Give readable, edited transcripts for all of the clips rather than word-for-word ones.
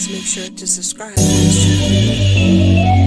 please make sure to subscribe to this channel.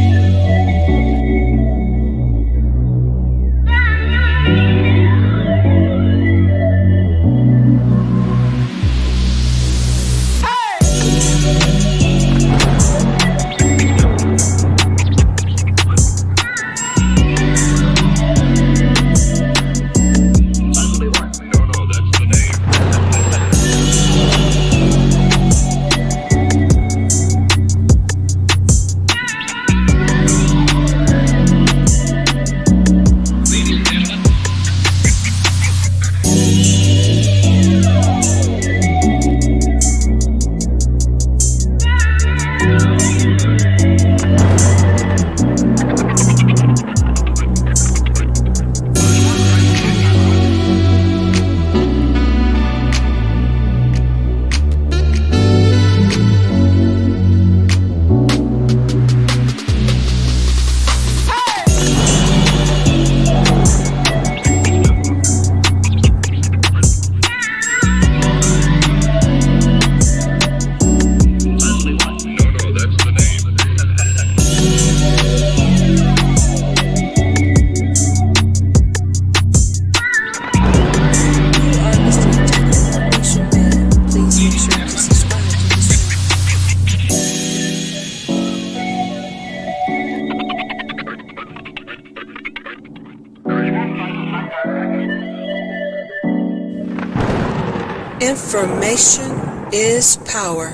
Information is power.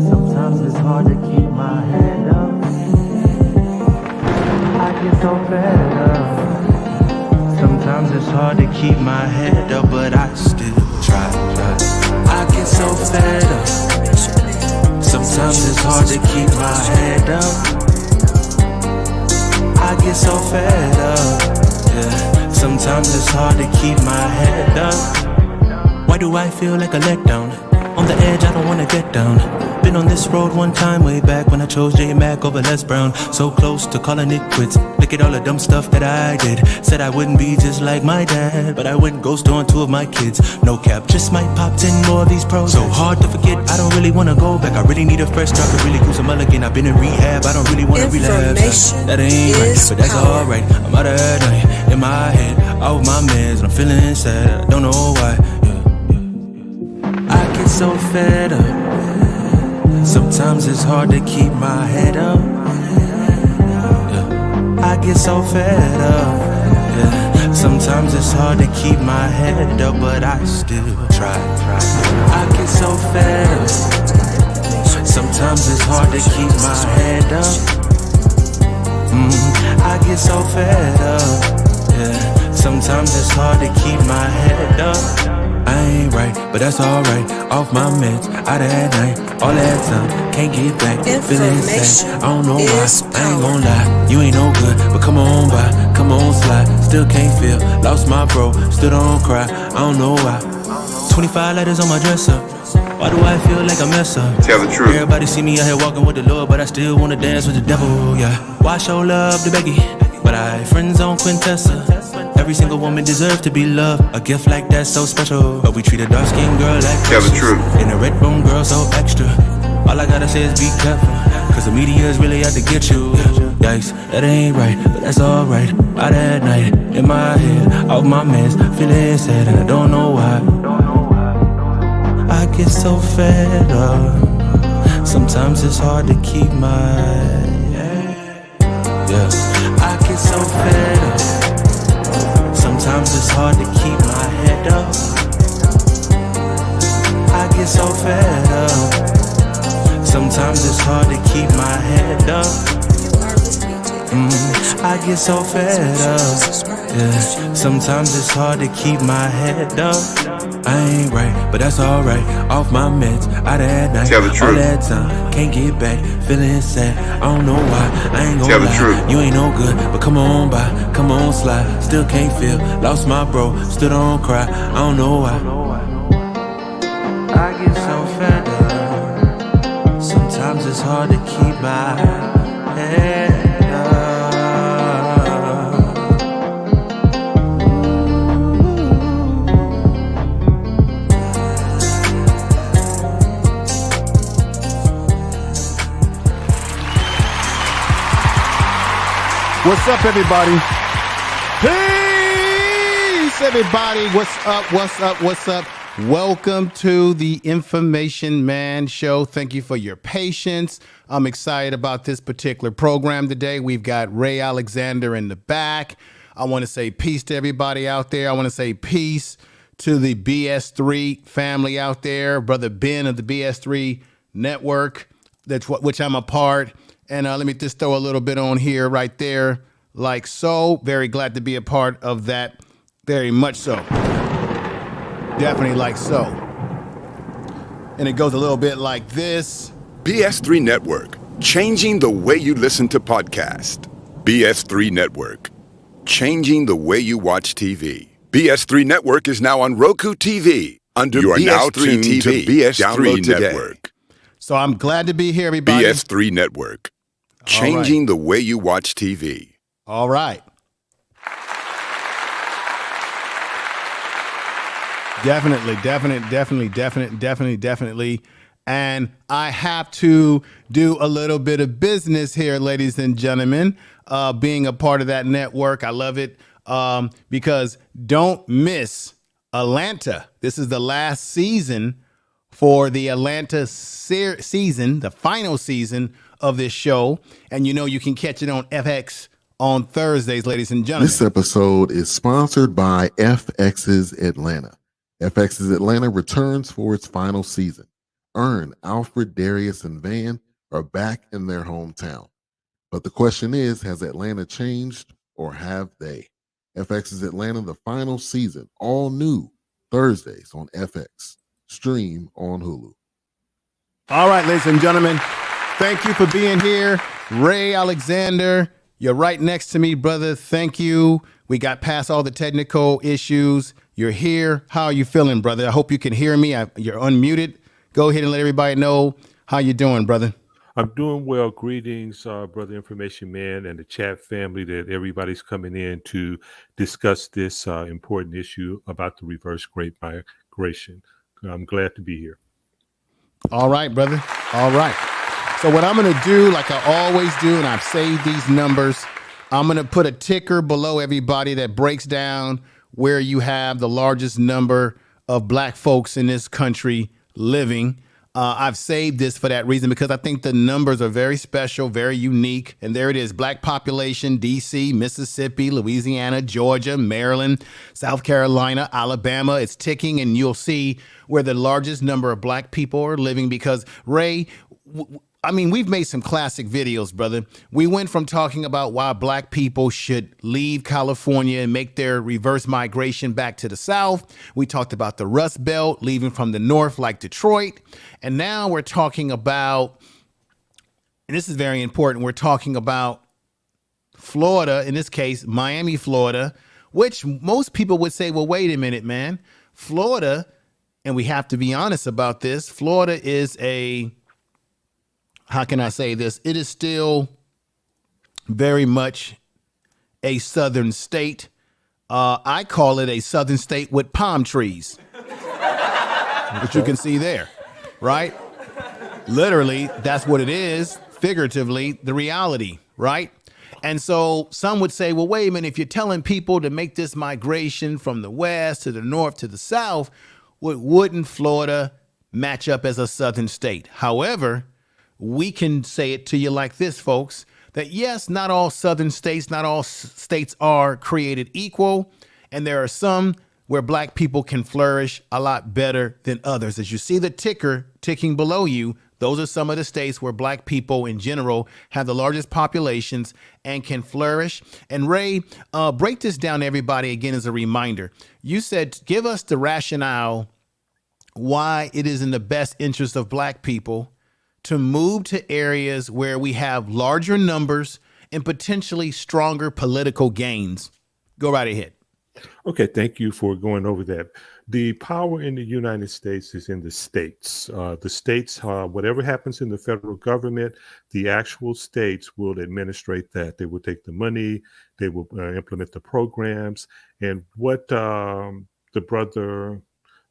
Sometimes it's hard to keep my head up. I get so fed up. Sometimes it's hard to keep my head up, but I still try. I get so fed up. Sometimes it's hard to keep my head up. I get so fed up, yeah. Sometimes it's hard to keep my head up. Why do I feel like a letdown? On the edge, I don't wanna get down. Been on this road one time way back when I chose J Mac over Les Brown. So close to calling it quits. Look at all the dumb stuff that I did. Said I wouldn't be just like my dad, but I went ghost on 2 of my kids. No cap, just might pop 10 more of these pros. So hard to forget, I don't really wanna go back. I really need a fresh start to really do some mulligan. I've been in rehab, I don't really wanna relapse. That ain't right, but that's alright. I'm out at night, in my head, off my meds, and I'm feeling sad. I don't know why. I get so fed up. Sometimes it's hard to keep my head up. Yeah. I get so fed up. Yeah. Sometimes it's hard to keep my head up, but I still try. I get so fed up. Sometimes it's hard to keep my head up. I get so fed up. Yeah. Sometimes it's hard to keep my head up. I ain't right, but that's alright. Off my meds, out at night, all that time, can't get back. Feeling sad, I don't know why. I ain't gon' lie, you ain't no good, but come on by, come on slide. Still can't feel, lost my bro, still don't cry. I don't know why. 25 letters on my dresser. Why do I feel like a mess up? Tell the truth. Everybody see me out here walking with the Lord, but I still wanna dance with the devil, yeah. Why show love to Becky, but I friends on Quintessa? Every single woman deserves to be loved. A gift like that's so special, but we treat a dark-skinned girl like Tell the truth. And a red bone girl so extra. All I gotta say is be careful, cause the media is really out to get you. Yikes, that ain't right, but that's alright. Out at night, in my head, off my meds, feeling sad and I don't know why. I get so fed up. Sometimes it's hard to keep my head. Yeah, I get so fed up. Sometimes it's hard to keep my head up. I get so fed up. Sometimes it's hard to keep my head up. I get so fed up. Yeah. Sometimes it's hard to keep my head up. I ain't right, but that's alright. Off my meds, out at night, Tell the truth. all that time, can't get back, feeling sad. I don't know why, I ain't Tell gon' the lie. truth. You ain't no good, but come on by, come on slide. Still can't feel, lost my bro, still don't cry. I don't know why. I get so fed up. Sometimes it's hard to keep my head up. up, everybody? Peace, everybody. What's up? What's up? What's up? Welcome to the Information Man Show. Thank you for your patience. I'm excited about this particular program today. We've got Ray Alexander in the back. I want to say peace to everybody out there. I want to say peace to the BS3 family out there. Brother Ben of the BS3 network, which I'm a part. And let me just throw a little bit on here right there, like so. Very glad to be a part of that. Very much so. Definitely like so. And it goes a little bit like this. BS3 Network, changing the way you listen to podcasts. BS3 Network, changing the way you watch TV. BS3 Network is now on Roku TV under you are BS3 now tuned TV. To BS3 Network. So I'm glad to be here, everybody. BS3 Network, changing the way you watch TV. All right. Definitely. And I have to do a little bit of business here, ladies and gentlemen, being a part of that network. I love it because don't miss Atlanta. This is the last season for the Atlanta season, the final season of this show. And you know you can catch it on FX on Thursdays, ladies and gentlemen. This episode is sponsored by FX's Atlanta. FX's Atlanta returns for its final season. Earn, Alfred, Darius, and Van are back in their hometown. But the question is, has Atlanta changed or have they? FX's Atlanta, the final season, all new Thursdays on FX. Stream on Hulu. All right, ladies and gentlemen, thank you for being here. Ray Alexander, you're right next to me, brother. Thank you. We got past all the technical issues. You're here. How are you feeling, brother? I hope you can hear me. You're unmuted. Go ahead and let everybody know how you doing, brother. I'm doing well. Greetings, Brother Information Man and the chat family that everybody's coming in to discuss this important issue about the reverse Great Migration. I'm glad to be here. All right, brother. All right. So what I'm going to do, like I always do, and I've saved these numbers, I'm going to put a ticker below everybody that breaks down where you have the largest number of black folks in this country living. I've saved this for that reason because I think the numbers are very special, very unique. And there it is. Black population, D.C., Mississippi, Louisiana, Georgia, Maryland, South Carolina, Alabama. It's ticking, and you'll see where the largest number of black people are living because, Ray, we've made some classic videos, brother. We went from talking about why black people should leave California and make their reverse migration back to the South. We talked about the Rust Belt, leaving from the North like Detroit. And now we're talking about, and this is very important, we're talking about Florida, in this case, Miami, Florida, which most people would say, well, wait a minute, man. Florida, and we have to be honest about this, Florida is how can I say this? It is still very much a southern state. I call it a southern state with palm trees, which you can see there, right? Literally, that's what it is. Figuratively, the reality, right? And so some would say, well, wait a minute, if you're telling people to make this migration from the west to the north to the south, wouldn't Florida match up as a southern state? However, we can say it to you like this, folks, that yes, not all southern states, not all states are created equal. And there are some where black people can flourish a lot better than others. As you see the ticker ticking below you, those are some of the states where black people in general have the largest populations and can flourish. And Ray, break this down to everybody again as a reminder. You said, give us the rationale why it is in the best interest of black people to move to areas where we have larger numbers and potentially stronger political gains. Go right ahead. Okay, thank you for going over that. The power in the United States is in the states. Whatever happens in the federal government, the actual states will administrate that. They will take the money, they will implement the programs. And what the brother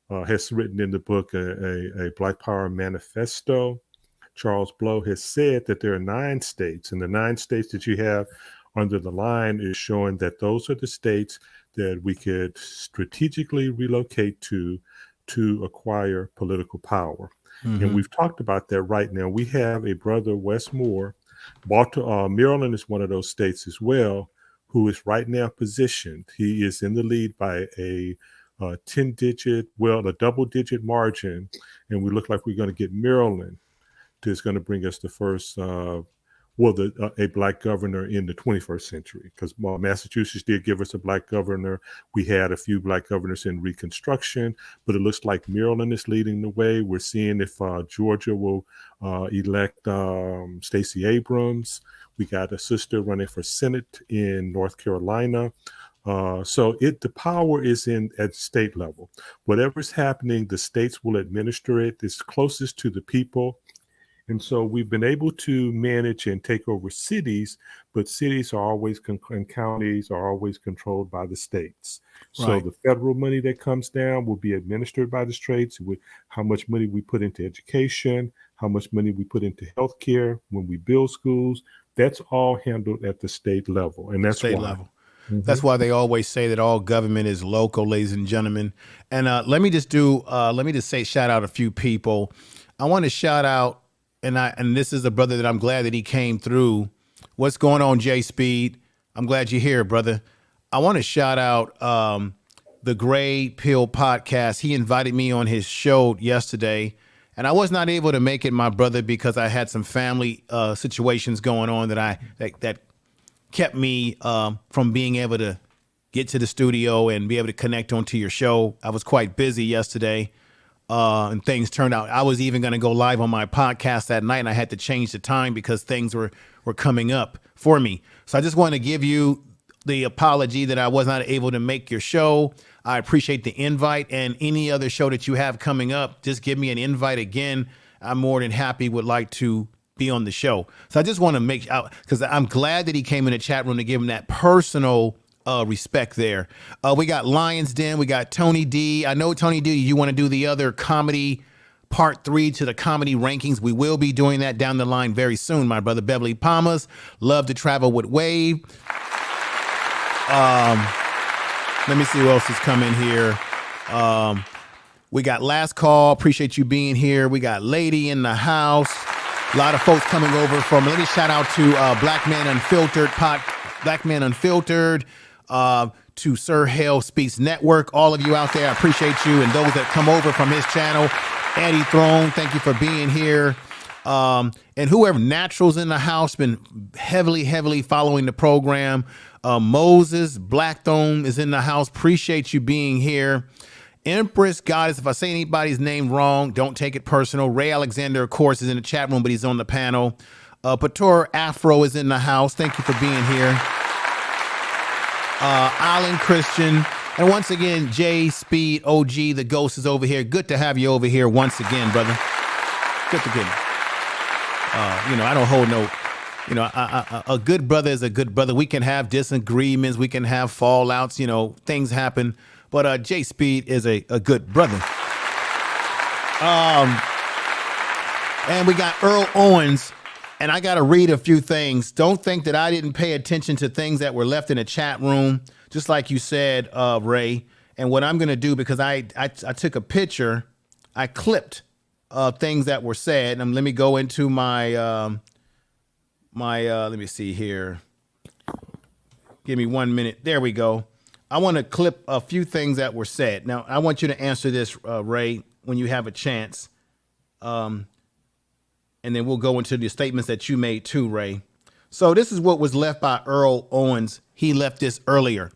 has written in the book, a Black Power Manifesto, Charles Blow has said that there are 9 states, and the 9 states that you have under the line is showing that those are the states that we could strategically relocate to acquire political power. And we've talked about that right now. We have a brother, Wes Moore. Maryland is one of those states as well, who is right now positioned. He is in the lead by a double-digit margin, and we look like we're going to get Maryland. That's going to bring us the first, a black governor in the 21st century, because Massachusetts did give us a black governor. We had a few black governors in Reconstruction, but it looks like Maryland is leading the way. We're seeing if Georgia will elect Stacey Abrams. We got a sister running for Senate in North Carolina. So the power is at state level. Whatever's happening, the states will administer it. It's closest to the people. And so we've been able to manage and take over cities, but cities are always and counties are always controlled by the states. So Right. the federal money that comes down will be administered by the states with how much money we put into education, how much money we put into healthcare, when we build schools. That's all handled at the state level. And that's State why. level. That's why they always say that all government is local, ladies and gentlemen. And let me just shout out a few people. I want to shout out, and this is a brother that I'm glad that he came through. What's going on, J Speed? I'm glad you're here, brother. I want to shout out the Gray Pill podcast. He invited me on his show yesterday, and I was not able to make it, my brother, because I had some family situations going on that kept me from being able to get to the studio and be able to connect onto your show. I was quite busy yesterday, and things turned out. I was even going to go live on my podcast that night, and I had to change the time because things were coming up for me. So I just want to give you the apology that I was not able to make your show. I appreciate the invite, and any other show that you have coming up, just give me an invite again. I'm more than happy, would like to be on the show. So I just want to make out, because I'm glad that he came in the chat room to give him that personal respect there. We got Lions Den, we got Tony D. I know, Tony D, you want to do the other comedy part 3 to the comedy rankings. We will be doing that down the line very soon, my brother. Beverly Palmas, love to travel with Wave. Let me see who else is coming here. We got Last Call, appreciate you being here. We got Lady in the house. A lot of folks coming over from, let me shout out to Black Man Unfiltered, to Sir Hale Speaks Network. All of you out there, I appreciate you. And those that come over from his channel, Eddie Throne, thank you for being here. And whoever, Naturals in the house, been heavily following the program. Moses Blackthorn is in the house. Appreciate you being here. Empress Goddess, if I say anybody's name wrong, don't take it personal. Ray Alexander, of course, is in the chat room, but he's on the panel. Pator Afro is in the house. Thank you for being here. Alan Christian. And once again, Jay Speed, OG, the ghost is over here. Good to have you over here once again, brother. Good to get you. I don't hold no, a good brother is a good brother. We can have disagreements. We can have fallouts, things happen. But Jay Speed is a good brother. And we got Earl Owens, and I got to read a few things. Don't think that I didn't pay attention to things that were left in the chat room, just like you said, Ray. And what I'm going to do, because I took a picture, I clipped things that were said. And let me go into my, let me see here. Give me 1 minute. There we go. I want to clip a few things that were said. Now, I want you to answer this, Ray, when you have a chance. And then we'll go into the statements that you made too, Ray. So this is what was left by Earl Owens. He left this earlier.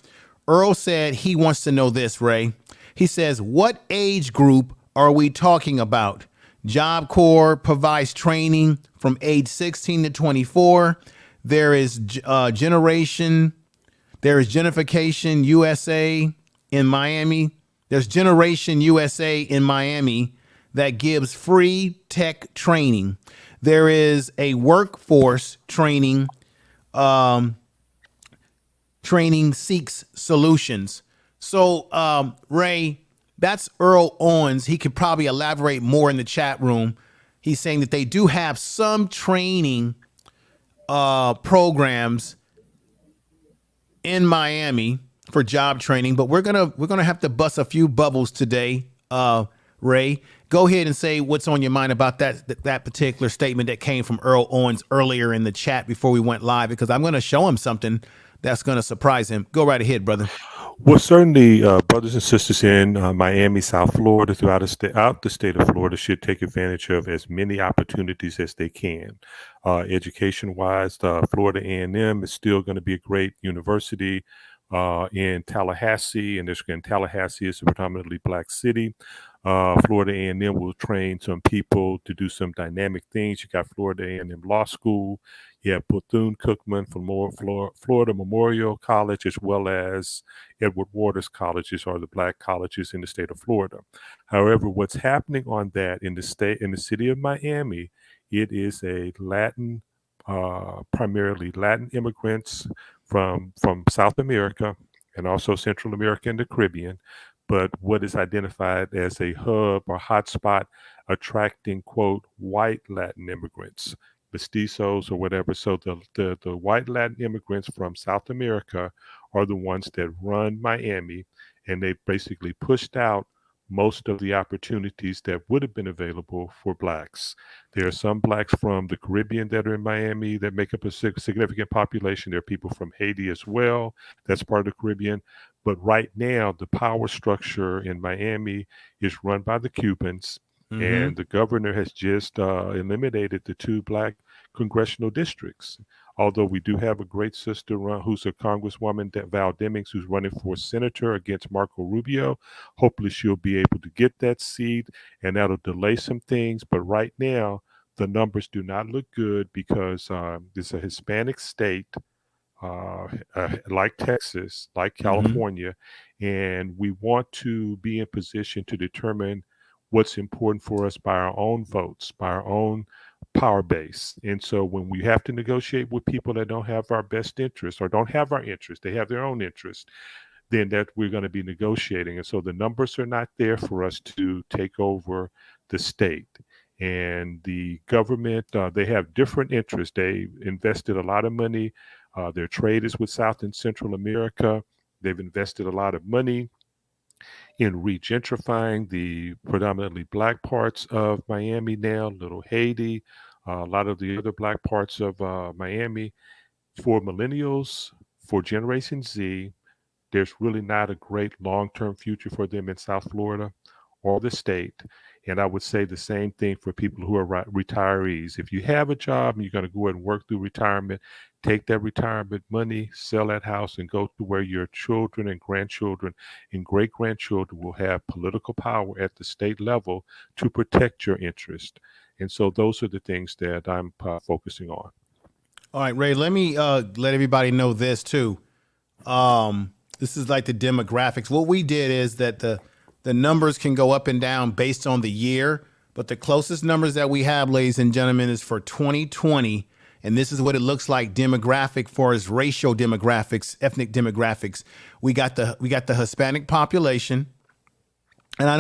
Earl said he wants to know this, Ray. He says, what age group are we talking about? Job Corps provides training from age 16 to 24. There is Gentrification USA in Miami. There's Generation USA in Miami that gives free tech training. There is a workforce training, training seeks solutions. So, Ray, that's Earl Owens. He could probably elaborate more in the chat room. He's saying that they do have some training programs in Miami for job training, but we're gonna have to bust a few bubbles today. Ray, go ahead and say what's on your mind about that particular statement that came from Earl Owens earlier in the chat before we went live, because I'm going to show him something that's going to surprise him. Go right ahead, brother. Well, certainly, brothers and sisters in Miami, South Florida, throughout the state of Florida, should take advantage of as many opportunities as they can. Education-wise, Florida A&M is still going to be a great university in Tallahassee, and Tallahassee is a predominantly black city. Florida A&M will train some people to do some dynamic things. You got Florida A&M Law School. You have Bethune-Cookman from Florida Memorial College, as well as Edward Waters colleges are the black colleges in the state of Florida. However, what's happening on that in the city of Miami, it is a primarily Latin immigrants from South America and also Central America and the Caribbean, but what is identified as a hub or hotspot attracting, quote, white Latin immigrants, mestizos or whatever. So the white Latin immigrants from South America are the ones that run Miami, and they basically pushed out most of the opportunities that would have been available for blacks. There are some blacks from the Caribbean that are in Miami that make up a significant population. There are people from Haiti as well. That's part of the Caribbean. But right now, the power structure in Miami is run by the Cubans, and the governor has just eliminated the 2 black congressional districts. Although we do have a great sister who's a Congresswoman, Val Demings, who's running for senator against Marco Rubio. Hopefully she'll be able to get that seat, and that'll delay some things. But right now, the numbers do not look good because it's a Hispanic state, like Texas, like California, and we want to be in position to determine what's important for us by our own votes, by our own power base. And so when we have to negotiate with people that don't have our best interest or don't have our interest, they have their own interest, then that we're going to be negotiating. And so the numbers are not there for us to take over the state. And the government, they have different interests. They invested a lot of money. Their trade is with South and Central America. They've invested a lot of money in regentrifying the predominantly black parts of Miami now, Little Haiti, a lot of the other black parts of Miami. For millennials, for Generation Z, there's really not a great long-term future for them in South Florida or the state. And I would say the same thing for people who are retirees. If you have a job and you're going to go ahead and work through retirement, take that retirement money, sell that house, and go to where your children and grandchildren and great-grandchildren will have political power at the state level to protect your interest. And so those are the things that I'm focusing on. All right, Ray, let me let everybody know this too. This is like the demographics. What we did is that the numbers can go up and down based on the year, but the closest numbers that we have, ladies and gentlemen, is for 2020. And this is what it looks like demographic for as racial demographics, ethnic demographics. We got the Hispanic population. And I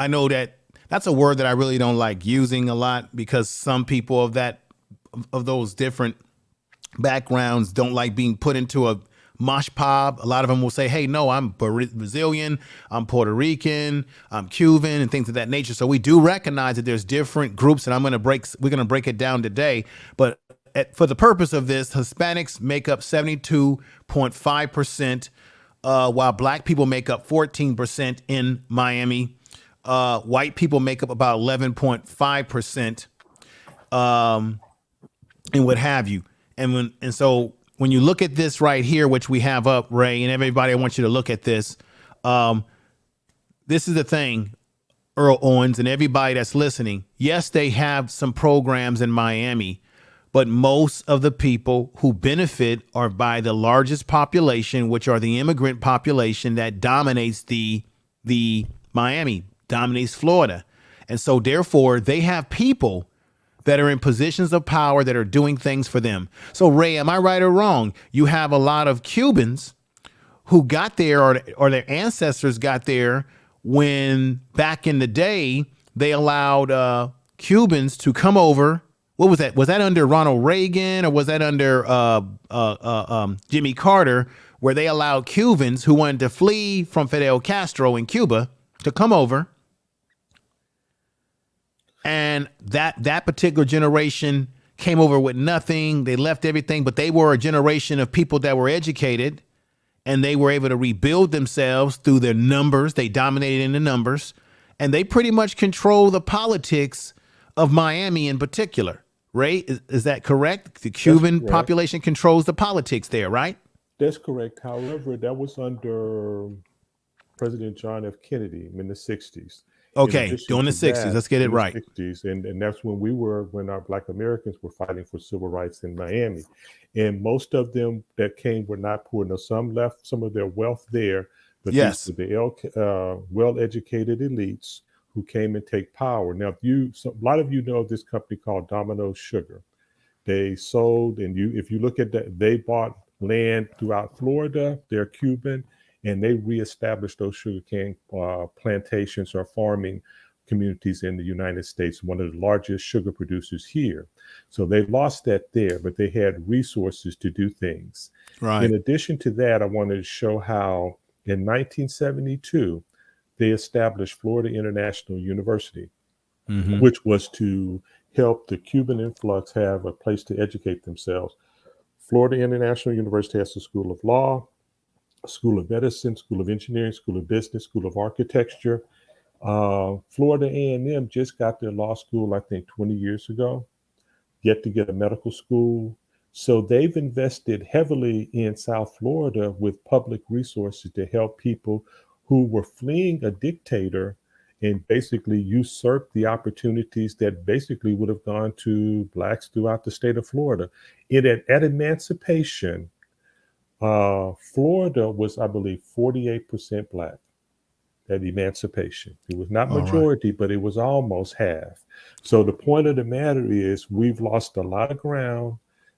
know that that's a word that I really don't like using a lot because some people of those different backgrounds don't like being put into a mosh pop. A lot of them will say, hey, no, I'm Brazilian, I'm Puerto Rican, I'm Cuban, and things of that nature. So we do recognize that there's different groups, and we're going to break it down today. But for the purpose of this, Hispanics make up 72.5%, while black people make up 14% in Miami. White people make up about 11.5%, and what have you. And so when you look at this right here, which we have up, Ray, and everybody, I want you to look at this. This is the thing, Earl Owens and everybody that's listening. Yes, they have some programs in Miami, but most of the people who benefit are by the largest population, which are the immigrant population that dominates the Miami, dominates Florida. And so therefore, they have people that are in positions of power that are doing things for them. So Ray, am I right or wrong? You have a lot of Cubans who got there or their ancestors got there when back in the day, they allowed Cubans to come over. What was that? Was that under Ronald Reagan or was that under Jimmy Carter, where they allowed Cubans who wanted to flee from Fidel Castro in Cuba to come over. And that particular generation came over with nothing. They left everything, but they were a generation of people that were educated, and they were able to rebuild themselves through their numbers. They dominated in the numbers, and they pretty much control the politics of Miami in particular. Ray, is that correct? The Cuban population controls the politics there, right? That's correct. However, that was under President John F. Kennedy in the 60s. Okay, during the 60s. Let's get it right. 60s, and that's when our Black Americans were fighting for civil rights in Miami. And most of them that came were not poor. Now, some left some of their wealth there, but yes, these were the well-educated elites who came and take power. Now, a lot of you know this company called Domino's Sugar. They sold, and if you look at that, they bought land throughout Florida. They're Cuban, and they reestablished those sugarcane plantations or farming communities in the United States, one of the largest sugar producers here. So they lost that there, but they had resources to do things. Right. In addition to that, I wanted to show how in 1972, they established Florida International University, which was to help the Cuban influx have a place to educate themselves. Florida International University has a School of Law, a School of Medicine, School of Engineering, School of Business, School of Architecture. Florida A&M just got their law school, I think, 20 years ago, yet to get a medical school. So they've invested heavily in South Florida with public resources to help people who were fleeing a dictator and basically usurped the opportunities that basically would have gone to Blacks throughout the state of Florida. At emancipation, Florida was, I believe, 48% Black at emancipation. It was not majority, but it was almost half. So the point of the matter is we've lost a lot of ground.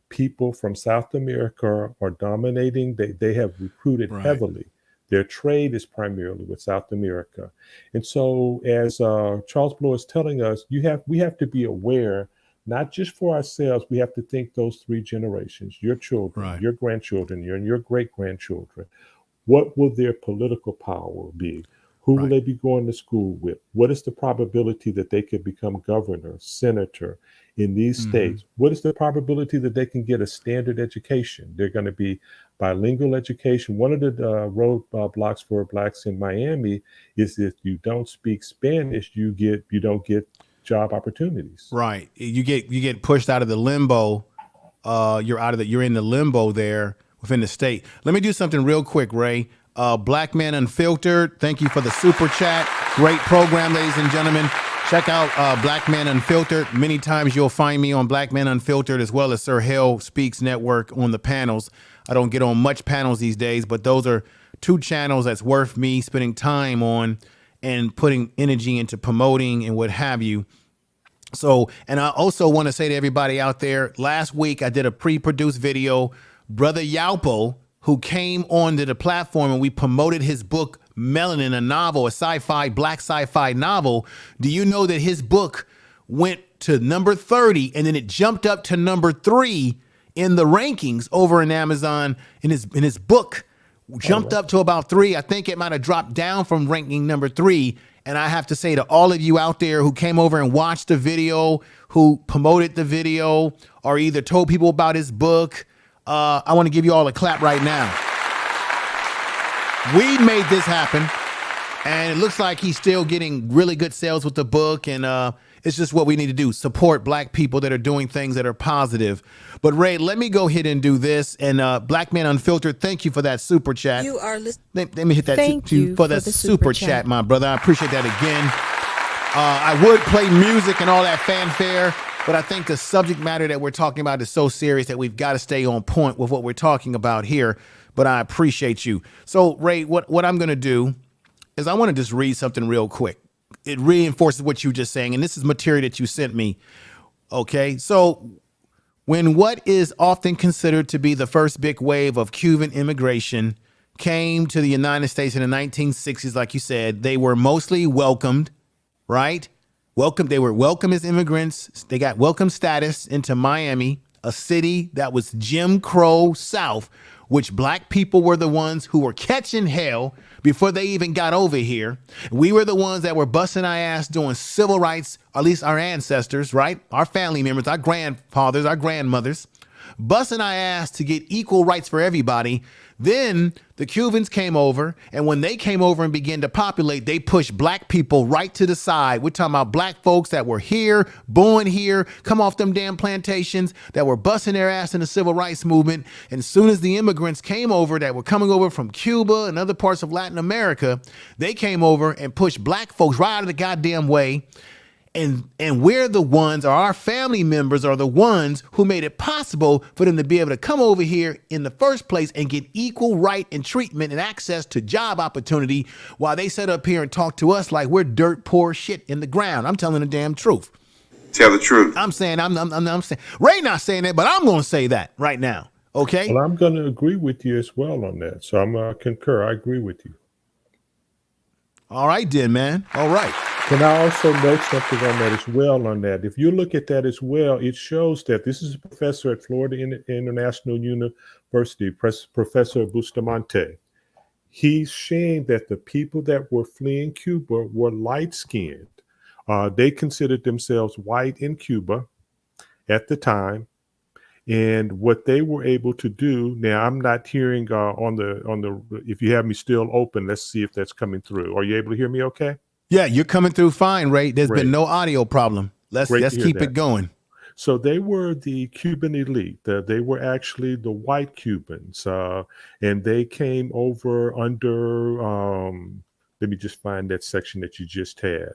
People from South America are dominating. They have recruited heavily. Their trade is primarily with South America. And so as Charles Blow is telling us, we have to be aware, not just for ourselves, we have to think those three generations, your children, your grandchildren, and your great-grandchildren. What will their political power be? Who will they be going to school with? What is the probability that they could become governor, senator in these states? What is the probability that they can get a standard education? They're going to be bilingual education. One of the roadblocks for Blacks in Miami is if you don't speak Spanish, you don't get job opportunities. Right. You get pushed out of the limbo. You're in the limbo there within the state. Let me do something real quick, Ray. Black Man Unfiltered, thank you for the super chat. Great program, ladies and gentlemen. Check out Black Man Unfiltered. Many times you'll find me on Black Man Unfiltered as well as Sir Hell Speaks Network on the panels. I don't get on much panels these days, but those are two channels that's worth me spending time on and putting energy into promoting and what have you. So, and I also want to say to everybody out there, last week I did a pre-produced video. Brother Yaupo, who came onto the platform and we promoted his book, Melanin, a novel, a black sci-fi novel. Do you know that his book went to number 30 and then it jumped up to number 3 in the rankings over in Amazon in his book? Jumped up to about 3. I think it might have dropped down from ranking number 3. And I have to say to all of you out there who came over and watched the video, who promoted the video, or either told people about his book, I want to give you all a clap right now. We made this happen, and it looks like he's still getting really good sales with the book, and it's just what we need to do, support Black people that are doing things that are positive. But Ray, let me go ahead and do this, and Black Man Unfiltered, thank you for that super chat. You are listening. Let me hit that Thank you for the super chat, my brother. I appreciate that again. I would play music and all that fanfare, but I think the subject matter that we're talking about is so serious that we've got to stay on point with what we're talking about here. But I appreciate you. So, Ray, what I'm going to do is I want to just read something real quick. It reinforces what you were just saying, and this is material that you sent me. Okay, so when what is often considered to be the first big wave of Cuban immigration came to the United States in the 1960s, like you said, they were mostly welcomed, right? They were welcome as immigrants. They got welcome status into Miami, a city that was Jim Crow South, which black people were the ones who were catching hell before they even got over here. We were the ones that were busting our ass doing civil rights, at least our ancestors, right? Our family members, our grandfathers, our grandmothers, busting our ass to get equal rights for everybody. Then the Cubans came over, and when they came over and began to populate, they pushed black people right to the side. We're talking about black folks that were here, born here, come off them damn plantations, that were busting their ass in the civil rights movement. And as soon as the immigrants came over that were coming over from Cuba and other parts of Latin America, they came over and pushed black folks right out of the goddamn way. And we're the ones, or our family members are the ones who made it possible for them to be able to come over here in the first place and get equal right and treatment and access to job opportunity, while they sit up here and talk to us like we're dirt poor shit in the ground. I'm telling the damn truth. Tell the truth. I'm saying, I'm saying, Ray not saying that, but I'm going to say that right now. Okay. Well, I'm going to agree with you as well on that. So I'm concur. I agree with you. All right, then, man. All right. Can I also note something on that as well on that? If you look at that as well, it shows that this is a professor at Florida International University, Professor Bustamante. He's saying that the people that were fleeing Cuba were light-skinned. They considered themselves white in Cuba at the time. And what they were able to do, now I'm not hearing on the, if you have me still open, let's see if that's coming through. Are you able to hear me okay? Yeah, you're coming through fine, Ray. There's been no audio problem. Let's keep it going. So they were the Cuban elite. They were actually the white Cubans, and they came over under. Let me just find that section that you just had.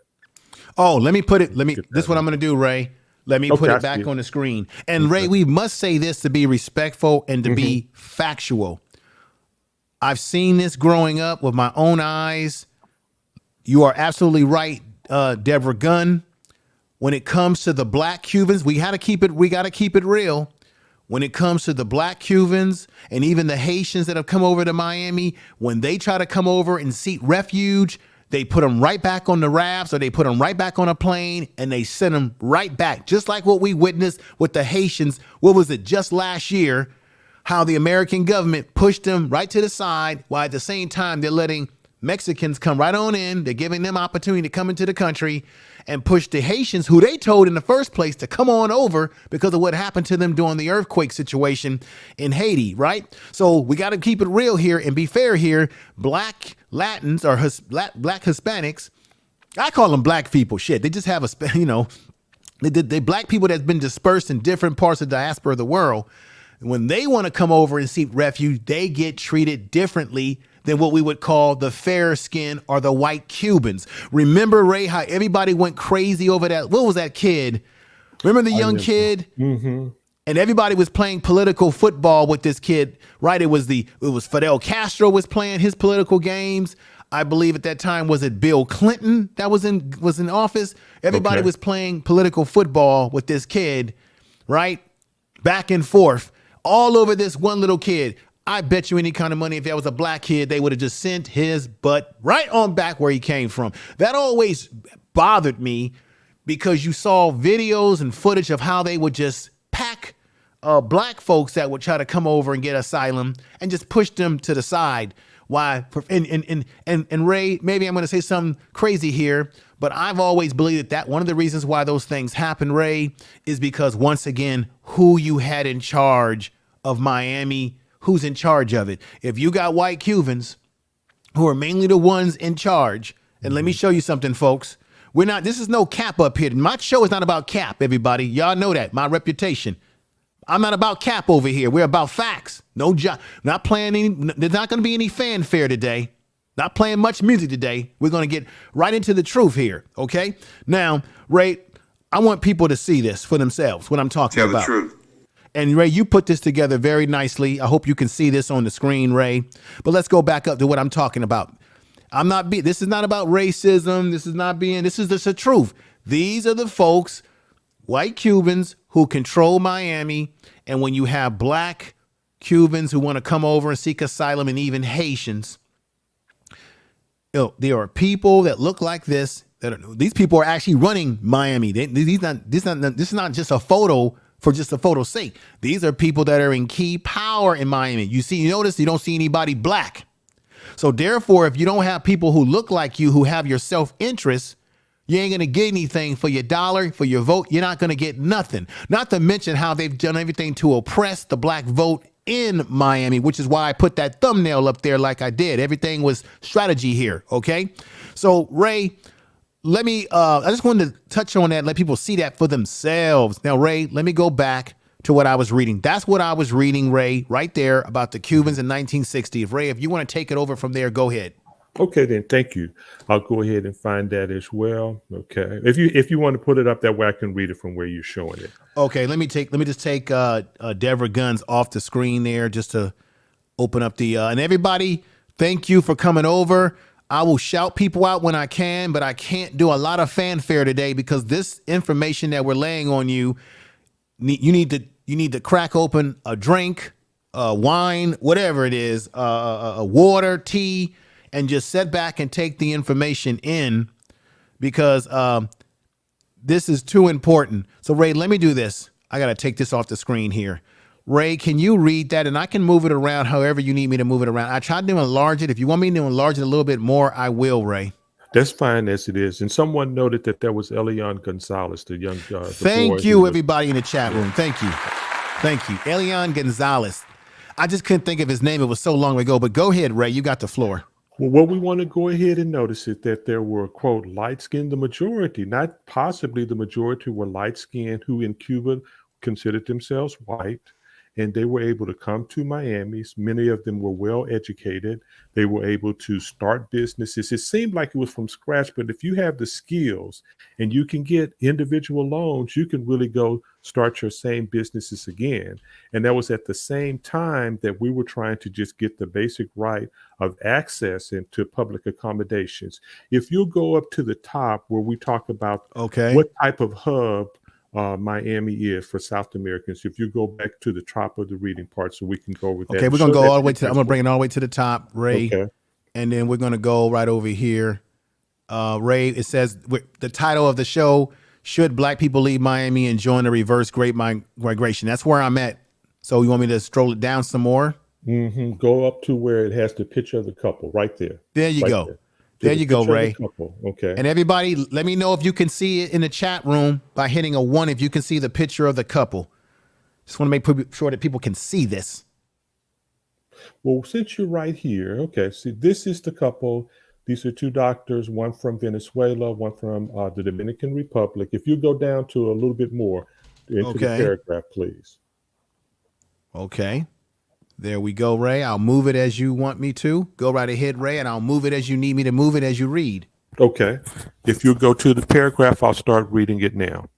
Oh, let me put it. This is what I'm going to do, Ray. Let me put it back on the screen. And Ray, we must say this to be respectful and to be factual. I've seen this growing up with my own eyes. You are absolutely right, Deborah Gunn. When it comes to the black Cubans, we got to keep it real. When it comes to the black Cubans and even the Haitians that have come over to Miami, when they try to come over and seek refuge, they put them right back on the rafts, or they put them right back on a plane, and they send them right back. Just like what we witnessed with the Haitians. What was it, just last year, how the American government pushed them right to the side, while at the same time they're letting Mexicans come right on in. They're giving them opportunity to come into the country and push the Haitians, who they told in the first place to come on over because of what happened to them during the earthquake situation in Haiti, right? So we got to keep it real here and be fair here. Black Latins or black Hispanics, I call them black people. Shit, they just have they black people that's been dispersed in different parts of the diaspora of the world. When they want to come over and seek refuge, they get treated differently than what we would call the fair skin or the white Cubans. Remember, Ray, how everybody went crazy over that? What was that kid? Remember the young kid? Mm-hmm. And everybody was playing political football with this kid, right? It was Fidel Castro was playing his political games. I believe at that time, was it Bill Clinton that was in office? Everybody was playing political football with this kid, right? Back and forth, all over this one little kid. I bet you any kind of money, if that was a black kid, they would have just sent his butt right on back where he came from. That always bothered me, because you saw videos and footage of how they would just pack black folks that would try to come over and get asylum and just push them to the side. Why? And Ray, maybe I'm going to say something crazy here, but I've always believed that one of the reasons why those things happen, Ray, is because, once again, who you had in charge of Miami, who's in charge of it. If you got white Cubans who are mainly the ones in charge, and let me show you something, folks. This is no cap up here. My show is not about cap, everybody. Y'all know that, my reputation. I'm not about cap over here. We're about facts. No job. Not playing any. There's not going to be any fanfare today. Not playing much music today. We're going to get right into the truth here. Okay. Now, Ray, I want people to see this for themselves, what I'm talking about. Tell the truth. And Ray, you put this together very nicely. I hope you can see this on the screen, Ray. But let's go back up to what I'm talking about. This is not about racism. This is just the truth. These are the folks, white Cubans, who control Miami. And when you have black Cubans who want to come over and seek asylum, and even Haitians, there are people that look like this. These people are actually running Miami. This is not just a photo for just the photo's sake. These are people that are in key power in Miami. You notice you don't see anybody black. So therefore, if you don't have people who look like you, who have your self-interest, you ain't going to get anything for your dollar, for your vote. You're not going to get nothing. Not to mention how they've done everything to oppress the black vote in Miami, which is why I put that thumbnail up there like I did. Everything was strategy here. Okay. So Ray, let me, I just wanted to touch on that, let people see that for themselves. Now, Ray, let me go back to what I was reading. That's what I was reading, Ray, right there about the Cubans in 1960. Ray, if you want to take it over from there, go ahead. Okay, then. Thank you. I'll go ahead and find that as well. Okay. If you want to put it up that way, I can read it from where you're showing it. Okay. Let me just take Deborah Guns off the screen there just to open up the, and everybody, thank you for coming over. I will shout people out when I can, but I can't do a lot of fanfare today because this information that we're laying on you, you need to crack open a drink, wine, whatever it is, water, tea, and just sit back and take the information in because this is too important. So Ray, let me do this. I got to take this off the screen here. Ray, can you read that? And I can move it around however you need me to move it around. I tried to enlarge it. If you want me to enlarge it a little bit more, I will, Ray. That's fine as it is. And someone noted that there was Elian Gonzalez, the young Thank you, everybody in the chat room. Thank you. Thank you. Elian Gonzalez. I just couldn't think of his name. It was so long ago. But go ahead, Ray. You got the floor. Well, what we want to go ahead and notice is that there were, quote, light-skinned, the majority, not possibly the majority were light-skinned who in Cuba considered themselves white. And they were able to come to Miami. Many of them were well educated. They were able to start businesses. It seemed like it was from scratch, but if you have the skills and you can get individual loans, you can really go start your same businesses again. And that was at the same time that we were trying to just get the basic right of access into public accommodations. If you go up to the top where we talk about what type of hub Miami is for South Americans. If you go back to the top of the reading part, so we can go with that. Okay, we're gonna go all the way to. I'm gonna bring it all the way to the top, Ray. Okay. And then we're gonna go right over here. Ray, it says the title of the show: Should Black People Leave Miami and Join the Reverse Great Migration? That's where I'm at. So you want me to scroll it down some more? Mm-hmm. Go up to where it has the picture of the couple right there. There you go. There you go, Ray. Okay. And everybody, let me know if you can see it in the chat room by hitting a 1 if you can see the picture of the couple. Just want to make sure that people can see this. Well, since you're right here, okay, see, this is the couple. These are two doctors, one from Venezuela, one from the Dominican Republic. If you go down to a little bit more into the paragraph, please. Okay. There we go, Ray. I'll move it as you want me to. Go right ahead, Ray, and I'll move it as you need me to move it as you read. Okay. If you go to the paragraph, I'll start reading it now.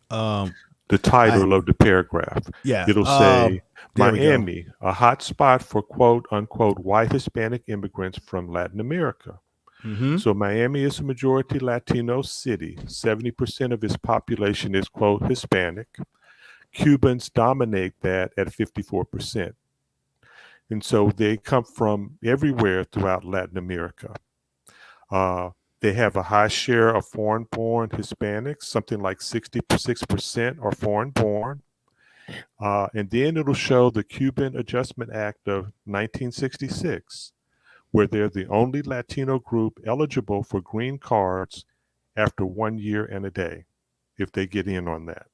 The title of the paragraph. Yeah. It'll say, Miami, a hot spot for quote unquote white Hispanic immigrants from Latin America. Mm-hmm. So Miami is a majority Latino city. 70% of its population is quote Hispanic. Cubans dominate that at 54%. And so they come from everywhere throughout Latin America. They have a high share of foreign-born Hispanics, something like 66% are foreign-born. And then it'll show the Cuban Adjustment Act of 1966, where they're the only Latino group eligible for green cards after 1 year and a day, if they get in on that.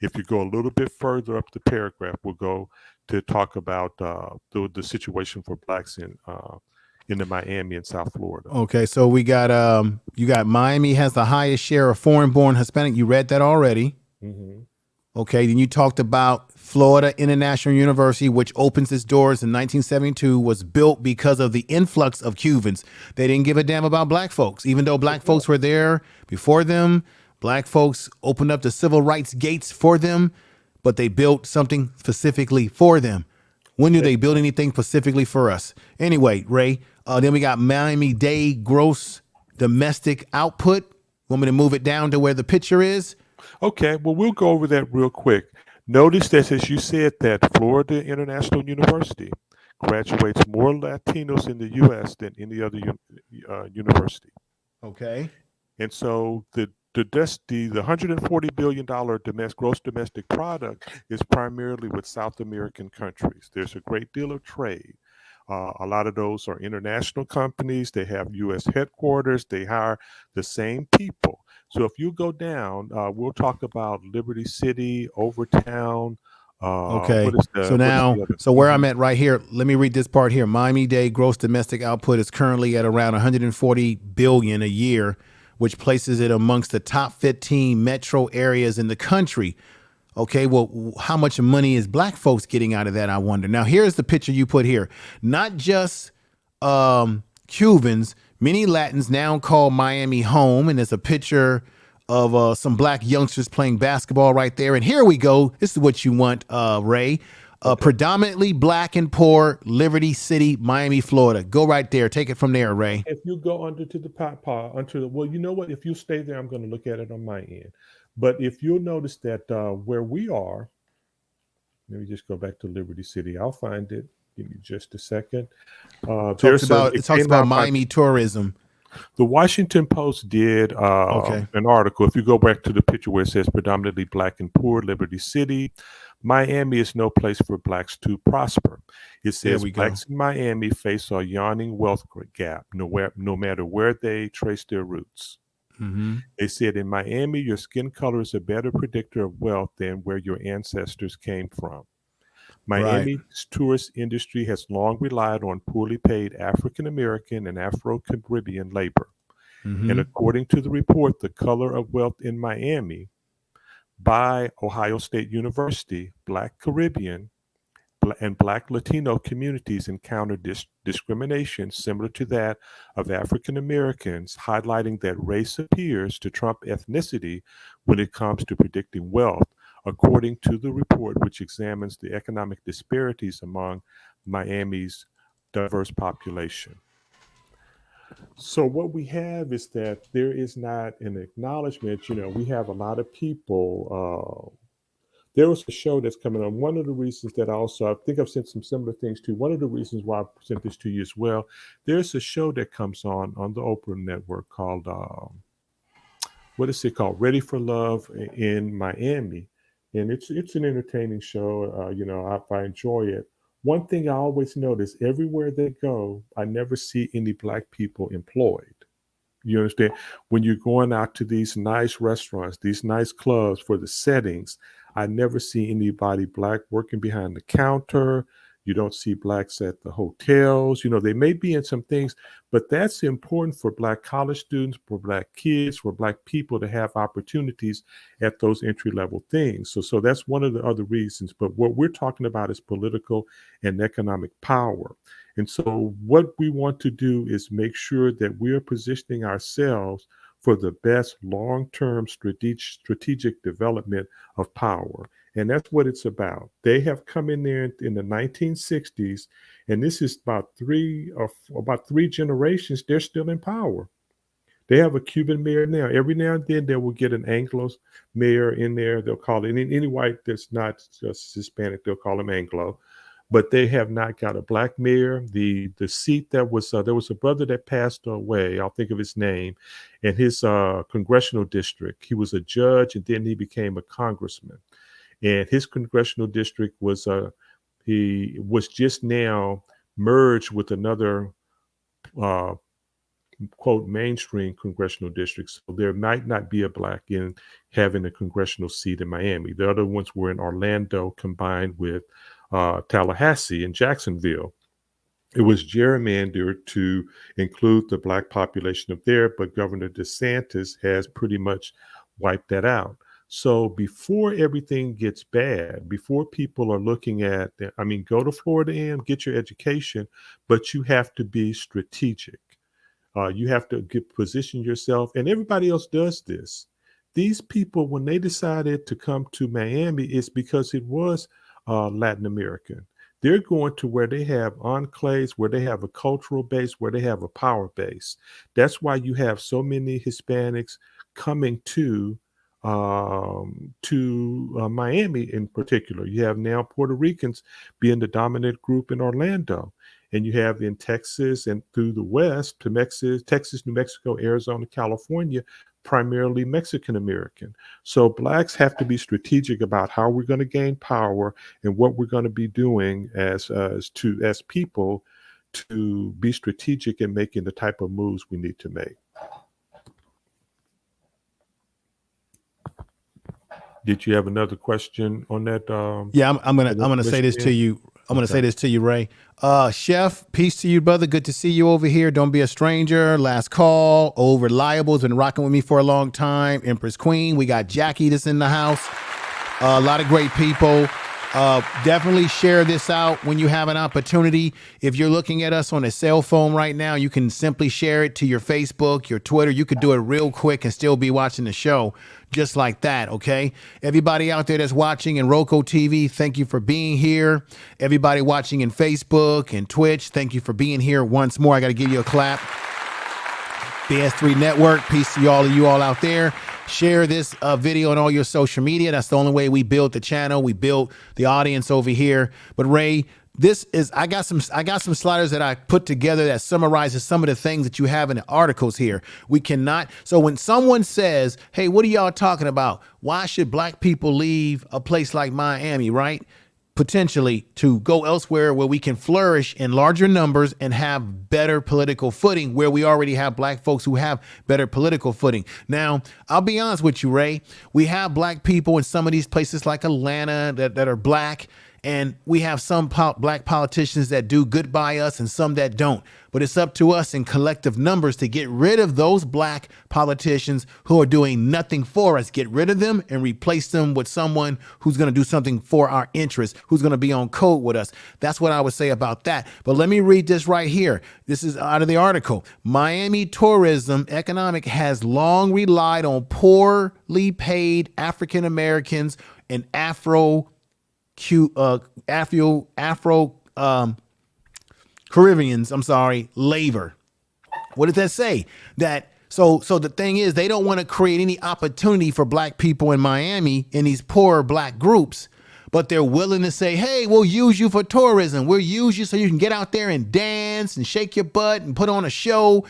If you go a little bit further up the paragraph, we'll go to talk about the situation for blacks in the Miami and South Florida. Okay, so we got you got Miami has the highest share of foreign-born Hispanic. You read that already. Mm-hmm. Okay, then you talked about Florida International University, which opens its doors in 1972, was built because of the influx of Cubans. They didn't give a damn about black folks, even though black folks were there before them. Black folks opened up the civil rights gates for them, but they built something specifically for them. When do they build anything specifically for us? Anyway, Ray, then we got Miami-Dade gross domestic output. Want me to move it down to where the picture is? Okay, well, we'll go over that real quick. Notice that, as you said, that Florida International University graduates more Latinos in the U.S. than any other university. Okay. And so the the $140 billion gross domestic product is primarily with South American countries. There's a great deal of trade. A lot of those are international companies. They have U.S. headquarters. They hire the same people. So if you go down, we'll talk about Liberty City, Overtown. Okay. What is the So now, other? so where I'm at right here, let me read this part here. Miami-Dade gross domestic output is currently at around 140 billion a year, which places it amongst the top 15 metro areas in the country. Okay, well, how much money is black folks getting out of that, I wonder? Now, here's the picture you put here. Not just Cubans, many Latins now call Miami home, and there's a picture of some black youngsters playing basketball right there. And here we go. This is what you want, Ray. Predominantly black and poor, Liberty City, Miami, Florida. Go right there. Take it from there, Ray. If you go under to the well, you know what? If you stay there, I'm going to look at it on my end. But if you'll notice that where we are, let me just go back to Liberty City. I'll find it. Give me just a second. It talks about Miami tourism. The Washington Post did an article. If you go back to the picture where it says predominantly black and poor, Liberty City, Miami is no place for blacks to prosper. It says blacks in Miami face a yawning wealth gap, no matter where they trace their roots. Mm-hmm. They said in Miami, your skin color is a better predictor of wealth than where your ancestors came from. Miami's tourist industry has long relied on poorly paid African American and Afro-Caribbean labor. Mm-hmm. And according to the report, The Color of Wealth in Miami by Ohio State University, Black Caribbean and Black Latino communities encounter discrimination similar to that of African Americans, highlighting that race appears to trump ethnicity when it comes to predicting wealth, according to the report, which examines the economic disparities among Miami's diverse population. So what we have is that there is not an acknowledgement. We have a lot of people. There was a show that's coming on. One of the reasons that I think I've sent some similar things to. One of the reasons why I sent this to you as well. There's a show that comes on the Oprah network called, what is it called? Ready for Love in Miami. And it's an entertaining show. I enjoy it. One thing I always notice, everywhere they go, I never see any black people employed. You understand? When you're going out to these nice restaurants, these nice clubs for the settings, I never see anybody black working behind the counter. You don't see blacks at the hotels. They may be in some things, but that's important for black college students, for black kids, for black people to have opportunities at those entry-level things. So that's one of the other reasons. But what we're talking about is political and economic power. And so what we want to do is make sure that we are positioning ourselves for the best long-term strategic development of power. And that's what it's about. They have come in there in the 1960s, and this is about three generations. They're still in power. They have a Cuban mayor now. Every now and then they will get an Anglo mayor in there. They'll call it any white that's not just Hispanic. They'll call him Anglo. But they have not got a black mayor. The seat that was there was a brother that passed away. I'll think of his name, and his congressional district. He was a judge, and then he became a congressman. And his congressional district was he was just now merged with another quote mainstream congressional district. So there might not be a black in having a congressional seat in Miami. The other ones were in Orlando combined with Tallahassee and Jacksonville. It was gerrymandered to include the black population up there, but Governor DeSantis has pretty much wiped that out. So before everything gets bad, before people are looking at, go to Florida and get your education, but you have to be strategic. You have to position yourself, and everybody else does this. These people, when they decided to come to Miami, it's because it was Latin American. They're going to where they have enclaves, where they have a cultural base, where they have a power base. That's why you have so many Hispanics coming to Miami in particular. You have now Puerto Ricans being the dominant group in Orlando. And you have in Texas and through the West to Texas, New Mexico, Arizona, California, primarily Mexican American. So blacks have to be strategic about how we're going to gain power and what we're going to be doing as people to be strategic in making the type of moves we need to make. Did you have another question on that? Yeah, I'm gonna say this to you. I'm gonna say this to you, Ray. Chef, peace to you, brother. Good to see you over here. Don't be a stranger. Last call. Old Reliable's been rocking with me for a long time. Empress Queen. We got Jackie that's in the house. A lot of great people. Definitely share this out when you have an opportunity. If you're looking at us on a cell phone right now, you can simply share it to your Facebook, your Twitter. You could do it real quick and still be watching the show just like that, okay? Everybody out there that's watching in Roku TV, thank you for being here. Everybody watching in Facebook and Twitch, thank you for being here once more. I got to give you a clap. BS3 Network, peace to all of you all out there. Share this video on all your social media. That's the only way we build the channel. We build the audience over here. But Ray, I got some sliders that I put together that summarizes some of the things that you have in the articles here. We cannot. So when someone says, hey, what are y'all talking about? Why should black people leave a place like Miami, right? Potentially to go elsewhere where we can flourish in larger numbers and have better political footing, where we already have black folks who have better political footing. Now, I'll be honest with you, Ray. We have black people in some of these places like Atlanta that are black, and we have some black politicians that do good by us and some that don't. But it's up to us in collective numbers to get rid of those black politicians who are doing nothing for us. Get rid of them and replace them with someone who's going to do something for our interests, who's going to be on code with us. That's what I would say about that. But let me read this right here. This is out of the article. Miami tourism economic has long relied on poorly paid African Americans and Caribbeans, labor. What does that say? That so the thing is, they don't want to create any opportunity for black people in Miami in these poor black groups, but they're willing to say, hey, we'll use you for tourism. We'll use you so you can get out there and dance and shake your butt and put on a show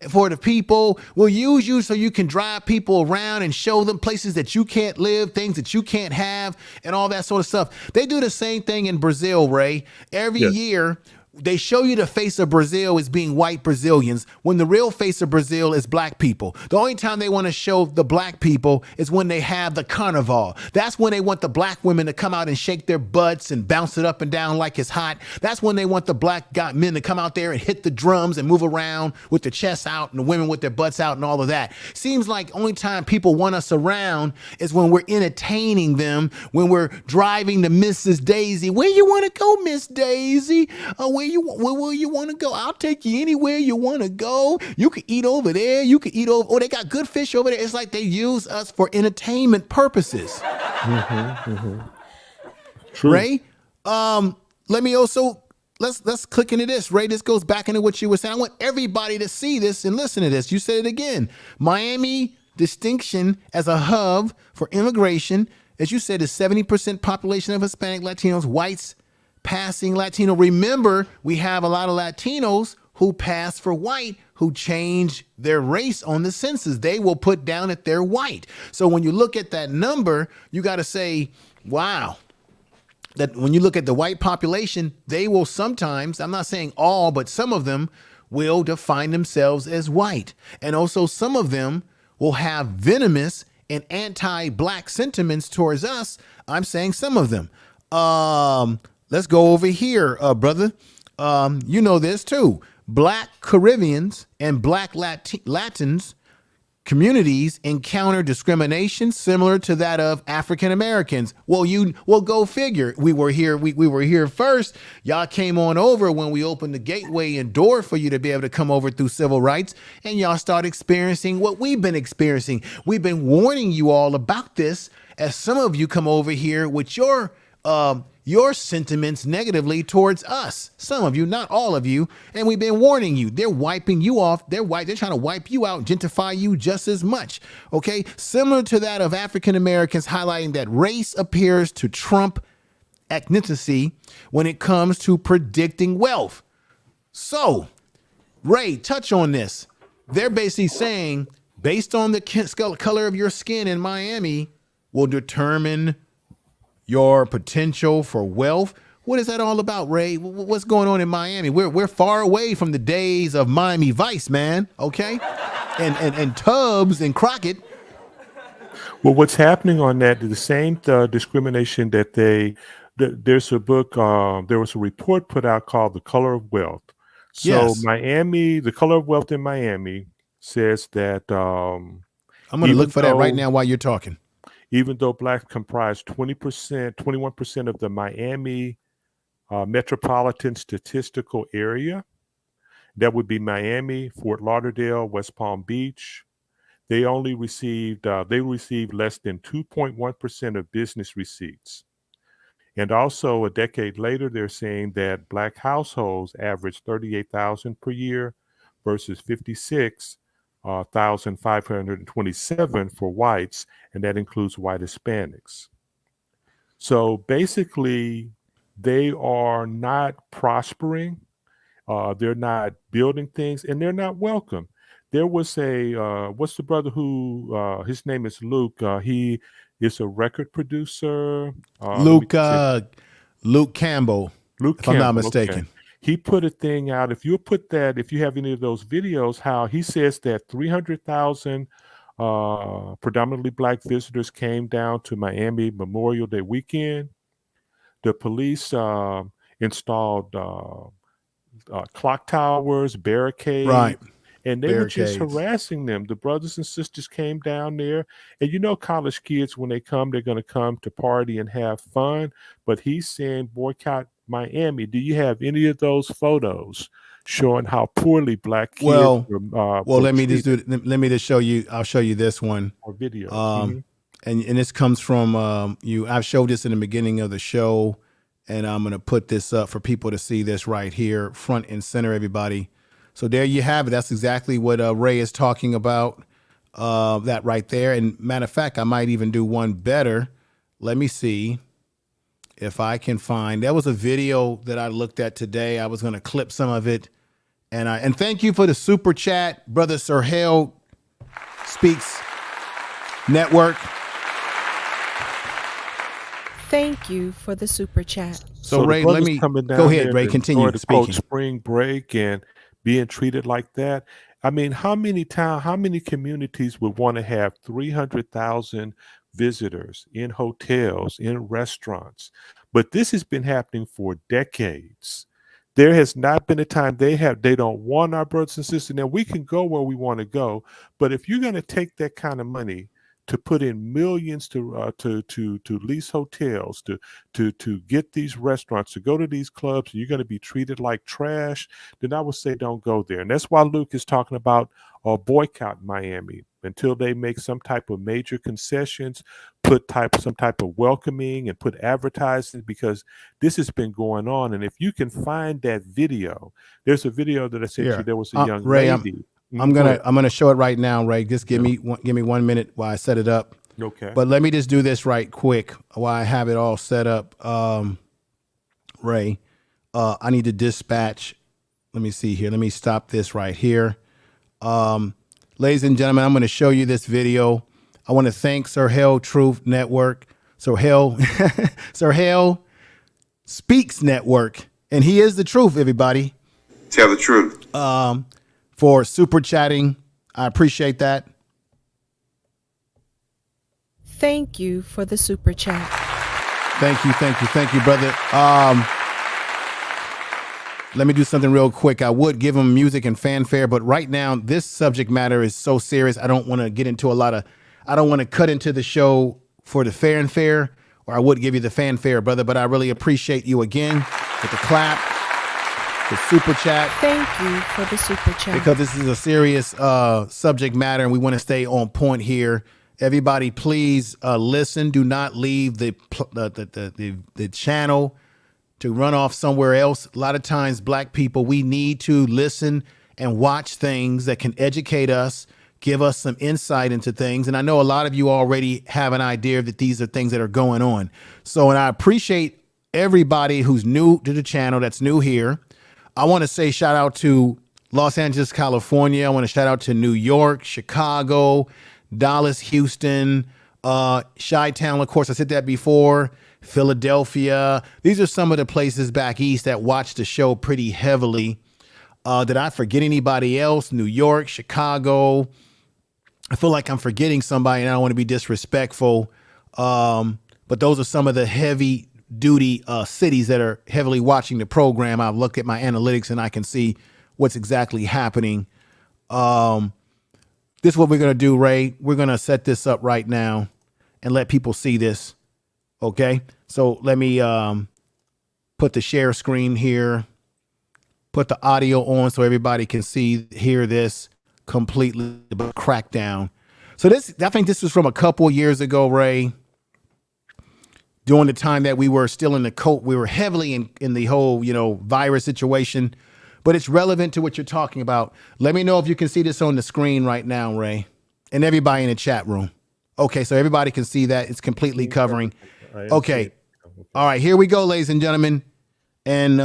for the people. We'll use you so you can drive people around and show them places that you can't live, things that you can't have, and all that sort of stuff. They do the same thing in Brazil, Ray. Every year, they show you the face of Brazil as being white Brazilians when the real face of Brazil is black people. The only time they want to show the black people is when they have the carnival. That's when they want the black women to come out and shake their butts and bounce it up and down like it's hot. That's when they want the black men to come out there and hit the drums and move around with their chests out and the women with their butts out and all of that. Seems like only time people want us around is when we're entertaining them, when we're driving to Mrs. Daisy. Where you want to go, Miss Daisy? Where you want to go? I'll take you anywhere you want to go. You can eat over there. You can eat over. Oh, they got good fish over there. It's like they use us for entertainment purposes. True. Ray, let me also let's click into this. Ray, this goes back into what you were saying. I want everybody to see this and listen to this. You said it again. Miami distinction as a hub for immigration, as you said, is 70% population of Hispanic, Latinos, whites passing Latino. Remember, we have a lot of Latinos who pass for white, who change their race on the census. They will put down that they're white. So when you look at that number, you got to say, wow, that when you look at the white population, they will sometimes, I'm not saying all, but some of them will define themselves as white. And also some of them will have venomous and anti-black sentiments towards us. I'm saying some of them. Let's go over here, brother. You know this too. Black Caribbeans and black Latins communities encounter discrimination similar to that of African Americans. Well, go figure. We were here first. Y'all came on over when we opened the gateway and door for you to be able to come over through civil rights, and y'all start experiencing what we've been experiencing. We've been warning you all about this as some of you come over here with your sentiments negatively towards us. Some of you, not all of you. And we've been warning you. They're wiping you off. They're trying to wipe you out, gentrify you just as much. Okay. Similar to that of African Americans, highlighting that race appears to trump ethnicity when it comes to predicting wealth. So, Ray, touch on this. They're basically saying based on the color of your skin in Miami will determine your potential for wealth. What is that all about, Ray? What's going on in Miami? We're far away from the days of Miami Vice, man. Okay, and Tubbs and Crockett. Well, what's happening on that, the same discrimination that there's a book, there was a report put out called The Color of Wealth. So Yes. Miami, The Color of Wealth in Miami says that I'm going to look for that right now while you're talking. Even though blacks comprise 21% of the Miami metropolitan statistical area, that would be Miami, Fort Lauderdale, West Palm Beach, they received less than 2.1% of business receipts. And also a decade later, they're saying that black households average $38,000 per year versus $56,527 for whites, and that includes white Hispanics. So basically, they are not prospering. They're not building things, and they're not welcome. There was what's the brother who, his name is Luke. He is a record producer. Luke Campbell, if I'm not mistaken. Okay. He put a thing out. If you have any of those videos, how he says that 300,000 predominantly black visitors came down to Miami Memorial Day weekend. The police installed clock towers, barricades, right, and they were just harassing them. The brothers and sisters came down there, and college kids, when they come, they're going to come to party and have fun. But he's saying boycott Miami. Do you have any of those photos showing how poorly black kids were let me just show you. I'll show you this one or video. And this comes from you. I've showed this in the beginning of the show, and I'm going to put this up for people to see this right here, front and center, everybody. So there you have it. That's exactly what Ray is talking about, that right there. And matter of fact, I might even do one better. Let me see if I can find. There was a video that I looked at today. I was going to clip some of it. And thank you for the super chat, Brother Sirhel Speaks Network. Thank you for the super chat. So Ray, let me go ahead. Ray, continue speaking. Spring break and being treated like that. I mean, how many communities would want to have 300,000 visitors in hotels, in restaurants? But this has been happening for decades. There has not been a time they don't want our brothers and sisters. Now we can go where we want to go, but if you're going to take that kind of money to put in millions to lease hotels, to get these restaurants, to go to these clubs, and you're going to be treated like trash, then I would say don't go there. And that's why Luke is talking about boycott Miami until they make some type of major concessions, some type of welcoming, and put advertising, because this has been going on. And if you can find that video, there's a video that I sent you. There was a young lady. I'm gonna show it right now, Ray. Just give me 1 minute while I set it up. Okay. But let me just do this right quick while I have it all set up. Ray, I need to dispatch. Let me see here. Let me stop this right here. Ladies and gentlemen, I'm going to show you this video. I want to thank Sirhel Truth Network, Sirhel Speaks Network, and he is the truth, everybody. Tell the truth. For super chatting. I appreciate that. Thank you for the super chat. Thank you, brother. Let me do something real quick. I would give him music and fanfare, but right now this subject matter is so serious. I don't want to get into I don't want to cut into the show for the fanfare, or I would give you the fanfare, brother, but I really appreciate you again with the clap. The super chat. Thank you for the super chat. Because this is a serious subject matter, and we want to stay on point here. Everybody, please listen. Do not leave the channel to run off somewhere else. A lot of times, black people, we need to listen and watch things that can educate us, give us some insight into things. And I know a lot of you already have an idea that these are things that are going on. So, and I appreciate everybody who's new to the channel, that's new here. I want to say shout out to Los Angeles, California. I want to shout out to New York, Chicago, Dallas, Houston, Chi-Town. Of course, I said that before. Philadelphia. These are some of the places back east that watch the show pretty heavily. Did I forget anybody else? New York, Chicago. I feel like I'm forgetting somebody and I don't want to be disrespectful. But those are some of the heavy duty cities that are heavily watching the program. I've looked at my analytics and I can see what's exactly happening. This is what we're going to do, Ray. We're going to set this up right now and let people see this. Okay. So let me put the share screen here, put the audio on so everybody can hear this completely, but crackdown. So I think this was from a couple of years ago, Ray, during the time that we were still in we were heavily in the whole, virus situation, but it's relevant to what you're talking about. Let me know if you can see this on the screen right now, Ray, and everybody in the chat room. Okay. So everybody can see that it's completely covering. Okay. All right, here we go, ladies and gentlemen. And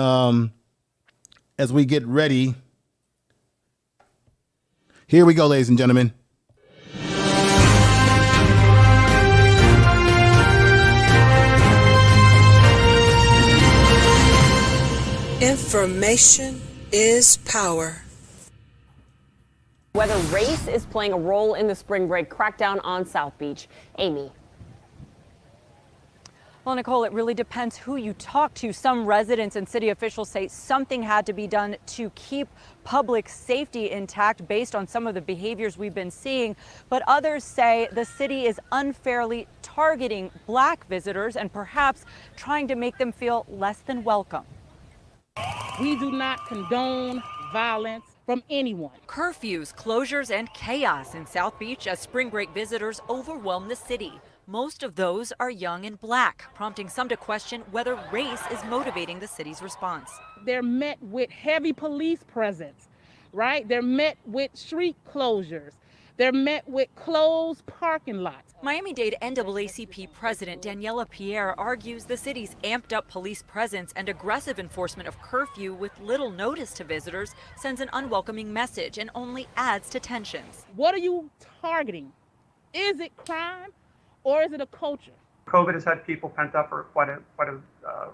as we get ready, here we go, ladies and gentlemen. Information is power. Whether race is playing a role in the spring break crackdown on South Beach. Amy. Well, Nicole, it really depends who you talk to. Some residents and city officials say something had to be done to keep public safety intact based on some of the behaviors we've been seeing. But others say the city is unfairly targeting Black visitors and perhaps trying to make them feel less than welcome. We do not condone violence from anyone. Curfews, closures, and chaos in South Beach as spring break visitors overwhelm the city. Most of those are young and Black, prompting some to question whether race is motivating the city's response. They're met with heavy police presence, right? They're met with street closures. They're met with closed parking lots. Miami-Dade NAACP President Daniela Pierre argues the city's amped up police presence and aggressive enforcement of curfew with little notice to visitors sends an unwelcoming message and only adds to tensions. What are you targeting? Is it crime? Or is it a culture? COVID has had people pent up for quite a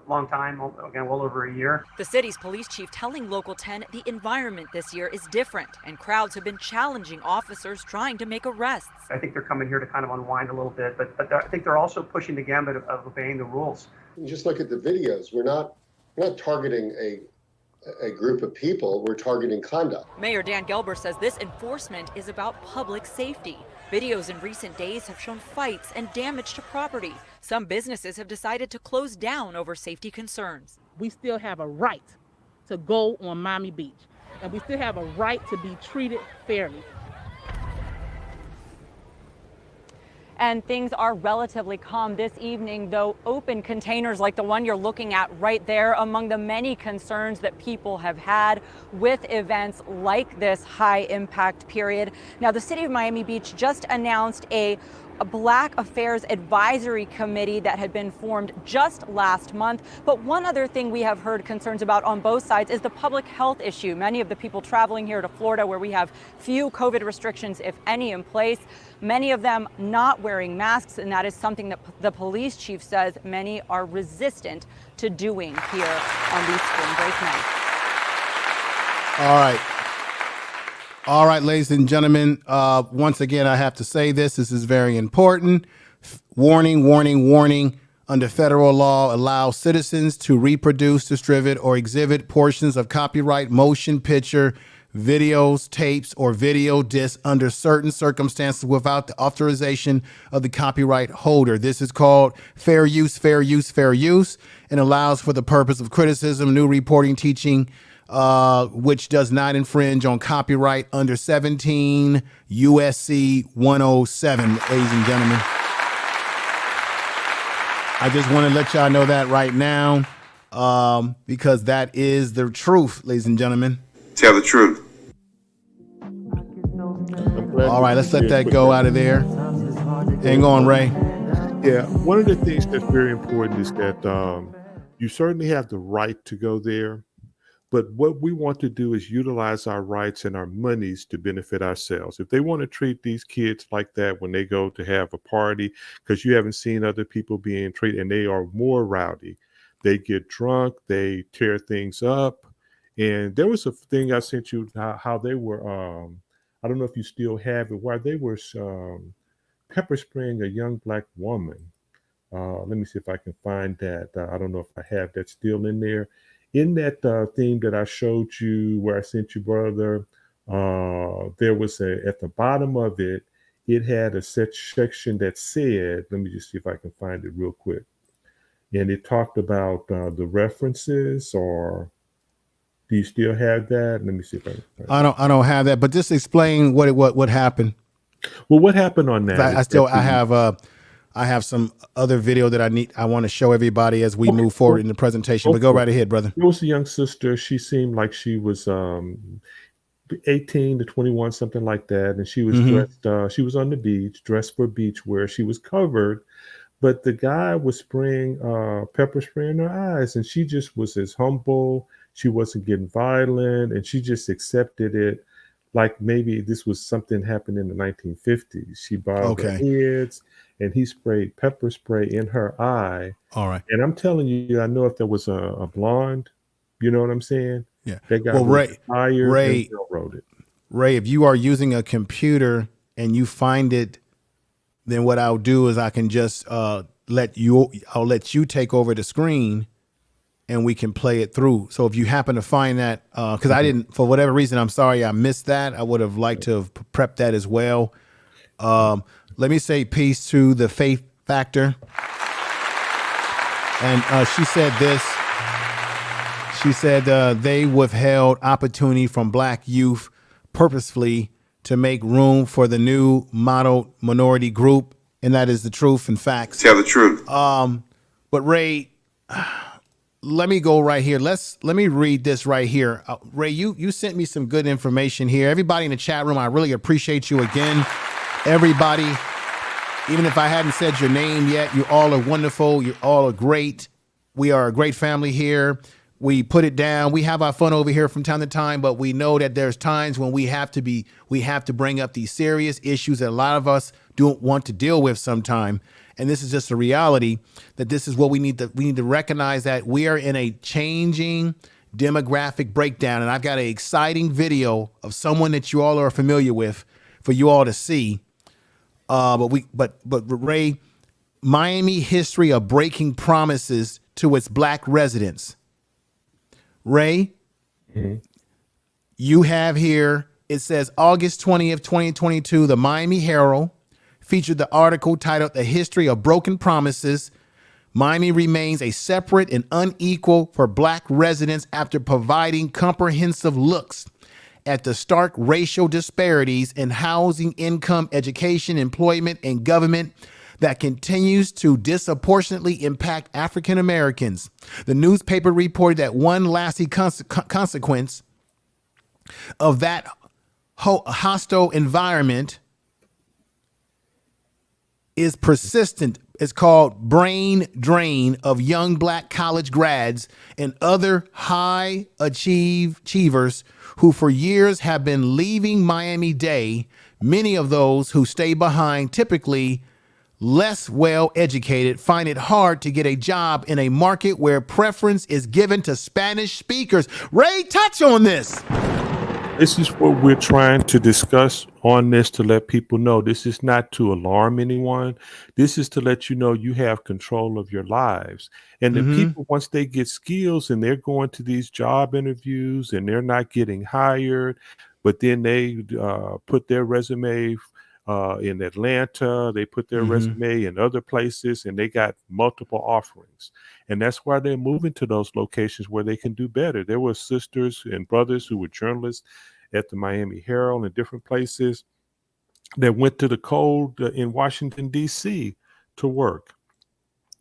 long time, again, well over a year. The city's police chief telling Local 10 the environment this year is different and crowds have been challenging officers trying to make arrests. I think they're coming here to kind of unwind a little bit, but I think they're also pushing the gambit of obeying the rules. Just look at the videos. We're not targeting a group of people, we're targeting conduct. Mayor Dan Gelber says this enforcement is about public safety. Videos in recent days have shown fights and damage to property. Some businesses have decided to close down over safety concerns. We still have a right to go on Miami Beach, and we still have a right to be treated fairly. And things are relatively calm this evening, though open containers like the one you're looking at right there among the many concerns that people have had with events like this high impact period. Now, the city of Miami Beach just announced a Black Affairs Advisory Committee that had been formed just last month. But one other thing we have heard concerns about on both sides is the public health issue. Many of the people traveling here to Florida, where we have few COVID restrictions, if any, in place, many of them not wearing masks, and that is something that the police chief says many are resistant to doing here on these spring break nights. All right, ladies and gentlemen, once again, I have to say this is very important. Warning, warning, warning. Under federal law, allow citizens to reproduce, distribute, or exhibit portions of copyright motion picture, videos, tapes, or video discs under certain circumstances without the authorization of the copyright holder. This is called fair use, fair use, fair use, and allows for the purpose of criticism, new reporting, teaching, which does not infringe on copyright under 17 USC 107, ladies and gentlemen. I just want to let y'all know that right now, because that is the truth, ladies and gentlemen. Tell the truth. All right, let's let that go out of there. Hang on, Ray. Yeah, one of the things that's very important is that you certainly have the right to go there, But what we want to do is utilize our rights and our monies to benefit ourselves. If they want to treat these kids like that when they go to have a party, because you haven't seen other people being treated, and they are more rowdy, they get drunk, they tear things up. And there was a thing I sent you how they were, I don't know if you still have it, where they were pepper spraying a young black woman. Let me see if I can find that. I don't know if I have that still in there. In that theme that I showed you, where I sent you, brother, there was at the bottom of it, it had a section that said, let me just see if I can find it real quick. And it talked about the references, or do you still have that? Let me see if I don't have that, but just explain what happened. Well, what happened on that? I have some other video that I want to show everybody as we move forward in the presentation. But go right ahead, brother. There was a young sister. She seemed like she was 18 to 21, something like that, and she was dressed. She was on the beach, dressed for beach wear. She was covered, but the guy was spraying pepper spray in her eyes, and she just was as humble. She wasn't getting violent, and she just accepted it like maybe this was something happened in the 1950s. She borrowed her kids, and he sprayed pepper spray in her eye. All right. And I'm telling you, I know if there was a blonde, you know what I'm saying? Yeah. That guy was fired Ray, and railroaded. Ray, if you are using a computer and you find it, then what I'll do is I can just I'll let you take over the screen, and we can play it through. So if you happen to find that, because I didn't, for whatever reason, I'm sorry I missed that. I would have liked to have prepped that as well. Let me say peace to the Faith Factor. And she said this. She said they withheld opportunity from black youth purposefully to make room for the new model minority group. And that is the truth and facts. Tell the truth. But Ray, let me go right here. Let me read this right here. Ray, you sent me some good information here. Everybody in the chat room, I really appreciate you again. Everybody, even if I hadn't said your name yet, you all are wonderful. You all are great. We are a great family here. We put it down. We have our fun over here from time to time, but we know that there's times when we have to bring up these serious issues that a lot of us don't want to deal with sometime. And this is just a reality that this is what we need to recognize, that we are in a changing demographic breakdown. And I've got an exciting video of someone that you all are familiar with for you all to see. But Ray, Miami history of breaking promises to its black residents. Ray, you have here, it says August 20th, 2022, the Miami Herald featured the article titled "The History of Broken Promises. Miami remains a separate and unequal for black residents after providing comprehensive looks at the stark racial disparities in housing, income, education, employment, and government that continues to disproportionately impact African Americans." The newspaper reported that one lasting consequence of that hostile environment is persistent. It's called brain drain of young black college grads and other high achievers who for years have been leaving Miami-Dade. Many of those who stay behind, typically less well educated, find it hard to get a job in a market where preference is given to Spanish speakers. Ray, touch on this. This is what we're trying to discuss on this, to let people know this is not to alarm anyone. This is to let you know you have control of your lives. And the people, once they get skills and they're going to these job interviews and they're not getting hired, but then they put their resume in Atlanta, they put their resume in other places, and they got multiple offerings. And that's why they're moving to those locations where they can do better. There were sisters and brothers who were journalists at the Miami Herald and different places that went to the cold in Washington, D.C. to work.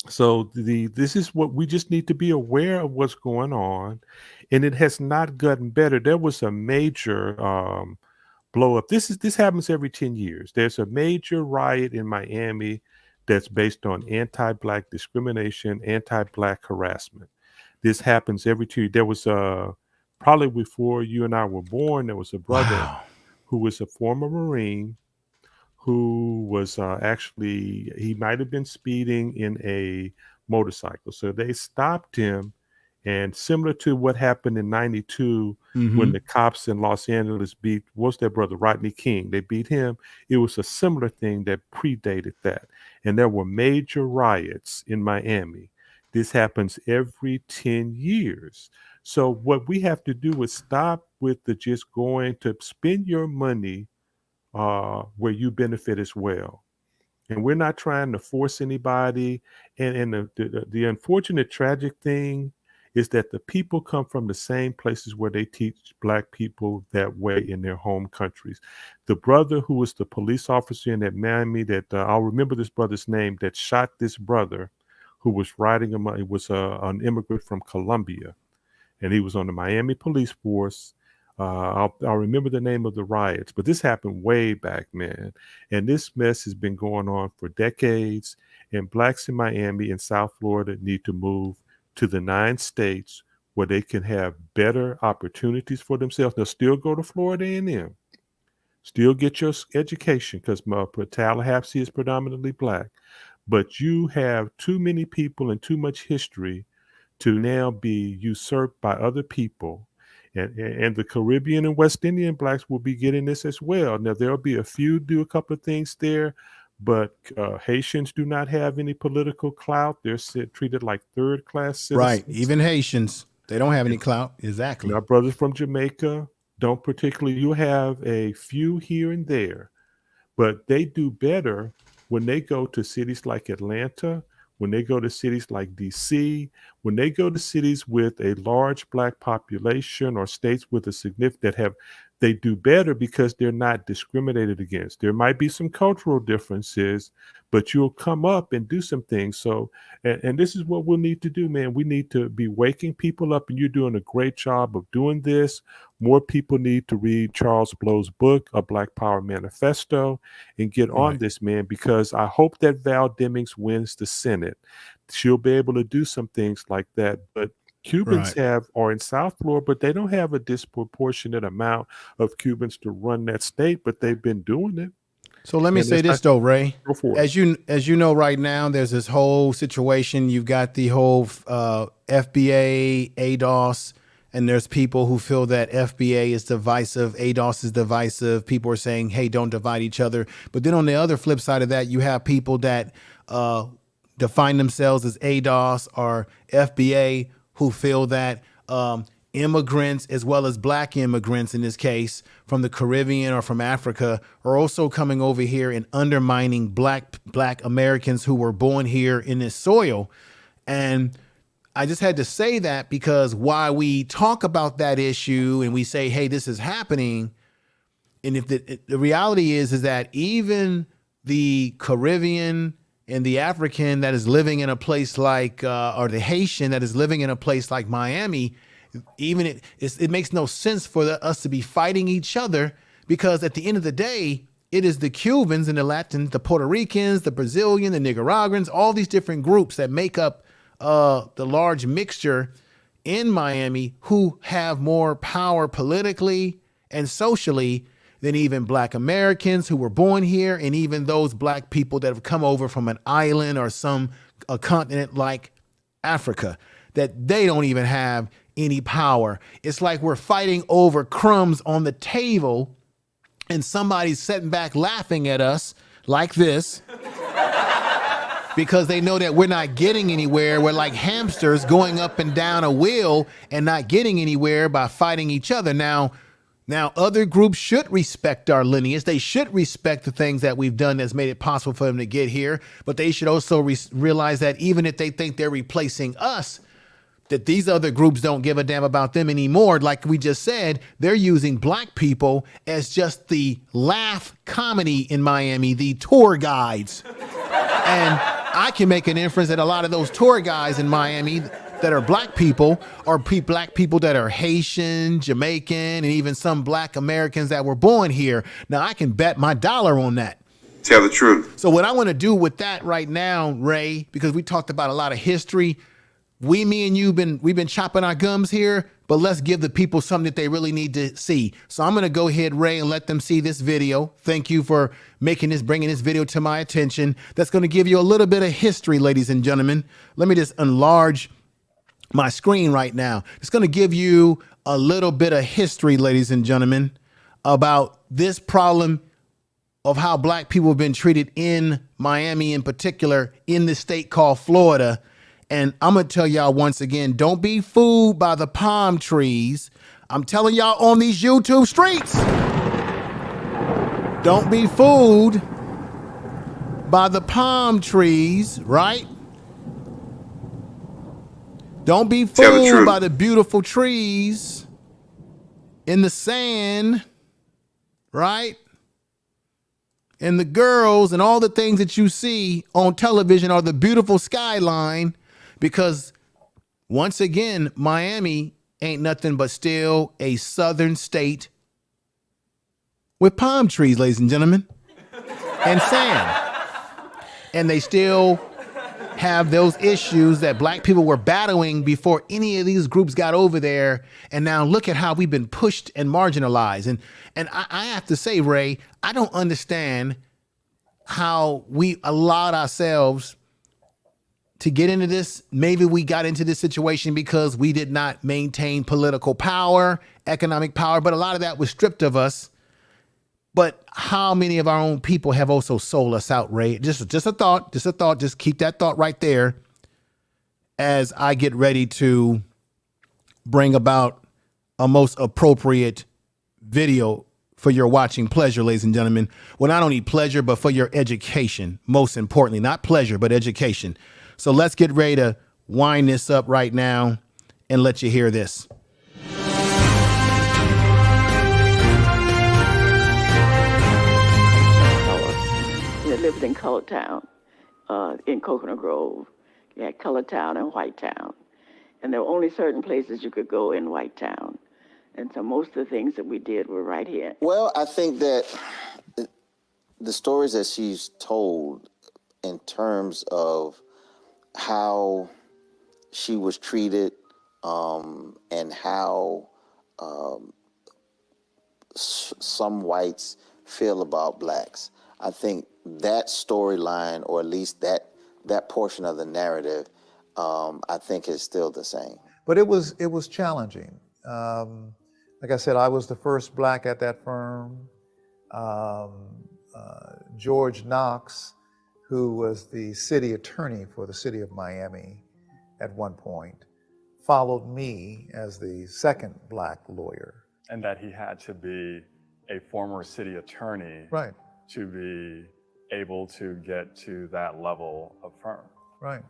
So this is what we just need to be aware of, what's going on. And it has not gotten better. There was a major blow up. This happens every 10 years. There's a major riot in Miami that's based on anti-black discrimination, anti-black harassment. This happens every 2 years. There was probably before you and I were born, there was a brother who was a former Marine who was actually, he might have been speeding in a motorcycle. So they stopped him. And similar to what happened in 92 when the cops in Los Angeles beat, what's that brother, Rodney King? They beat him. It was a similar thing that predated that. And there were major riots in Miami. This happens every 10 years. So what we have to do is stop with the just going to spend your money where you benefit as well. And we're not trying to force anybody. And the unfortunate, tragic thing is that the people come from the same places where they teach Black people that way in their home countries. The brother who was the police officer in that Miami, that I'll remember this brother's name, that shot this brother who was riding him, it was an immigrant from Colombia, and he was on the Miami police force. I'll remember the name of the riots, but this happened way back, man. And this mess has been going on for decades, and Blacks in Miami and South Florida need to move to the 9 states where they can have better opportunities for themselves. They'll still go to Florida A&M, still get your education, because Tallahassee is predominantly Black, but you have too many people and too much history to now be usurped by other people. And the Caribbean and West Indian Blacks will be getting this as well. Now, there'll be a few do a couple of things there, but Haitians do not have any political clout. They're treated like third-class citizens. Right. Even Haitians, they don't have any clout. Exactly. Our brothers from Jamaica don't particularly. You have a few here and there, but they do better when they go to cities like Atlanta, when they go to cities like DC, when they go to cities with a large Black population or states with a significant they do better because they're not discriminated against. There might be some cultural differences, but you'll come up and do some things. So, and this is what we'll need to do, man. We need to be waking people up, and you're doing a great job of doing this. More people need to read Charles Blow's book, A Black Power Manifesto, and get on this, man, because I hope that Val Demings wins the Senate. She'll be able to do some things like that, but Cubans are in South Florida, but they don't have a disproportionate amount of Cubans to run that state, but they've been doing it. So let me say this though, Ray. As you know, right now there's this whole situation. You've got the whole FBA, ADOS, and there's people who feel that FBA is divisive, ADOS is divisive. People are saying, hey, don't divide each other. But then on the other flip side of that, you have people that define themselves as ADOS or FBA, who feel that immigrants, as well as Black immigrants in this case, from the Caribbean or from Africa, are also coming over here and undermining Black Americans who were born here in this soil. And I just had to say that because while we talk about that issue and we say, hey, this is happening, and if the reality is that even the Caribbean and the African that is living in a place like, or the Haitian that is living in a place like Miami, even it makes no sense for us to be fighting each other, because at the end of the day, it is the Cubans and the Latins, the Puerto Ricans, the Brazilian, the Nicaraguans, all these different groups that make up the large mixture in Miami who have more power politically and socially than even Black Americans who were born here, and even those Black people that have come over from an island or a continent like Africa, that they don't even have any power. It's like we're fighting over crumbs on the table, and somebody's sitting back laughing at us like this because they know that we're not getting anywhere. We're like hamsters going up and down a wheel and not getting anywhere by fighting each other. Now, other groups should respect our lineage. They should respect the things that we've done that's made it possible for them to get here. But they should also realize that even if they think they're replacing us, that these other groups don't give a damn about them anymore. Like we just said, they're using Black people as just the laugh comedy in Miami, the tour guides. And I can make an inference that a lot of those tour guides in Miami that are Black people are Black people that are Haitian, Jamaican, and even some Black Americans that were born here. Now, I can bet my dollar on that. Tell the truth. So what I want to do with that right now, Ray, because we talked about a lot of history, me and you, we've been chopping our gums here. but let's give the people something that they really need to see. So I'm going to go ahead, Ray, and let them see this video. Thank you for bringing this video to my attention. That's going to give you a little bit of history, ladies and gentlemen. Let me just enlarge my screen right now. It's going to give you a little bit of history, ladies and gentlemen, about this problem of how black people have been treated in Miami, in particular, in the state called Florida. And I'm going to tell y'all once again, don't be fooled by the palm trees. I'm telling y'all on these YouTube streets, don't be fooled by the palm trees, right? Don't be fooled by the beautiful trees in the sand, right? And the girls and all the things that you see on television are the beautiful skyline, because once again, Miami ain't nothing but still a southern state with palm trees, ladies and gentlemen, and sand. And they still have those issues that black people were battling before any of these groups got over there. And now look at how we've been pushed and marginalized. And I have to say, Ray, I don't understand how we allowed ourselves to get into this. Maybe we got into this situation because we did not maintain political power, economic power, but a lot of that was stripped of us. But how many of our own people have also sold us out, Ray? Just a thought, just keep that thought right there as I get ready to bring about a most appropriate video for your watching pleasure, ladies and gentlemen. Well, not only pleasure, but for your education, most importantly, not pleasure, but education. So let's get ready to wind this up right now and let you hear this. They lived in Color Town, in Coconut Grove. You had Color Town and White Town. And there were only certain places you could go in White Town. And so most of the things that we did were right here. Well, I think that the stories that she's told in terms of how she was treated and how some whites feel about blacks, I think that storyline, or at least that portion of the narrative, I think is still the same. But it was challenging. Like I said, I was the first black at that firm. George Knox, who was the city attorney for the city of Miami at one point, followed me as the second black lawyer. And that he had to be a former city attorney, right, to be able to get to that level of firm. Right.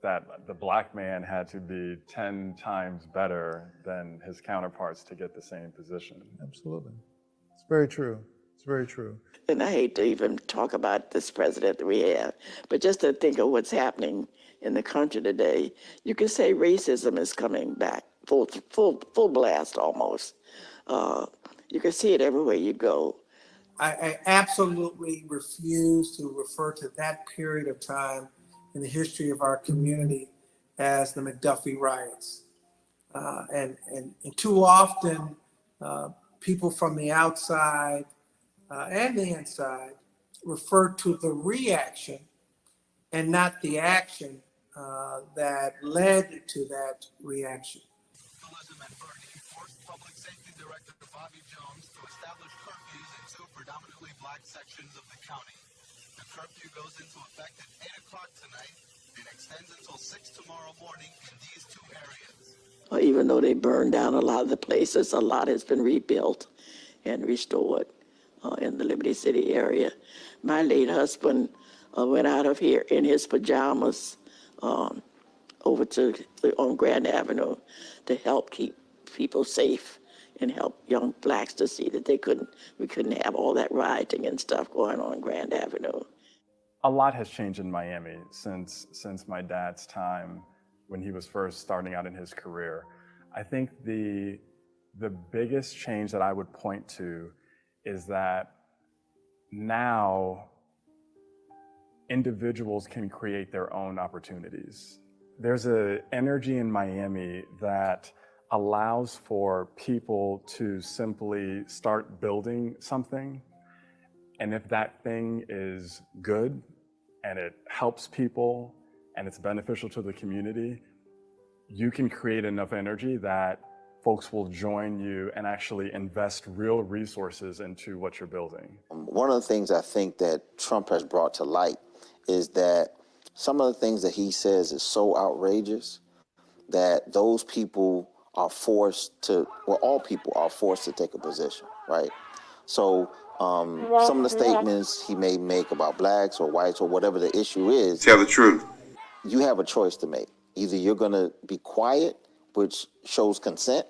That the black man had to be 10 times better than his counterparts to get the same position. Absolutely. It's very true. It's very true. And I hate to even talk about this president that we have, but just to think of what's happening in the country today, you can say racism is coming back, full blast almost. You can see it everywhere you go. I absolutely refuse to refer to that period of time in the history of our community as the McDuffie riots. And too often, people from the outside and the inside refer to the reaction and not the action that led to that reaction. Predominantly black sections of the county. The curfew goes into effect at 8 o'clock tonight and extends until 6 tomorrow morning in these two areas. Even though they burned down a lot of the places, a lot has been rebuilt and restored in the Liberty City area. My late husband went out of here in his pajamas over on Grand Avenue to help keep people safe and help young blacks to see that we couldn't have all that rioting and stuff going on Grand Avenue. A lot has changed in Miami since my dad's time when he was first starting out in his career. I think the biggest change that I would point to is that now individuals can create their own opportunities. There's an energy in Miami that allows for people to simply start building something. And if that thing is good and it helps people and it's beneficial to the community, you can create enough energy that folks will join you and actually invest real resources into what you're building. One of the things I think that Trump has brought to light is that some of the things that he says is so outrageous that those people are forced to, well, all people are forced to take a position, right? So some of the statements he may make about blacks or whites or whatever the issue is. Tell the truth. You have a choice to make. Either you're gonna be quiet, which shows consent,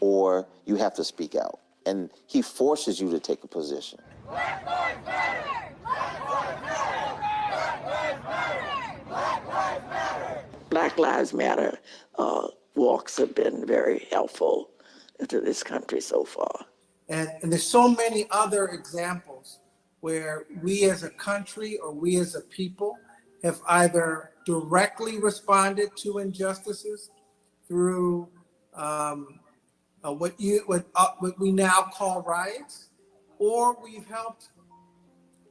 or you have to speak out. And he forces you to take a position. Black Lives Matter walks have been very helpful to this country so far. And there's so many other examples where we as a country or we as a people have either directly responded to injustices through what we now call riots, or we've helped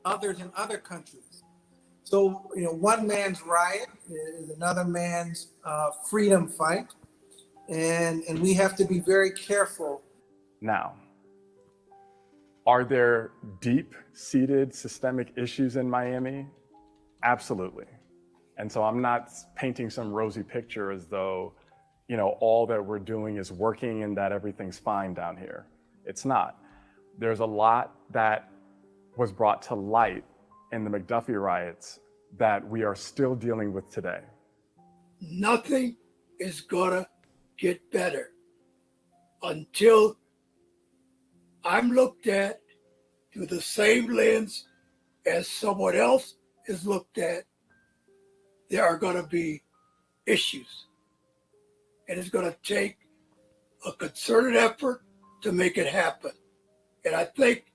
others in other countries. So, one man's riot is another man's freedom fight, and we have to be very careful. Now, are there deep-seated systemic issues in Miami? Absolutely. And so I'm not painting some rosy picture as though, all that we're doing is working and that everything's fine down here. It's not. There's a lot that was brought to light in the McDuffie riots that we are still dealing with today. Nothing is gonna get better until I'm looked at through the same lens as someone else is looked at. There are gonna be issues. And it's gonna take a concerted effort to make it happen. And I think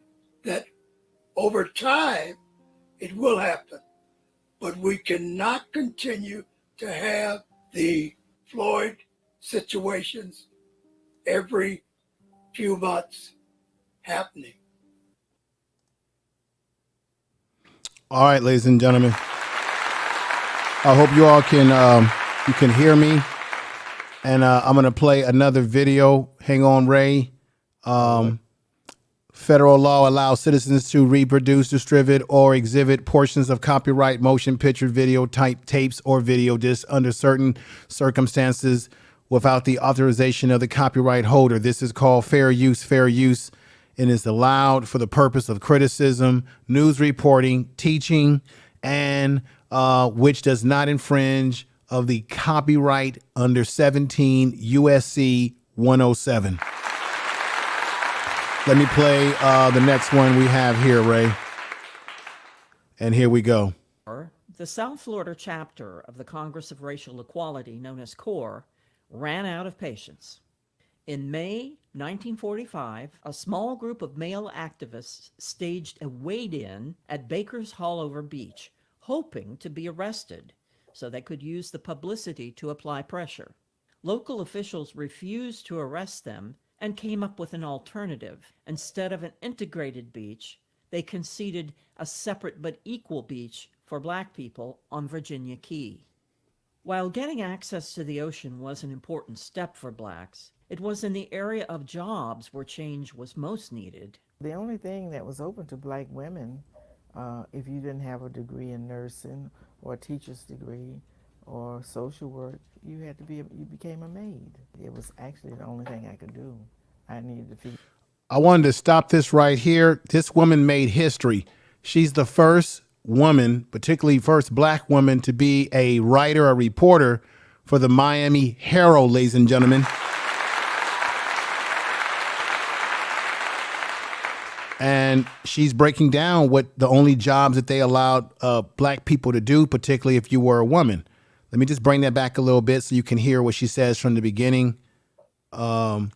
that over time, it will happen. But we cannot continue to have the Floyd situations every few months happening. All right, ladies and gentlemen. I hope you all can hear me. And I'm going to play another video. Hang on, Ray. Federal law allows citizens to reproduce, distribute, or exhibit portions of copyright motion picture, video, type tapes, or video discs under certain circumstances without the authorization of the copyright holder. This is called fair use, and is allowed for the purpose of criticism, news reporting, teaching, and which does not infringe of the copyright under 17 USC 107. Let me play the next one we have here, Ray. And here we go. The South Florida chapter of the Congress of Racial Equality, known as CORE, ran out of patience. In May 1945, a small group of male activists staged a wade-in at Baker's Hallover Beach, hoping to be arrested so they could use the publicity to apply pressure. Local officials refused to arrest them and came up with an alternative. Instead of an integrated beach, they conceded a separate but equal beach for Black people on Virginia Key. While getting access to the ocean was an important step for Blacks, it was in the area of jobs where change was most needed. The only thing that was open to Black women, if you didn't have a degree in nursing or a teacher's degree or social work, you became a maid. It was actually the only thing I could do. I needed to figure. I wanted to stop this right here. This woman made history. She's the first woman, particularly first Black woman, to be a writer, a reporter for the Miami Herald, ladies and gentlemen. And she's breaking down what the only jobs that they allowed Black people to do, particularly if you were a woman. Let me just bring that back a little bit so you can hear what she says from the beginning. But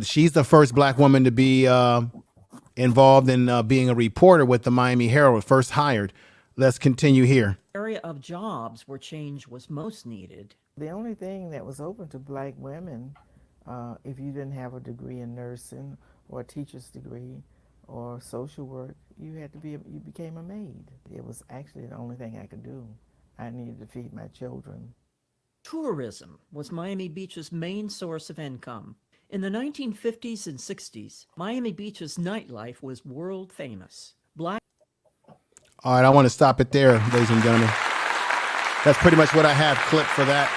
she's the first Black woman to be involved in being a reporter with the Miami Herald, first hired. Let's continue here. Area of jobs where change was most needed. The only thing that was open to Black women, If you didn't have a degree in nursing or a teacher's degree or social work, you became a maid. It was actually the only thing I could do. I needed to feed my children. Tourism was Miami Beach's main source of income. In the 1950s and 60s, Miami Beach's nightlife was world famous. All right, I want to stop it there, ladies and gentlemen. That's pretty much what I have clipped for that.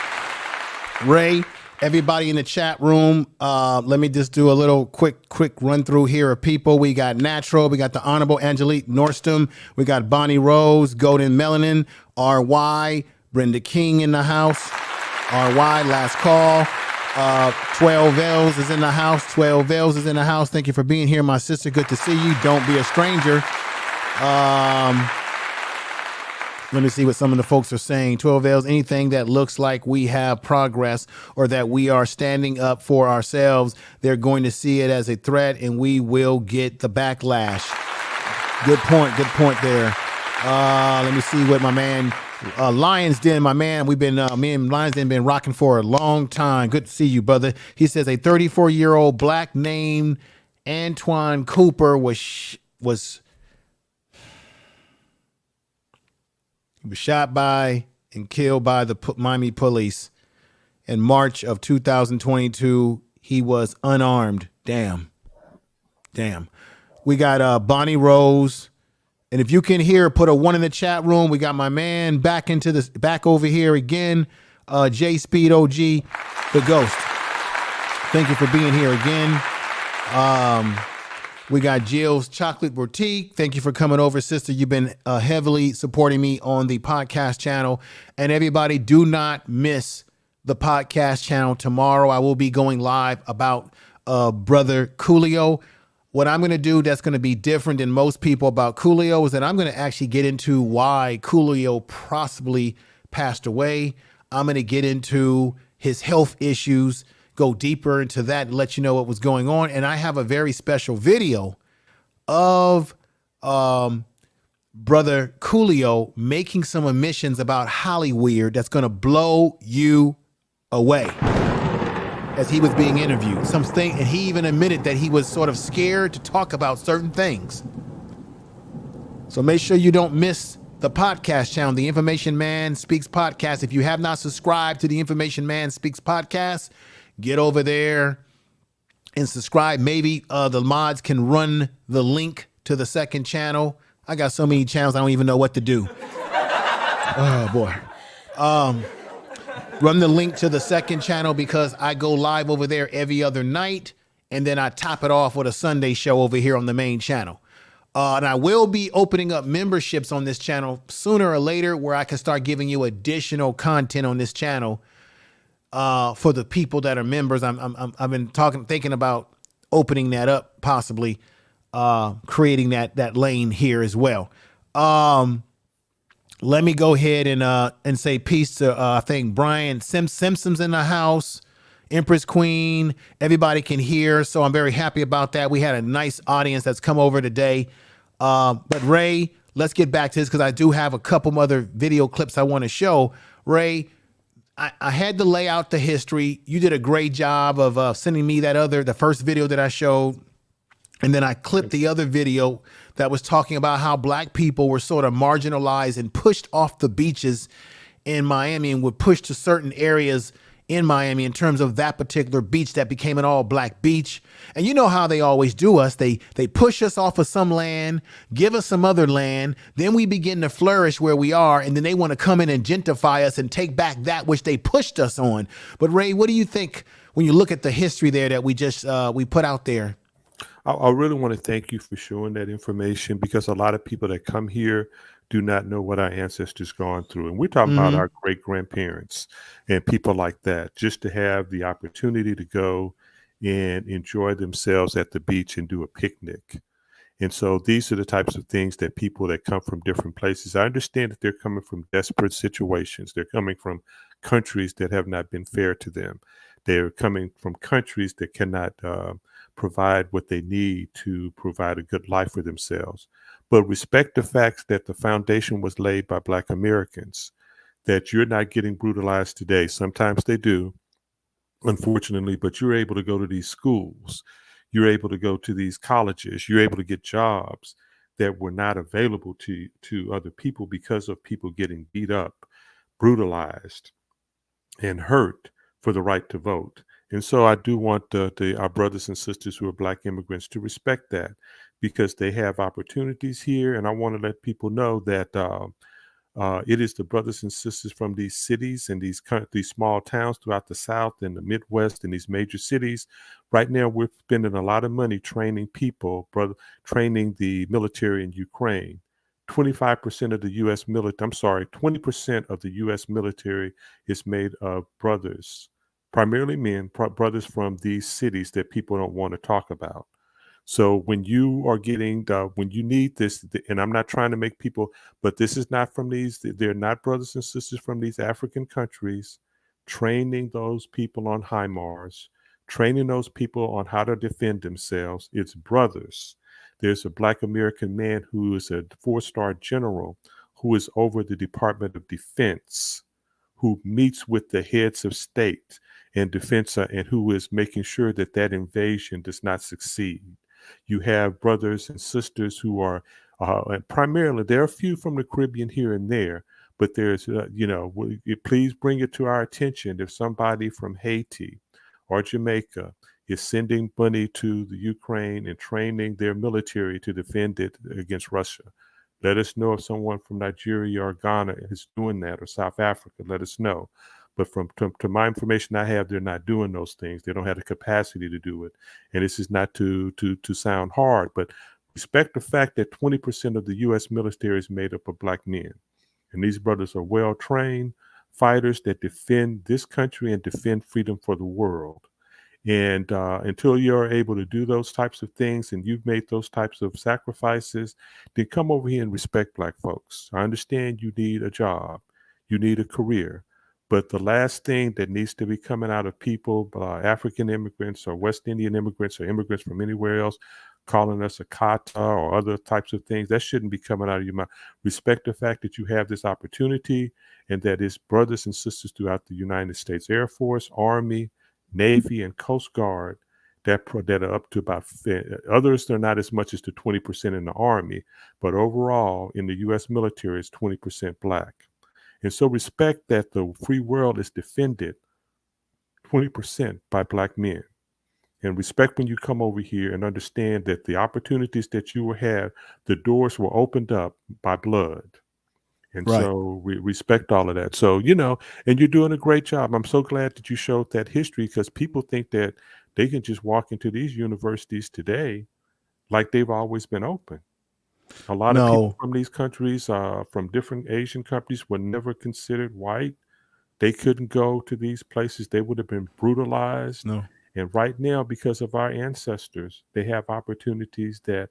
Ray, everybody in the chat room, let me just do a little quick run through here of people. We got Natural, we got the Honorable Angelique Nordstrom, we got Bonnie Rose, Golden Melanin, RY, Brenda King in the house, RY, last call. 12 L's is in the house. 12 L's is in the house. Thank you for being here, my sister. Good to see you. Don't be a stranger. Let me see what some of the folks are saying. 12 L's, anything that looks like we have progress or that we are standing up for ourselves, they're going to see it as a threat and we will get the backlash. Good point there. Let me see what my man Lions Den, my man, we've been me and Lions Den been rocking for a long time. Good to see you, brother. He says a 34-year-old black named Antoine Cooper was shot by and killed by the Miami police in March of 2022. He was unarmed. Damn. We got Bonnie Rose. And if you can hear, put a 1 in the chat room. We got my man back over here again. J Speed OG, the Ghost. Thank you for being here again. We got Jill's Chocolate Boutique. Thank you for coming over, sister. You've been heavily supporting me on the podcast channel. And everybody, do not miss the podcast channel tomorrow. I will be going live about Brother Coolio. What I'm going to do that's going to be different than most people about Coolio is that I'm going to actually get into why Coolio possibly passed away. I'm going to get into his health issues, go deeper into that and let you know what was going on. And I have a very special video of Brother Coolio making some admissions about Hollyweird that's going to blow you away. As he was being interviewed, and he even admitted that he was sort of scared to talk about certain things. So make sure you don't miss the podcast channel, The Information Man Speaks Podcast. If you have not subscribed to The Information Man Speaks Podcast, get over there and subscribe. Maybe the mods can run the link to the second channel. I got so many channels, I don't even know what to do. Oh boy. Run the link to the second channel because I go live over there every other night, and then I top it off with a Sunday show over here on the main channel. And I will be opening up memberships on this channel sooner or later where I can start giving you additional content on this channel for the people that are members. I've been thinking about opening that up, possibly creating that lane here as well. Let me go ahead and say peace to I think Brian Simpson's in the house, Empress Queen. Everybody can hear, so I'm very happy about that. We had a nice audience that's come over today. But Ray, let's get back to this because I do have a couple other video clips I want to show. Ray, I had to lay out the history. You did a great job of sending me the first video that I showed. And then I clipped the other video that was talking about how black people were sort of marginalized and pushed off the beaches in Miami and were pushed to certain areas in Miami in terms of that particular beach that became an all black beach. And you know how they always do us. They push us off of some land, give us some other land. Then we begin to flourish where we are. And then they want to come in and gentrify us and take back that which they pushed us on. But Ray, what do you think when you look at the history there that we just we put out there? I really want to thank you for showing that information because a lot of people that come here do not know what our ancestors gone through. And we're talking about our great grandparents and people like that, just to have the opportunity to go and enjoy themselves at the beach and do a picnic. And so these are the types of things that people that come from different places, I understand that they're coming from desperate situations. They're coming from countries that have not been fair to them. They're coming from countries that cannot provide what they need to provide a good life for themselves. But respect the facts that the foundation was laid by Black Americans, that you're not getting brutalized today. Sometimes they do. unfortunately, but you're able to go to these schools. You're able to go to these colleges. You're able to get jobs that were not available to other people because of people getting beat up, brutalized, and hurt for the right to vote. And so I do want our brothers and sisters who are Black immigrants to respect that, because they have opportunities here. And I want to let people know that it is the brothers and sisters from these cities and these small towns throughout the South and the Midwest and these major cities. Right now, we're spending a lot of money training people, training the military in Ukraine. 25% of the U.S. military, 20% of the U.S. military is made of brothers, primarily men, brothers from these cities that people don't want to talk about. So when you are getting, when you need this, and I'm not trying to make people, but this is not from these, they're not brothers and sisters from these African countries, training those people on HIMARS, training those people on how to defend themselves. It's brothers. There's a Black American man who is a 4-star general who is over the Department of Defense, who meets with the heads of state and defense, and who is making sure that that invasion does not succeed. You have brothers and sisters who are, and primarily, there are a few from the Caribbean here and there, but there's, please bring it to our attention if somebody from Haiti or Jamaica is sending money to the Ukraine and training their military to defend it against Russia. Let us know if someone from Nigeria or Ghana is doing that, or South Africa. Let us know. But to my information I have, they're not doing those things. They don't have the capacity to do it. And this is not to sound hard, but respect the fact that 20% of the U.S. military is made up of Black men. And these brothers are well-trained fighters that defend this country and defend freedom for the world. And until you're able to do those types of things and you've made those types of sacrifices, then come over here and respect Black folks. I understand you need a job. You need a career. But the last thing that needs to be coming out of people, African immigrants or West Indian immigrants or immigrants from anywhere else, calling us a kata or other types of things, that shouldn't be coming out of your mouth. Respect the fact that you have this opportunity, and that it's brothers and sisters throughout the United States Air Force, Army, Navy, and Coast Guard that are up to about, others they're not as much as the 20% in the Army, but overall in the U.S. military it's 20% Black. And so respect that the free world is defended 20% by Black men. And respect when you come over here and understand that the opportunities that you will have, the doors were opened up by blood. And Right. so we respect all of that. So, and you're doing a great job. I'm so glad that you showed that history, because people think that they can just walk into these universities today like they've always been open. A lot of people No. from these countries, from different Asian countries, were never considered white. They couldn't go to these places. They would have been brutalized. No. And right now, because of our ancestors, they have opportunities that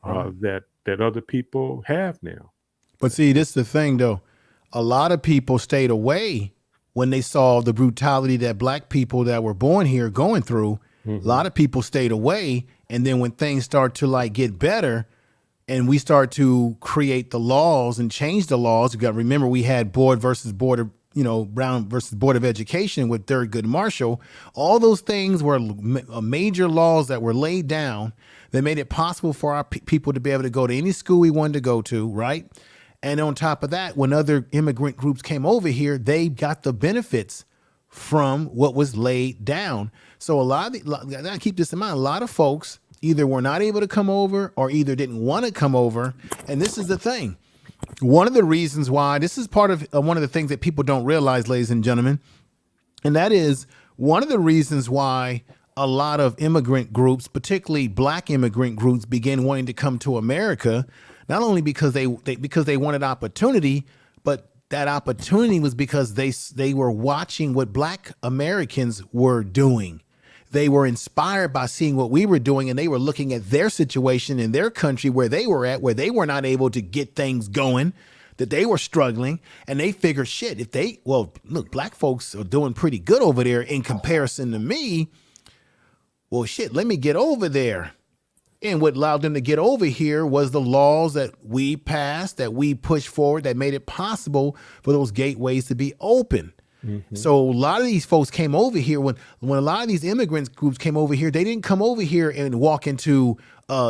that other people have now. But see, this is the thing, though. A lot of people stayed away when they saw the brutality that Black people that were born here going through. A lot of people stayed away. And then when things start to get better and we start to create the laws and change the laws, you got to remember we had Brown versus Board of Education with Thurgood Marshall. All those things were major laws that were laid down that made it possible for our people to be able to go to any school we wanted to go to, right? And on top of that, when other immigrant groups came over here, they got the benefits from what was laid down. So I gotta keep this in mind. A lot of folks either were not able to come over or either didn't want to come over. And this is the thing. One of the reasons why, this is part of one of the things that people don't realize, ladies and gentlemen, and that is one of the reasons why a lot of immigrant groups, particularly Black immigrant groups, began wanting to come to America, not only because they wanted opportunity, but that opportunity was because they were watching what Black Americans were doing. They were inspired by seeing what we were doing, and they were looking at their situation in their country where they were at, where they were not able to get things going, that they were struggling. And they figured, shit, look, Black folks are doing pretty good over there in comparison to me. Well, shit, let me get over there. And what allowed them to get over here was the laws that we passed, that we pushed forward, that made it possible for those gateways to be open. So a lot of these folks came over here when a lot of these immigrant groups came over here, they didn't come over here and walk into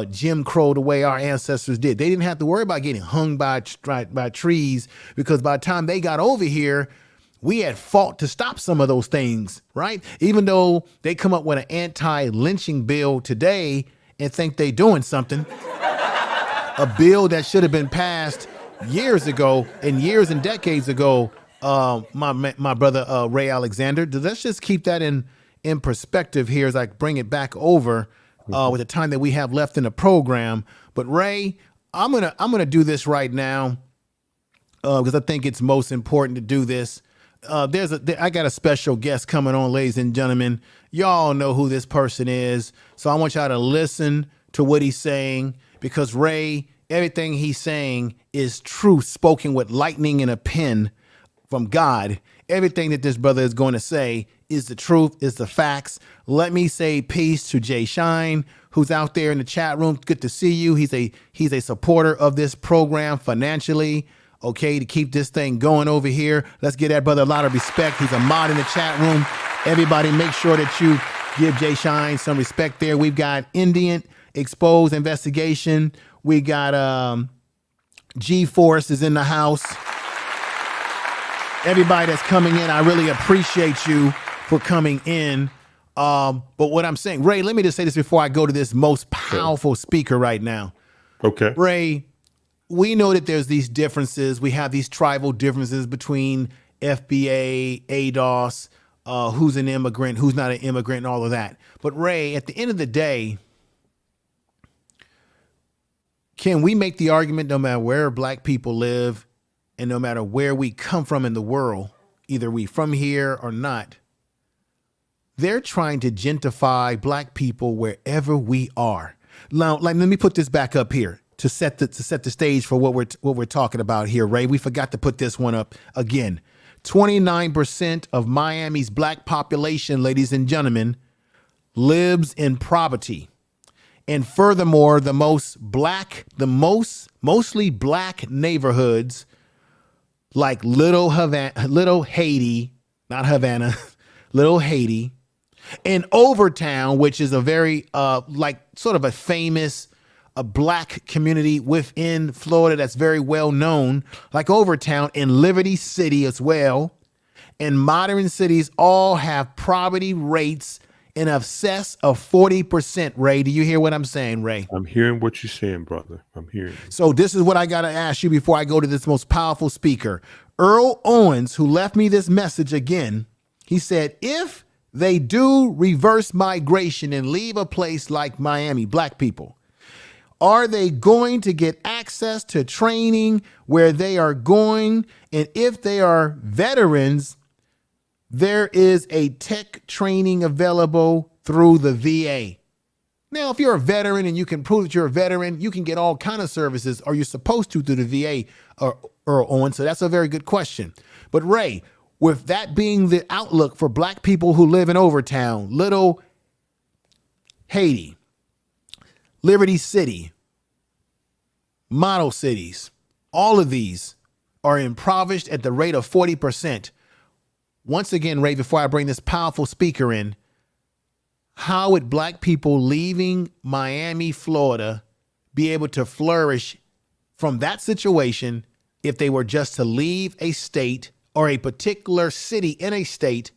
Jim Crow the way our ancestors did. They didn't have to worry about getting hung by trees, because by the time they got over here, we had fought to stop some of those things, right? Even though they come up with an anti-lynching bill today and think they're doing something, a bill that should have been passed years ago and years and decades ago. My brother Ray Alexander, let's just keep that in perspective here as I bring it back over with the time that we have left in the program. But Ray, I'm gonna do this right now because I think it's most important to do this. I got a special guest coming on, ladies and gentlemen. Y'all know who this person is, so I want y'all to listen to what he's saying, because Ray, everything he's saying is truth spoken with lightning and a pen from God. Everything that this brother is going to say is the truth, is the facts. Let me say peace to Jay Shine, who's out there in the chat room. Good to see you. He's a supporter of this program financially, okay, to keep this thing going over here. Let's give that brother a lot of respect. He's a mod in the chat room. Everybody make sure that you give Jay Shine some respect there. We've got Indian Exposed Investigation. We got G-Force is in the house. Everybody that's coming in, I really appreciate you for coming in. But what I'm saying, Ray, let me just say this before I go to this most powerful speaker right now. Okay. Ray, we know that there's these differences. We have these tribal differences between FBA, ADOS, who's an immigrant, who's not an immigrant, and all of that. But Ray, at the end of the day, can we make the argument no matter where black people live and no matter where we come from in the world, either we from here or not, they're trying to gentrify black people wherever we are. Now, let me put this back up here to set the stage for what we're talking about here, Ray. We forgot to put this one up again. 29% of Miami's black population, ladies and gentlemen, lives in poverty. And furthermore, the mostly black neighborhoods like Little Haiti, not Havana, Little Haiti, and Overtown, which is a very sort of a famous black community within Florida that's very well known, like Overtown, and Liberty City as well. And modern cities all have poverty rates in excess of 40%. Ray, do you hear what I'm saying, Ray? I'm hearing what you're saying, brother. I'm hearing you. So this is what I got to ask you before I go to this most powerful speaker. Earl Owens, who left me this message again, he said, if they do reverse migration and leave a place like Miami, black people, are they going to get access to training where they are going? And if they are veterans, there is a tech training available through the VA. Now, if you're a veteran and you can prove that you're a veteran, you can get all kind of services, or you're supposed to through the VA, or on. So that's a very good question. But Ray, with that being the outlook for black people who live in Overtown, Little Haiti, Liberty City, model cities, all of these are impoverished at the rate of 40%. Once again, Ray, before I bring this powerful speaker in, how would black people leaving Miami, Florida, be able to flourish from that situation if they were just to leave a state or a particular city in a state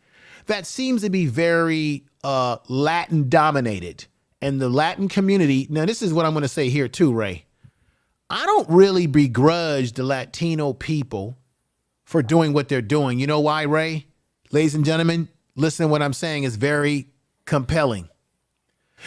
that seems to be very Latin dominated? And the Latin community, now this is what I'm going to say here too, Ray. I don't really begrudge the Latino people for doing what they're doing. You know why, Ray? Ladies and gentlemen, listen to what I'm saying is very compelling.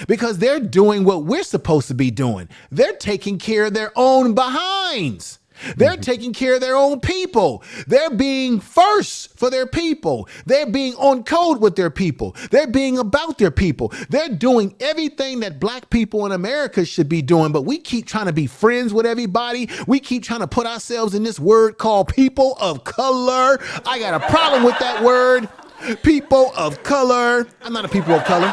Because they're doing what we're supposed to be doing. They're taking care of their own behinds. They're taking care of their own people. They're being first for their people. They're being on code with their people. They're being about their people. They're doing everything that black people in America should be doing, but we keep trying to be friends with everybody. We keep trying to put ourselves in this word called people of color. I got a problem with that word, people of color. I'm not a people of color.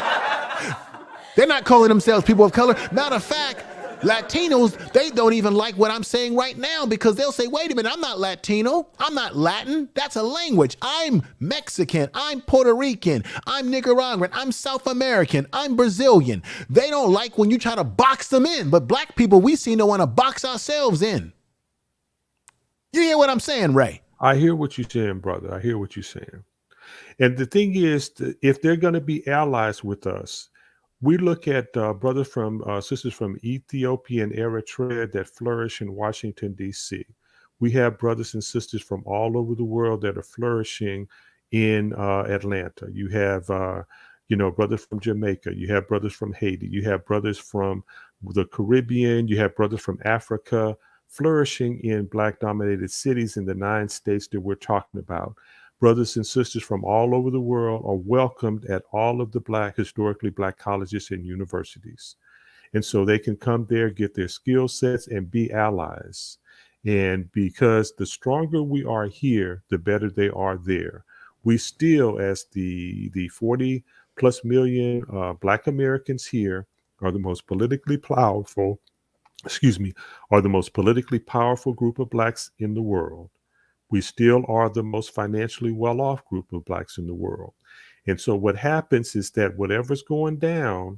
They're not calling themselves people of color. Matter of fact, Latinos, they don't even like what I'm saying right now because they'll say, wait a minute, I'm not Latino. I'm not Latin. That's a language. I'm Mexican. I'm Puerto Rican. I'm Nicaraguan. I'm South American. I'm Brazilian. They don't like when you try to box them in. But black people, we seem to want to box ourselves in. You hear what I'm saying, Ray? I hear what you're saying, brother. I hear what you're saying. And the thing is, if they're going to be allies with us, we look at brothers from sisters from Ethiopia and Eritrea that flourish in Washington, D.C. We have brothers and sisters from all over the world that are flourishing in Atlanta. You have, brothers from Jamaica. You have brothers from Haiti. You have brothers from the Caribbean. You have brothers from Africa flourishing in Black-dominated cities in the 9 states that we're talking about. Brothers and sisters from all over the world are welcomed at all of the historically Black colleges and universities. And so they can come there, get their skill sets, and be allies. And because the stronger we are here, the better they are there. We still, as the 40 plus million Black Americans here, are the most politically powerful, are the most politically powerful group of Blacks in the world. We still are the most financially well-off group of Blacks in the world. And so what happens is that whatever's going down,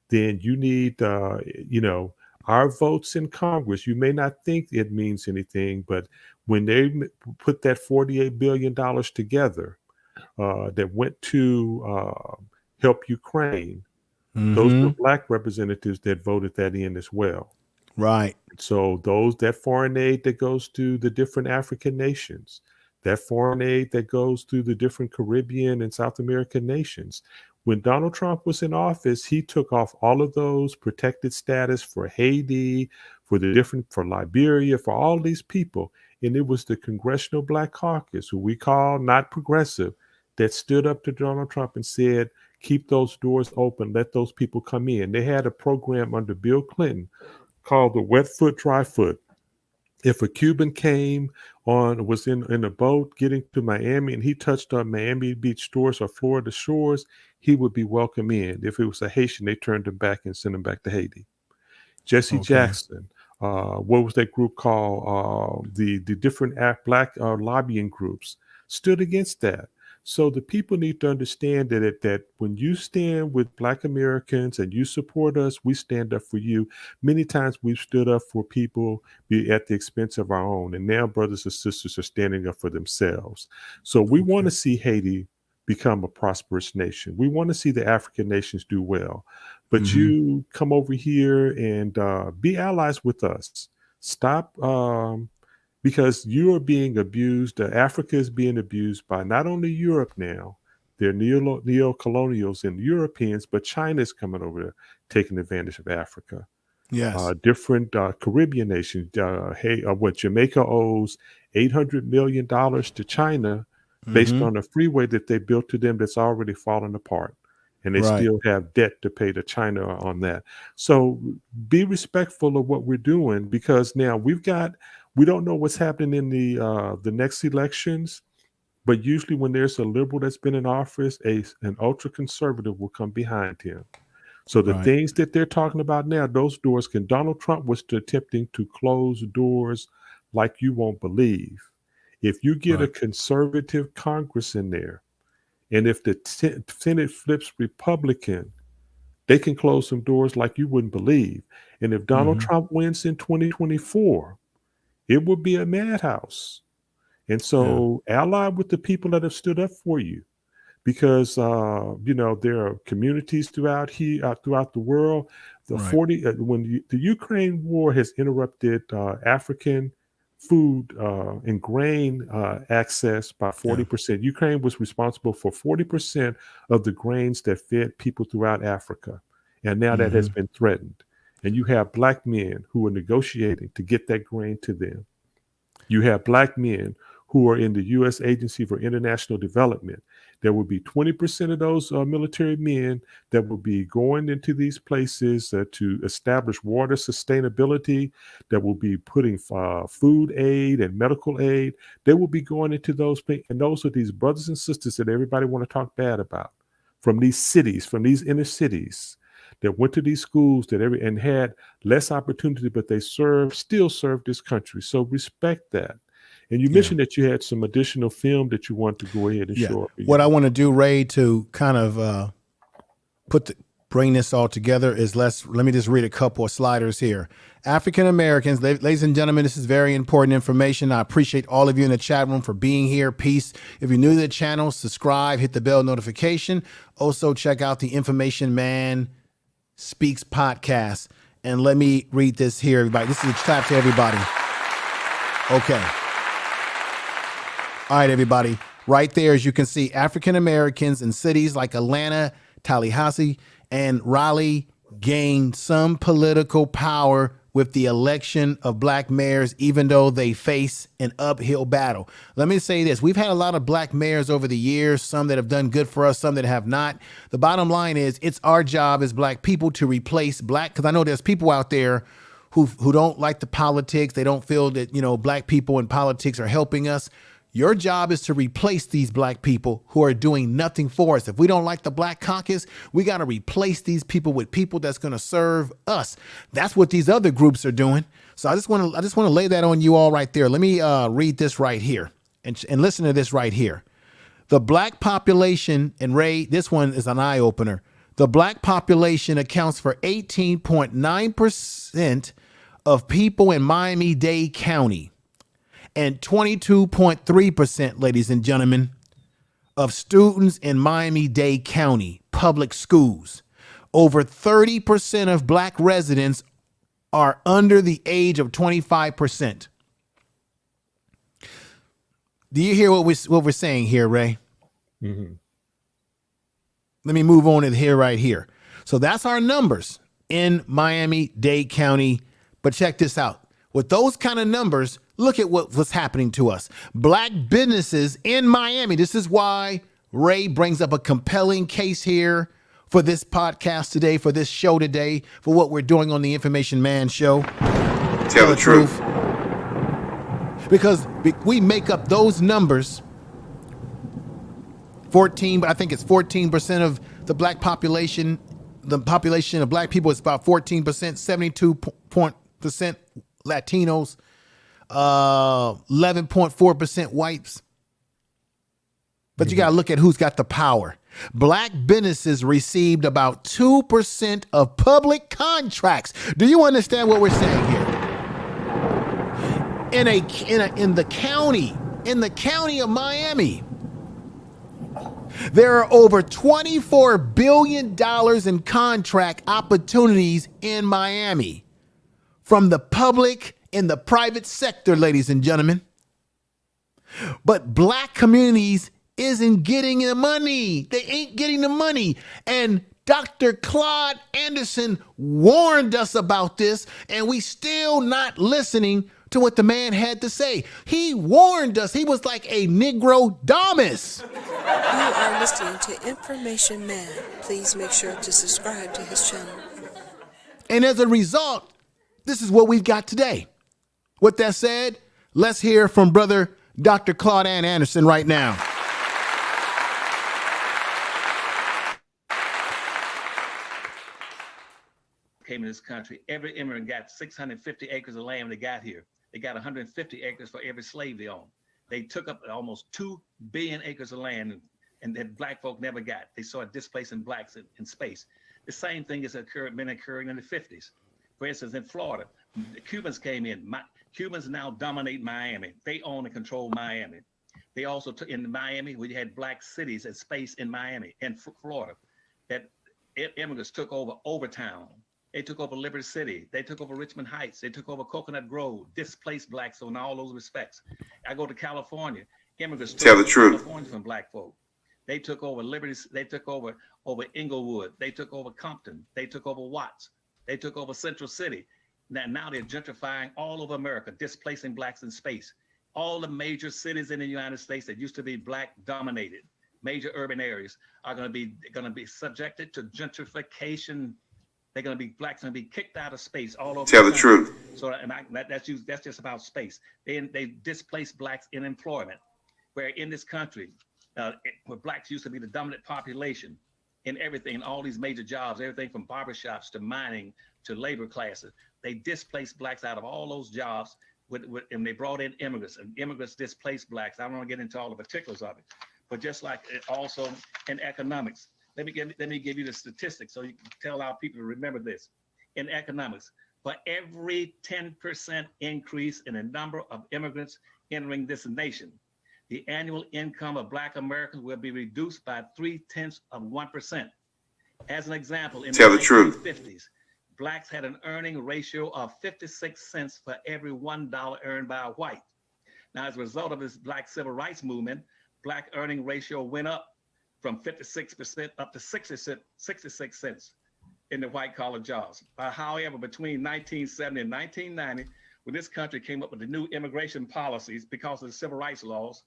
then you need, our votes in Congress. You may not think it means anything, but when they put that $48 billion together that went to help Ukraine, those were Black representatives that voted that in as well. Right. So that foreign aid that goes to the different African nations, that foreign aid that goes to the different Caribbean and South American nations. When Donald Trump was in office, he took off all of those protected status for Haiti, for Liberia, for all these people. And it was the Congressional Black Caucus, who we call not progressive, that stood up to Donald Trump and said, keep those doors open, let those people come in. They had a program under Bill Clinton called the wet foot, dry foot. If a Cuban was in a boat getting to Miami and he touched on Miami Beach shores or Florida shores, he would be welcome in. If it was a Haitian, they turned him back and sent him back to Haiti. Jesse Jackson, what was that group called? The different Black lobbying groups stood against that. So the people need to understand that when you stand with Black Americans and you support us, we stand up for you. Many times we've stood up for people at the expense of our own. And now brothers and sisters are standing up for themselves. So we want to see Haiti become a prosperous nation. We want to see the African nations do well. But you come over here and be allies with us. Stop because you are being abused. Africa is being abused by not only Europe now, they're neo-colonials and Europeans, but China is coming over there, taking advantage of Africa. Yes. Different Caribbean nations. Jamaica owes $800 million to China based on a freeway that they built to them that's already fallen apart. And they still have debt to pay to China on that. So be respectful of what we're doing, because now we don't know what's happening in the next elections, but usually when there's a liberal that's been in office, an ultra conservative will come behind him. So the things that they're talking about now, those doors Donald Trump was attempting to close doors like you won't believe. If you get a conservative Congress in there, and if the Senate flips Republican, they can close some doors like you wouldn't believe. And if Donald Trump wins in 2024, it would be a madhouse. And so ally with the people that have stood up for you, because there are communities throughout the world. The Ukraine war has interrupted African food and grain access by 40%. Ukraine was responsible for 40% of the grains that fed people throughout Africa. And now that has been threatened. And you have Black men who are negotiating to get that grain to them. You have Black men who are in the U.S. Agency for International Development. There will be 20% of those military men that will be going into these places to establish water sustainability, that will be putting food aid and medical aid. They will be going into those things. And those are these brothers and sisters that everybody want to talk bad about from these cities, from these inner cities. that went to these schools and had less opportunity, but they still served this country. So respect that. And you mentioned that you had some additional film that you want to go ahead and show up. What I want to do, Ray, to kind of bring this all together is let me just read a couple of sliders here. African Americans, ladies and gentlemen, this is very important information. I appreciate all of you in the chat room for being here. Peace. If you're new to the channel, subscribe, hit the bell notification. Also check out the Information Man Speaks podcast. And let me read this here, everybody. This is a clap to everybody. Okay. All right, everybody. Right there, as you can see, African Americans in cities like Atlanta, Tallahassee, and Raleigh gained some political power with the election of black mayors, even though they face an uphill battle. Let me say this. We've had a lot of black mayors over the years, some that have done good for us, some that have not. The bottom line is it's our job as black people to replace black, because I know there's people out there who don't like the politics. They don't feel that, black people in politics are helping us. Your job is to replace these black people who are doing nothing for us. If we don't like the Black Caucus, we got to replace these people with people that's going to serve us. That's what these other groups are doing. So I just want to lay that on you all right there. Let me read this right here and listen to this right here. The black population, and Ray, this one is an eye opener. The black population accounts for 18.9% of people in Miami-Dade County. And 22.3%, ladies and gentlemen, of students in Miami-Dade County public schools. Over 30% of black residents are under the age of 25%. Do you hear what we're saying here, Ray? Mm-hmm. Let me move on to here right here. So that's our numbers in Miami-Dade County. But check this out. With those kind of numbers, look at what's happening to us. Black businesses in Miami. This is why Ray brings up a compelling case here for this podcast today, for this show today, for what we're doing on the Information Man Show. Tell the truth. Because we make up those numbers. 14, but I think it's 14% of the black population. The population of black people is about 14%, 72% Latinos, 11.4% whites. But you got to look at who's got the power. Black businesses received about 2% of public contracts. Do you understand what we're saying here? In the county of Miami, there are over $24 billion in contract opportunities in Miami from the public and the private sector, ladies and gentlemen. But black communities isn't getting the money. They ain't getting the money. And Dr. Claude Anderson warned us about this, and we still not listening to what the man had to say. He warned us. He was like a Negro Damas. You are listening to Information Man. Please make sure to subscribe to his channel. And as a result, this is what we've got today. With that said, let's hear from brother Dr. Claude Anderson right now. Came in this country, every immigrant got 650 acres of land when they got here. They got 150 acres for every slave they owned. They took up almost 2 billion acres of land and that black folk never got. They started displacing blacks in space. The same thing has been occurring in the 50s. For instance, in Florida, the Cubans came in. Cubans now dominate Miami. They own and control Miami. They also took in Miami, we had black cities and space in Miami and Florida that immigrants took over Overtown. They took over Liberty City. They took over Richmond Heights. They took over Coconut Grove, displaced blacks in all those respects. I go to California. Immigrants took over California from black folk. They took over Liberty. They took over Inglewood. They took over Compton. They took over Watts. They took over Central City. Now they're gentrifying all over America, displacing blacks in space. All the major cities in the United States that used to be black dominated, major urban areas, are going to be subjected to gentrification. They're going to be blacks going to be kicked out of space all over. Tell the truth. So that's just about space. They displace blacks in employment, where in this country, where blacks used to be the dominant population, in everything, in all these major jobs, everything from barbershops to mining to labor classes. They displaced blacks out of all those jobs, and they brought in immigrants, and immigrants displaced blacks. I don't want to get into all the particulars of it, but just like also in economics. Let me give you the statistics so you can tell our people to remember this. In economics, for every 10% increase in the number of immigrants entering this nation, the annual income of Black Americans will be reduced by 0.3%. As an example, in the 1950s, Blacks had an earning ratio of 56 cents for every $1 earned by a white. Now, as a result of this Black civil rights movement, Black earning ratio went up from 56% up to 66 cents in the white collar jobs. However, between 1970 and 1990, when this country came up with the new immigration policies because of the civil rights laws,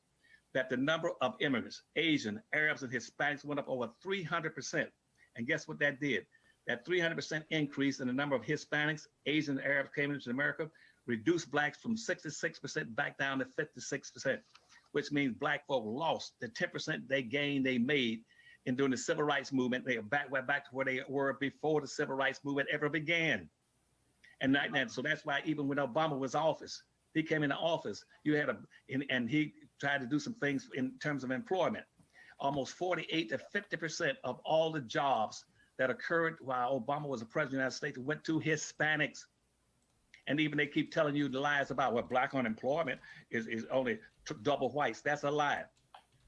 that the number of immigrants, Asian, Arabs, and Hispanics went up over 300%. And guess what that did? That 300% increase in the number of Hispanics, Asian, and Arabs came into America, reduced blacks from 66% back down to 56%, which means black folk lost the 10% they gained, they made in doing the civil rights movement. They are back to where they were before the civil rights movement ever began. And so that's why even when Obama was office, he came into office, you had and he tried to do some things in terms of employment. Almost 48 to 50% of all the jobs that occurred while Obama was the president of the United States went to Hispanics. And even they keep telling you the lies about what Black unemployment is only double whites. That's a lie.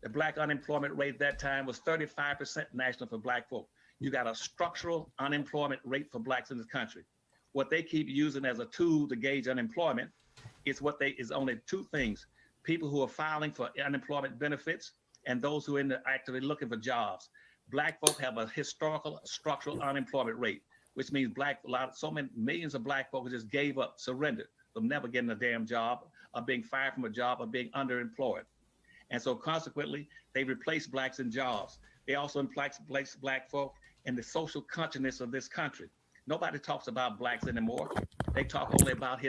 The Black unemployment rate at that time was 35% national for Black folk. You got a structural unemployment rate for Blacks in this country. What they keep using as a tool to gauge unemployment is only two things: people who are filing for unemployment benefits and those who are actively looking for jobs. Black folk have a historical structural unemployment rate, which means so many millions of Black folk just gave up, surrendered from never getting a damn job, or being fired from a job, or being underemployed. And so consequently, they replaced Blacks in jobs. They also replaced Black folk in the social consciousness of this country. Nobody talks about Blacks anymore. They talk only about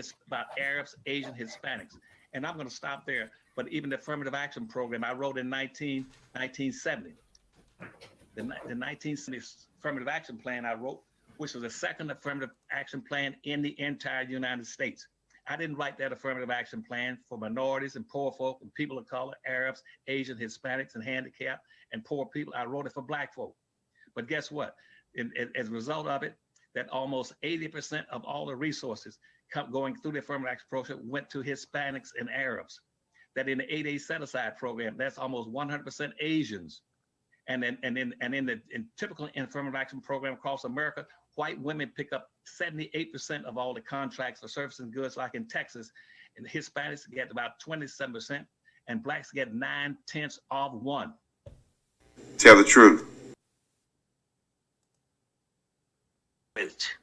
Arabs, Asian, Hispanics. And I'm going to stop there. But even the affirmative action program I wrote in 1970, the 1970 affirmative action plan I wrote, which was the second affirmative action plan in the entire United States. I didn't write that affirmative action plan for minorities and poor folk and people of color, Arabs, Asian, Hispanics, and handicapped and poor people. I wrote it for Black folk. But guess what? As a result of it, that almost 80% of all the resources going through the affirmative action program went to Hispanics and Arabs. That in the 8A set-aside program, that's almost 100% Asians. And in the typical affirmative action program across America, white women pick up 78% of all the contracts for services and goods, like in Texas, and Hispanics get about 27%, and Blacks get 9/10 of one. Tell the truth. If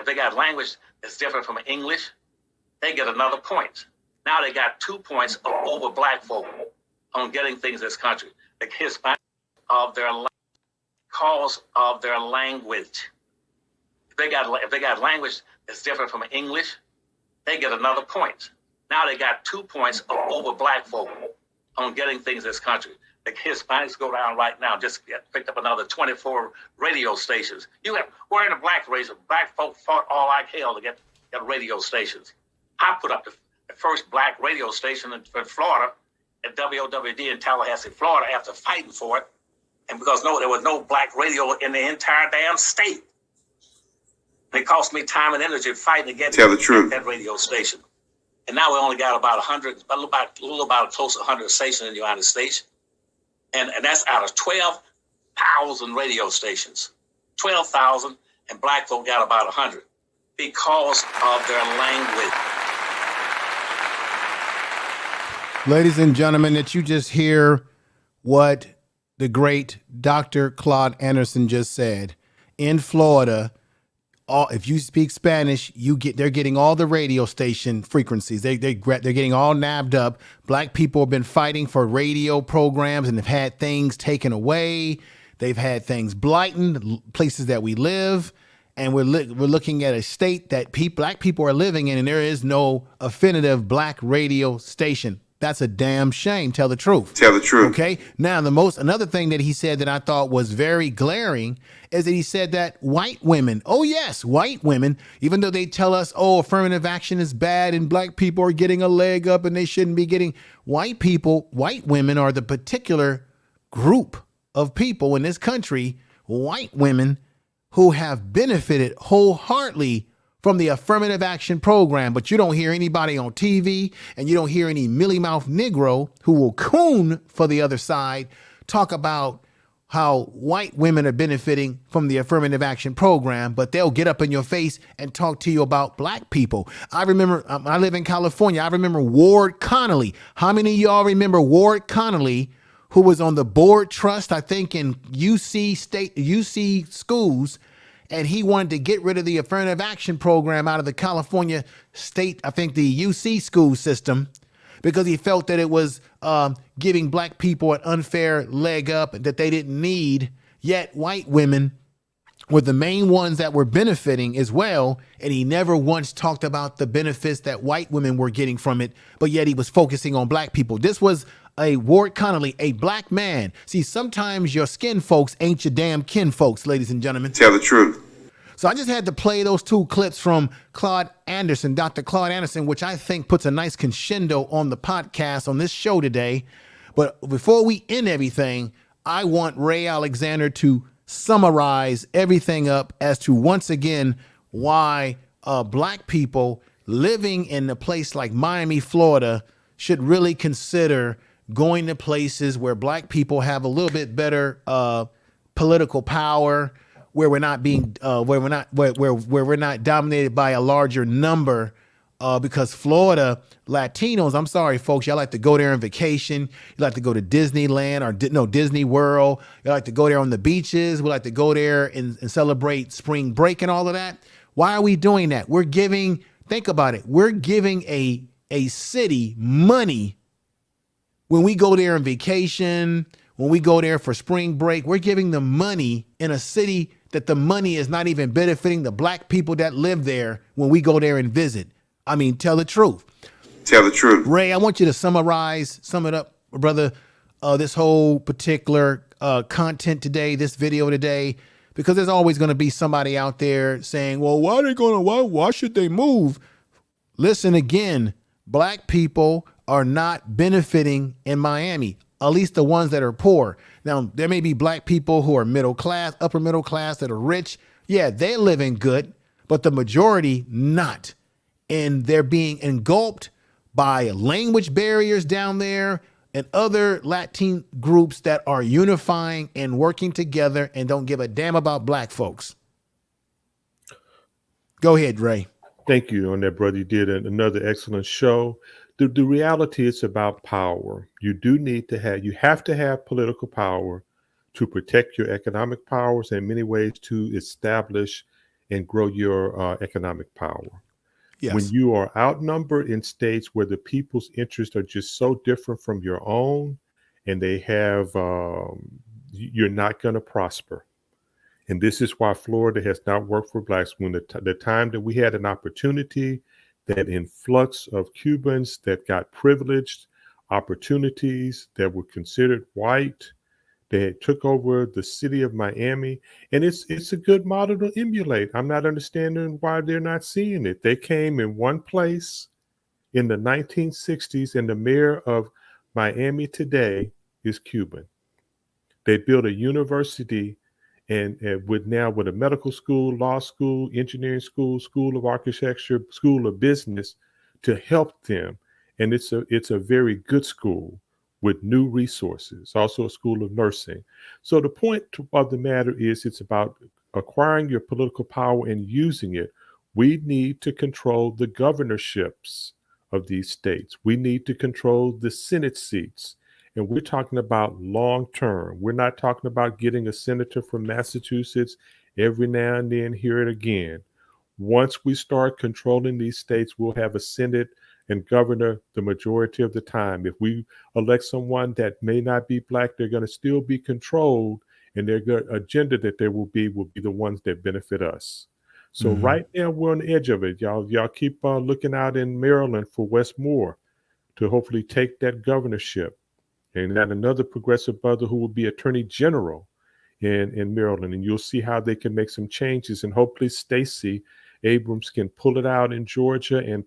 they got language that's different from English, they get another point. Now they got 2 points over Black folk on getting things in this country. The Hispanic cause of their language. If they got language that's different from English, they get another point. Now they got 2 points over Black folk on getting things in this country. The Hispanics go down right now, just picked up another 24 radio stations. We're in the Black race. Black folk fought all like hell to get radio stations. I put up the first Black radio station in Florida at WOWD in Tallahassee, Florida, after fighting for it. And because there was no Black radio in the entire damn state. It cost me time and energy fighting to get that radio station. And now we only got about 100, a little about close to 100 stations in the United States. And that's out of 12,000 radio stations. 12,000, and Black folk got about 100 because of their language. Ladies and gentlemen, that you just hear what the great Dr. Claude Anderson just said. In Florida, if you speak Spanish, they're getting all the radio station frequencies. They're getting all nabbed up. Black people have been fighting for radio programs and have had things taken away. They've had things blighted, places that we live. And we're looking at a state that Black people are living in, and there is no affirmative Black radio station. That's a damn shame. Tell the truth. Tell the truth. Okay. Now, another thing that he said that I thought was very glaring is that he said that white women, oh yes, white women, even though they tell us, oh, affirmative action is bad and black people are getting a leg up and they shouldn't be getting, white women are the particular group of people in this country, white women who have benefited wholeheartedly from the affirmative action program. But you don't hear anybody on TV and you don't hear any mealy mouth Negro who will coon for the other side talk about how white women are benefiting from the affirmative action program, but they'll get up in your face and talk to you about black people. I remember, I live in California. I remember Ward Connolly. How many of y'all remember Ward Connolly, who was on the board trust, I think in UC schools, and he wanted to get rid of the affirmative action program out of the California state, I think the UC school system, because he felt that it was giving black people an unfair leg up that they didn't need. Yet white women were the main ones that were benefiting as well. And he never once talked about the benefits that white women were getting from it, but yet he was focusing on black people. This was a Ward Connolly, a black man. See, sometimes your skin folks ain't your damn kin folks, ladies and gentlemen. Tell the truth. So I just had to play those two clips from Claude Anderson, Dr. Claude Anderson, which I think puts a nice crescendo on the podcast, on this show today. But before we end everything, I want Ray Alexander to summarize everything up as to, once again, why black people living in a place like Miami, Florida, should really consider going to places where black people have a little bit better political power, where we're not being where we're not dominated by a larger number, because Florida Latinos, I'm sorry folks, y'all like to go there on vacation, you like to go to Disneyland or Disney World, you like to go there on the beaches, we like to go there and celebrate spring break and all of that. Why are we doing that? We're giving, think about it, we're giving a city money when we go there on vacation, when we go there for spring break. We're giving them money in a city that the money is not even benefiting the black people that live there when we go there and visit. I mean, tell the truth. Tell the truth. Ray, I want you to sum it up, brother, this whole particular content today, this video today, because there's always going to be somebody out there saying, well, why should they move? Listen again, black people are not benefiting in Miami, at least the ones that are poor. Now, there may be black people who are middle class, upper middle class, that are rich. Yeah, they're living good, but the majority not. And they're being engulfed by language barriers down there and other Latin groups that are unifying and working together and don't give a damn about black folks. Go ahead, Ray. Thank you on that, brother. You did another excellent show. The reality is about power. You have to have political power to protect your economic powers, and in many ways to establish and grow your economic power. Yes. When you are outnumbered in states where the people's interests are just so different from your own, and they have, you're not going to prosper. And this is why Florida has not worked for blacks. When the time that we had an opportunity, that influx of Cubans that got privileged opportunities, that were considered white, they took over the city of Miami, and it's a good model to emulate. I'm not understanding why they're not seeing it. They came in one place in the 1960s, and the mayor of Miami today is Cuban. They built a university and with a medical school, law school, engineering school, school of architecture, school of business to help them. And it's a very good school with new resources, also a school of nursing. So the point of the matter is, it's about acquiring your political power and using it. We need to control the governorships of these states. We need to control the Senate seats. And we're talking about long term. We're not talking about getting a senator from Massachusetts every now and then, hear it again. Once we start controlling these states, we'll have a Senate and governor the majority of the time. If we elect someone that may not be black, they're going to still be controlled, and their agenda that there will be the ones that benefit us. So right now we're on the edge of it. Y'all keep looking out in Maryland for Wes Moore to hopefully take that governorship. And then another progressive brother who will be attorney general in Maryland. And you'll see how they can make some changes. And hopefully Stacey Abrams can pull it out in Georgia, and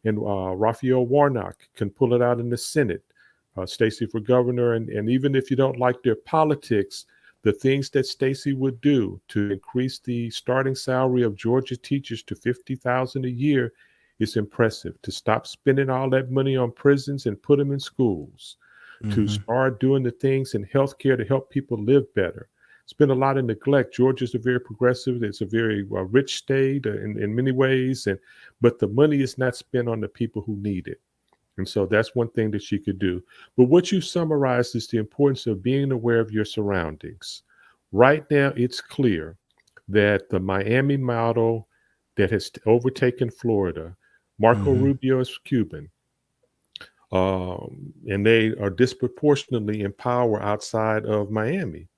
Raphael Warnock can pull it out in the Senate. Stacey for governor. And even if you don't like their politics, the things that Stacey would do to increase the starting salary of Georgia teachers to $50,000 a year is impressive. To stop spending all that money on prisons and put them in schools, to start doing the things in healthcare to help people live better. It's been a lot of neglect. Georgia's a very progressive, it's a very rich state in many ways, but the money is not spent on the people who need it. And so that's one thing that she could do. But what you summarized is the importance of being aware of your surroundings. Right now, it's clear that the Miami model that has overtaken Florida, Marco Rubio is Cuban, and they are disproportionately in power outside of Miami.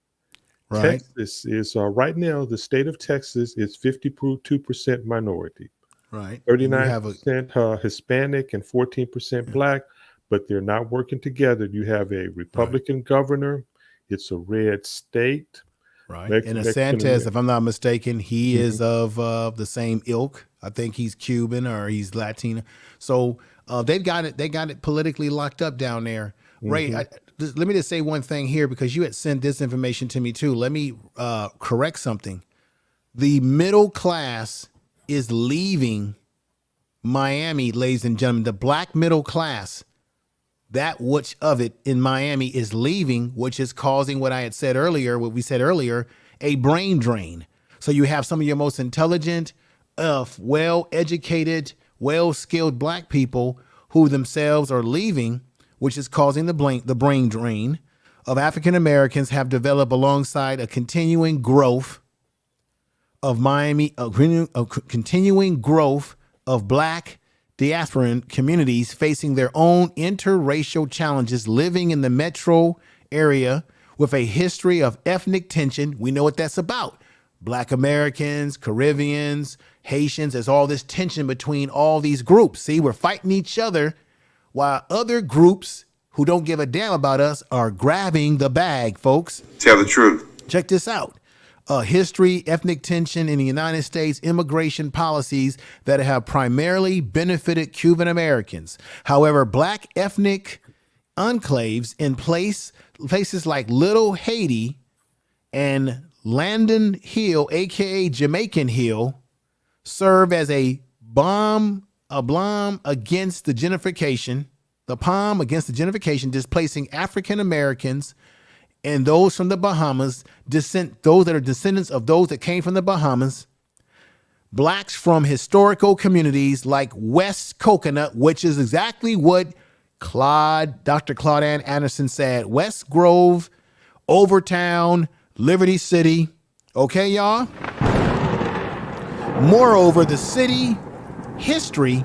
Right. Texas is right now, the state of Texas is 52% minority. Right. 39% Hispanic and 14% Black, but they're not working together. You have a Republican governor. It's a red state. Right. And DeSantis, if I'm not mistaken, he is of the same ilk. I think he's Cuban or he's Latino. So they've got it. They got it politically locked up down there. Ray, let me just say one thing here, because you had sent this information to me too. Let me correct something. The middle class is leaving Miami, ladies and gentlemen. The black middle class, that which of it in Miami is leaving, which is causing what I had said earlier, what we said earlier, a brain drain. So you have some of your most intelligent, well-educated, well-skilled black people who themselves are leaving, which is causing the brain drain of African Americans have developed alongside a continuing growth of Miami, a continuing growth of black diasporan communities facing their own interracial challenges, living in the metro area with a history of ethnic tension. We know what that's about. Black Americans, Caribbeans, Haitians, there's all this tension between all these groups. See, we're fighting each other while other groups who don't give a damn about us are grabbing the bag, folks. Tell the truth. Check this out. History, ethnic tension in the United States, immigration policies that have primarily benefited Cuban Americans. However, black ethnic enclaves in places like Little Haiti and Landon Hill, aka Jamaican Hill, serve as a bomb against the gentrification, displacing African Americans and those from the Bahamas, those that are descendants of those that came from the Bahamas, blacks from historical communities like West Coconut, which is exactly what Dr. Claudine Anderson said, West Grove, Overtown, Liberty City. Okay, y'all? Moreover, the city history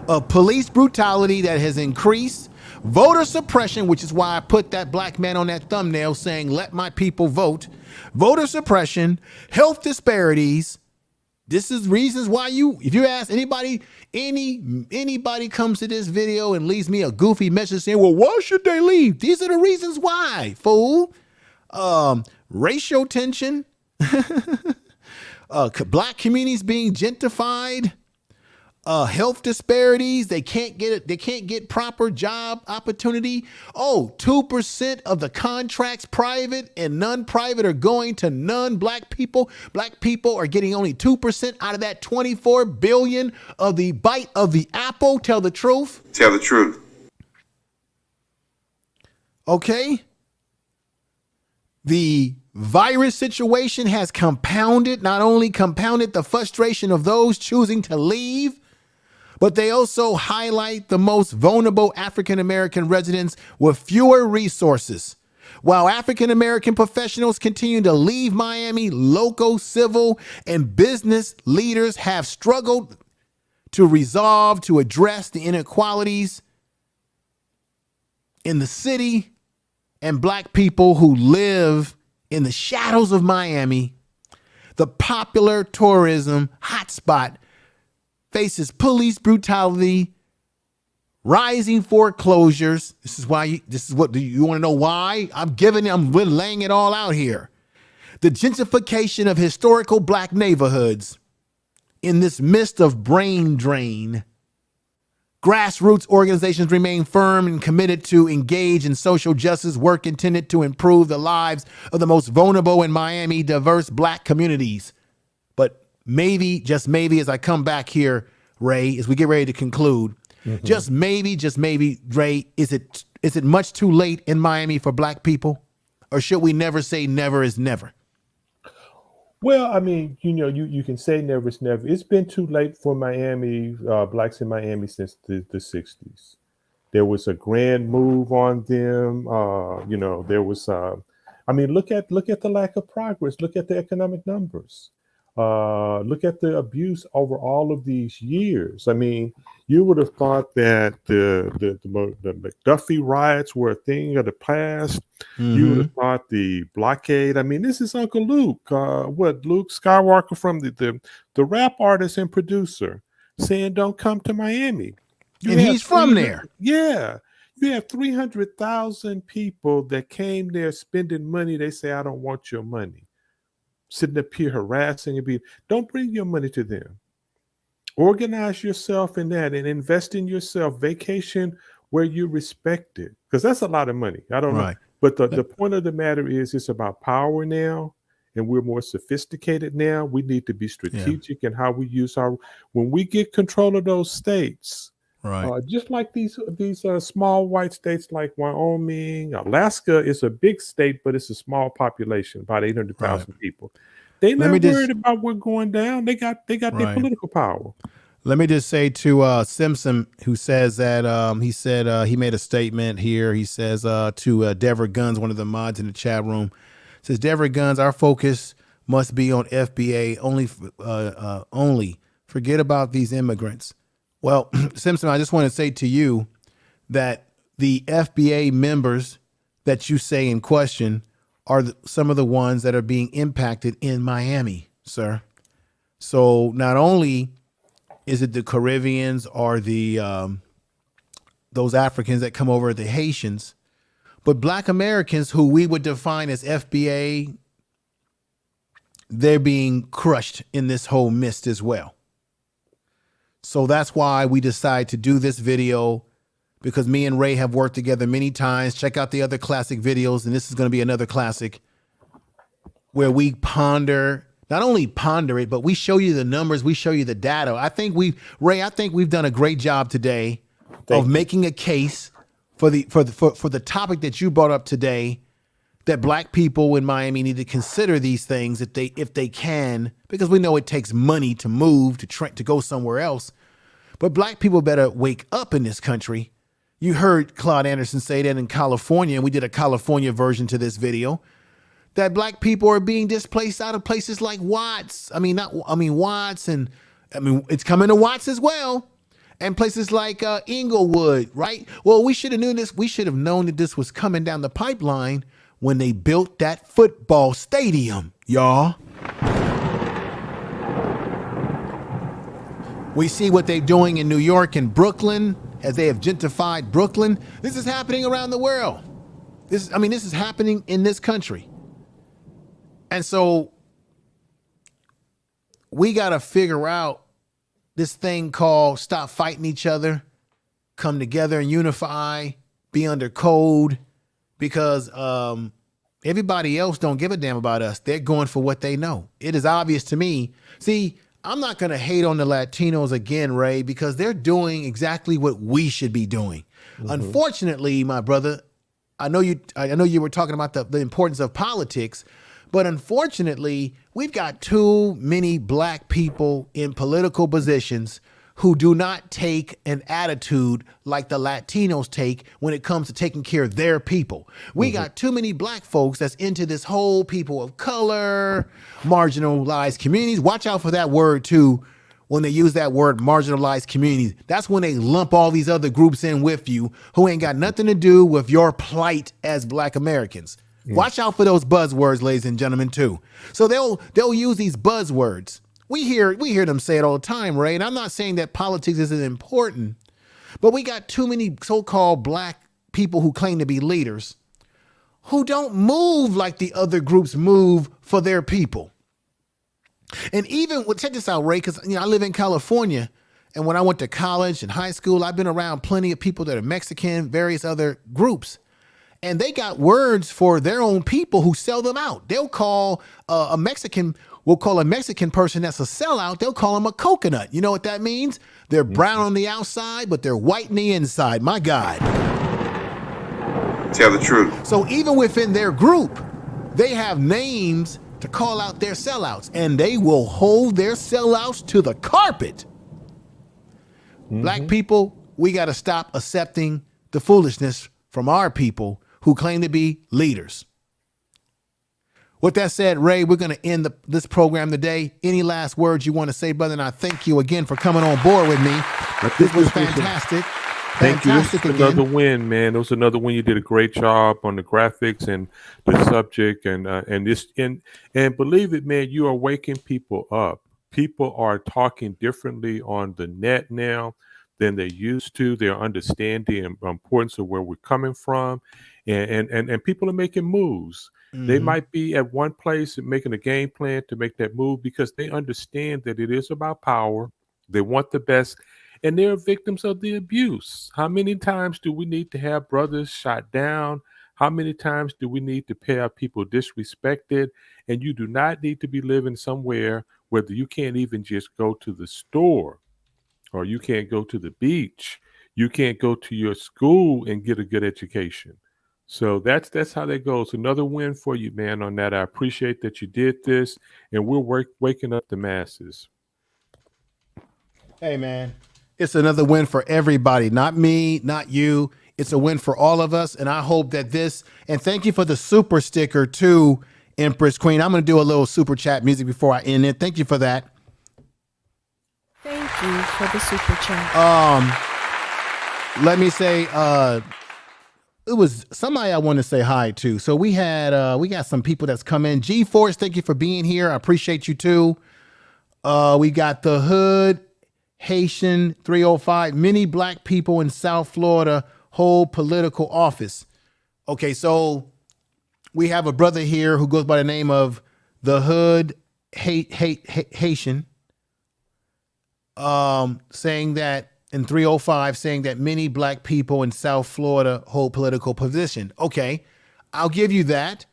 of police brutality that has increased, voter suppression, which is why I put that black man on that thumbnail saying, let my people vote, voter suppression, health disparities. This is reasons why if you ask anybody comes to this video and leaves me a goofy message saying, well, why should they leave? These are the reasons why, fool. Racial tension, black communities being gentrified, health disparities. They can't get proper job opportunity. 2% of the contracts, private and non-private, are going to non-black people. Black people are getting only 2% out of that 24 billion of the bite of the apple. Tell the truth. Tell the truth. Okay. The virus situation has not only compounded the frustration of those choosing to leave, but they also highlight the most vulnerable African-American residents with fewer resources. While African-American professionals continue to leave Miami, local civil and business leaders have struggled to address the inequalities in the city, and black people who live in the shadows of Miami, the popular tourism hotspot, faces police brutality, rising foreclosures. This is what do you want to know why? We're laying it all out here. The gentrification of historical black neighborhoods in this midst of brain drain. Grassroots organizations remain firm and committed to engage in social justice work intended to improve the lives of the most vulnerable in Miami diverse black communities. But maybe, just maybe, as I come back here, Ray, as we get ready to conclude, just maybe, Ray, is it much too late in Miami for black people? Or should we never say never is never? Well, I mean, you can say never is never. It's been too late for Miami, blacks in Miami since the 60s. There was a grand move on them. There was, look at the lack of progress. Look at the economic numbers. Look at the abuse over all of these years. I mean, you would have thought that the McDuffie riots were a thing of the past. You would have thought the blockade. I mean, this is Uncle Luke. Luke Skywalker from the rap artist and producer saying, "Don't come to Miami." And he's from there. Yeah. You have 300,000 people that came there spending money. They say, "I don't want your money." Sitting up here harassing and don't bring your money to them. Organize yourself in that and invest in yourself. Vacation where you're respected, because that's a lot of money. I don't know. But the point of the matter is it's about power now, and we're more sophisticated now. We need to be strategic in how we use when we get control of those states. Right. Just like these small white states like Wyoming, Alaska is a big state, but it's a small population, about 800,000 people. They're not worried about what's going down. They got their political power. Let me just say to Simpson, who says that he said he made a statement here. He says to Deborah Guns, one of the mods in the chat room, says, "Deborah Guns, our focus must be on FBA only. Forget about these immigrants." Well, Simpson, I just want to say to you that the FBA members that you say in question are some of the ones that are being impacted in Miami, sir. So not only is it the Caribbeans or the those Africans that come over, the Haitians, but black Americans who we would define as FBA, they're being crushed in this whole mist as well. So that's why we decided to do this video, because me and Ray have worked together many times. Check out the other classic videos, and this is going to be another classic where we not only ponder it, but we show you the numbers, we show you the data. I think we've done a great job today of making a case for the topic that you brought up today, that black people in Miami need to consider these things if they can, because we know it takes money to move, to go somewhere else. But black people better wake up in this country. You heard Claude Anderson say that in California, and we did a California version to this video, that black people are being displaced out of places like Watts. Watts, and it's coming to Watts as well. And places like Inglewood, right? Well, we should have known this. We should have known that this was coming down the pipeline when they built that football stadium, y'all. We see what they're doing in New York and Brooklyn as they have gentrified Brooklyn. This is happening around the world. This is happening in this country. And so we got to figure out this thing called stop fighting each other, come together and unify, be under code, because everybody else don't give a damn about us. They're going for what they know. It is obvious to me. See, I'm not going to hate on the Latinos again, Ray, because they're doing exactly what we should be doing. Unfortunately, my brother, I know you were talking about the importance of politics, but unfortunately, we've got too many black people in political positions who do not take an attitude like the Latinos take when it comes to taking care of their people. We got too many black folks that's into this whole people of color, marginalized communities. Watch out for that word too. When they use that word marginalized communities, that's when they lump all these other groups in with you who ain't got nothing to do with your plight as black Americans. Watch out for those buzzwords, ladies and gentlemen, too. So they'll use these buzzwords. We hear them say it all the time, Ray. And I'm not saying that politics isn't important, But we got too many so-called black people who claim to be leaders who don't move like the other groups move for their people. And even, well, check this out, Ray, because I live in California, and when I went to college and high school, I've been around plenty of people that are Mexican, various other groups. And they got words for their own people who sell them out. They'll call a Mexican person that's a sellout, they'll call them a coconut. You know what that means? They're brown on the outside, but they're white on the inside. My God. Tell the truth. So even within their group, they have names to call out their sellouts, and they will hold their sellouts to the carpet. Black people, we got to stop accepting the foolishness from our people who claim to be leaders. With that said, Ray, we're going to end this program today. Any last words you want to say, brother? And I thank you again for coming on board with me. This was fantastic. Thank you. This is another win, man. It was another win. You did a great job on the graphics and the subject, and believe it, man, you are waking people up. People are talking differently on the net now than they used to. They're understanding the importance of where we're coming from, and people are making moves. They might be at one place and making a game plan to make that move because they understand that it is about power. They want the best, and they're victims of the abuse. How many times do we need to have brothers shot down? How many times do we need to have people disrespected? And you do not need to be living somewhere where you can't even just go to the store, or you can't go to the beach. You can't go to your school and get a good education. So that's how that goes. Another win for you, man, on that. I appreciate that you did this, and we're waking up the masses. Hey, man, it's another win for everybody. Not me, not you. It's a win for all of us. And I hope that and thank you for the super sticker too, Empress Queen. I'm going to do a little super chat music before I end it. Thank you for that. Thank you for the super chat. Let me say, it was somebody I want to say hi to. So we got some people that's come in. G-Force, thank you for being here. I appreciate you too. We got the Hood, Haitian 305. Many black people in South Florida hold political office. Okay, so we have a brother here who goes by the name of the Hood, Haitian, saying that in 305, saying that many black people in South Florida hold political position. Okay, I'll give you that.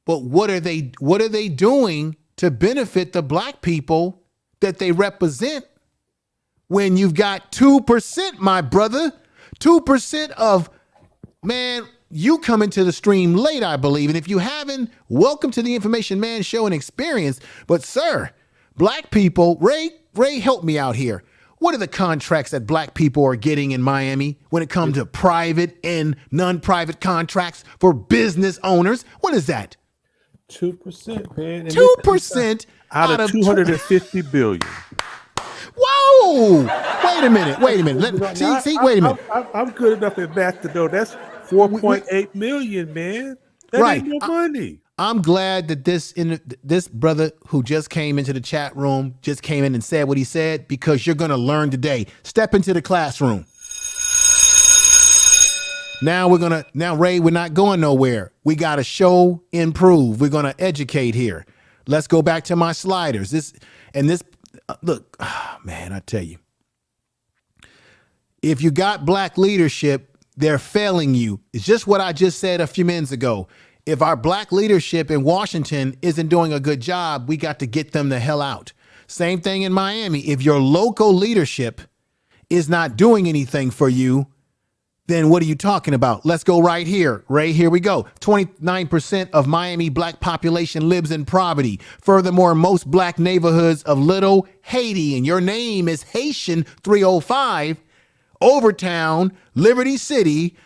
But what are they doing to benefit the black people that they represent when you've got 2%, my brother? 2% of, man, you come into the stream late, I believe. And if you haven't, welcome to the Information Man Show and Experience. But sir, black people, Ray, help me out here. What are the contracts that black people are getting in Miami when it comes to private and non-private contracts for business owners? What is that? 2%, man. 2% out of 250 billion. Whoa! Wait a minute. Wait a minute. I'm good enough at math to know that's 4.8 million, man. That ain't no money. I'm glad that this brother who just came into the chat room just came in and said what he said, because you're going to learn today. Step into the classroom. Now Ray, we're not going nowhere. We got to show, improve. We're going to educate here. Let's go back to my sliders. Look, man, I tell you, if you got black leadership, they're failing you. It's just what I just said a few minutes ago. If our black leadership in Washington isn't doing a good job, we got to get them the hell out. Same thing in Miami. If your local leadership is not doing anything for you, then what are you talking about? Let's go right here. Ray, here we go. 29% of Miami black population lives in poverty. Furthermore, most black neighborhoods of Little Haiti, and your name is Haitian 305, Overtown, Liberty City,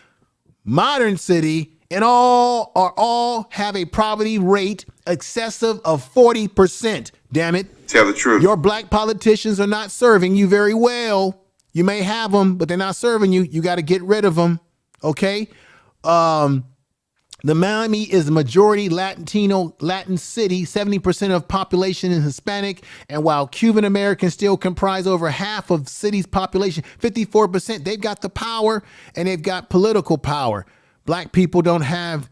Modern City, and all have a poverty rate excessive of 40%. Damn it. Tell the truth. Your black politicians are not serving you very well. You may have them, but they're not serving you. You got to get rid of them. Okay. The Miami is a majority Latin city, 70% of population is Hispanic. And while Cuban Americans still comprise over half of the city's population, 54%, they've got the power and they've got political power. Black people don't have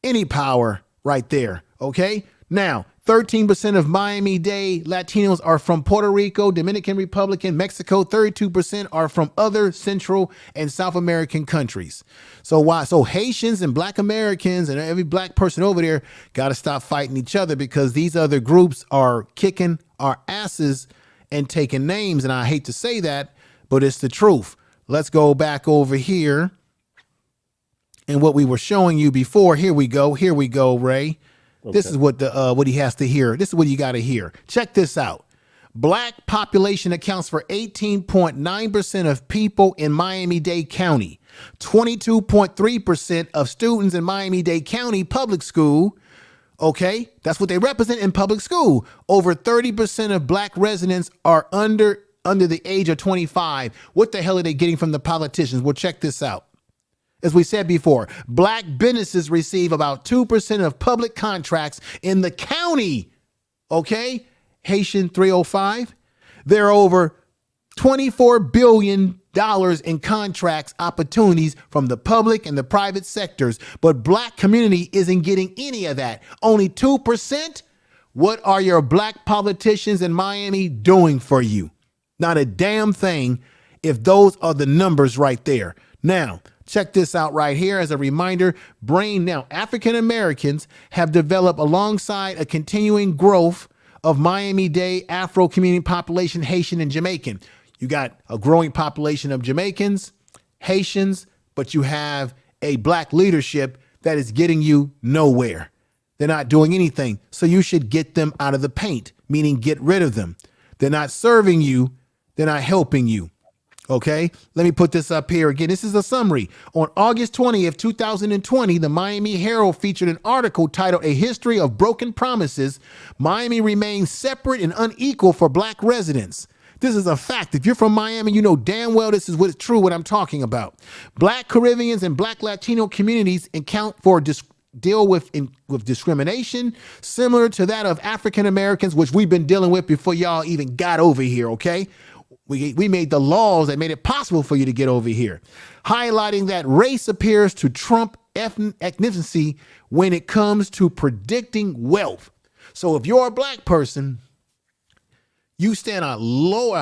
any power right there. Okay. Now, 13% of Miami-Dade Latinos are from Puerto Rico, Dominican Republic, and Mexico. 32% are from other Central and South American countries. So Haitians and Black Americans and every black person over there got to stop fighting each other, because these other groups are kicking our asses and taking names. And I hate to say that, but it's the truth. Let's go back over here. And what we were showing you before, here we go, Ray. Okay. This is what he has to hear. This is what you got to hear. Check this out. Black population accounts for 18.9% of people in Miami-Dade County, 22.3% of students in Miami-Dade County public school. Okay, that's what they represent in public school. Over 30% of black residents are under the age of 25. What the hell are they getting from the politicians? Well, check this out. As we said before, black businesses receive about 2% of public contracts in the county. Okay, Haitian 305. There are over $24 billion in contracts opportunities from the public and the private sectors, but black community isn't getting any of that. Only 2%. What are your black politicians in Miami doing for you? Not a damn thing, if those are the numbers right there. Now, check this out right here as a reminder. African Americans have developed alongside a continuing growth of Miami-Dade Afro community population, Haitian and Jamaican. You got a growing population of Jamaicans, Haitians, but you have a black leadership that is getting you nowhere. They're not doing anything. So you should get them out of the paint, meaning get rid of them. They're not serving you. They're not helping you. Okay, let me put this up here again. This is a summary. On August 20th, 2020, the Miami Herald featured an article titled "A History of Broken Promises. Miami Remains Separate and Unequal for Black Residents." This is a fact. If you're from Miami, you know damn well this is what's true, what I'm talking about. Black Caribbeans and Black Latino communities deal with discrimination similar to that of African Americans, which we've been dealing with before y'all even got over here, okay? We made the laws that made it possible for you to get over here, highlighting that race appears to trump ethnicity when it comes to predicting wealth. So if you're a black person, you stand a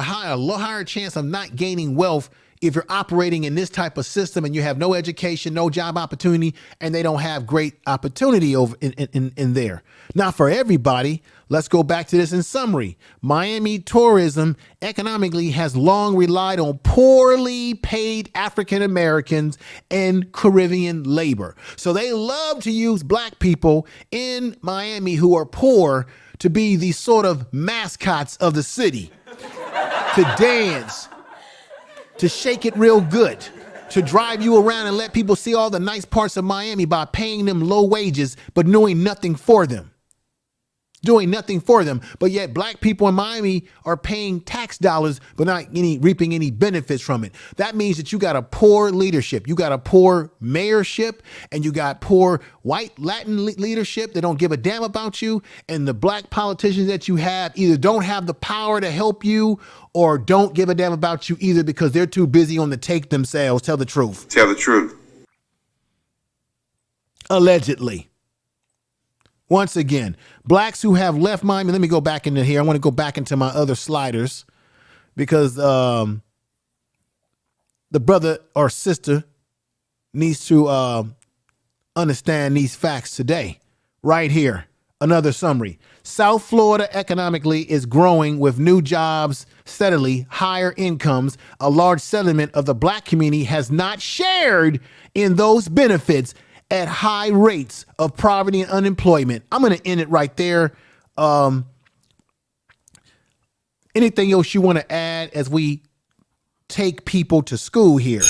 higher chance of not gaining wealth if you're operating in this type of system and you have no education, no job opportunity, and they don't have great opportunity over in there. Not for everybody. Let's go back to this in summary. Miami tourism economically has long relied on poorly paid African Americans and Caribbean labor. So they love to use black people in Miami who are poor to be the sort of mascots of the city, to dance, to shake it real good, to drive you around and let people see all the nice parts of Miami by paying them low wages, but doing nothing for them. But yet black people in Miami are paying tax dollars, but not reaping any benefits from it. That means that you got a poor leadership. You got a poor mayorship, and you got poor white Latin leadership that don't give a damn about you. And the black politicians that you have either don't have the power to help you or don't give a damn about you either, because they're too busy on the take themselves. Tell the truth. Allegedly. Once again, blacks who have left Miami. Let me go back into here. I want to go back into my other sliders because the brother or sister needs to understand these facts today. Right here, another summary. South Florida economically is growing with new jobs, steadily higher incomes. A large segment of the black community has not shared in those benefits at high rates of poverty and unemployment. I'm going to end it right there. Anything else you want to add as we take people to school here?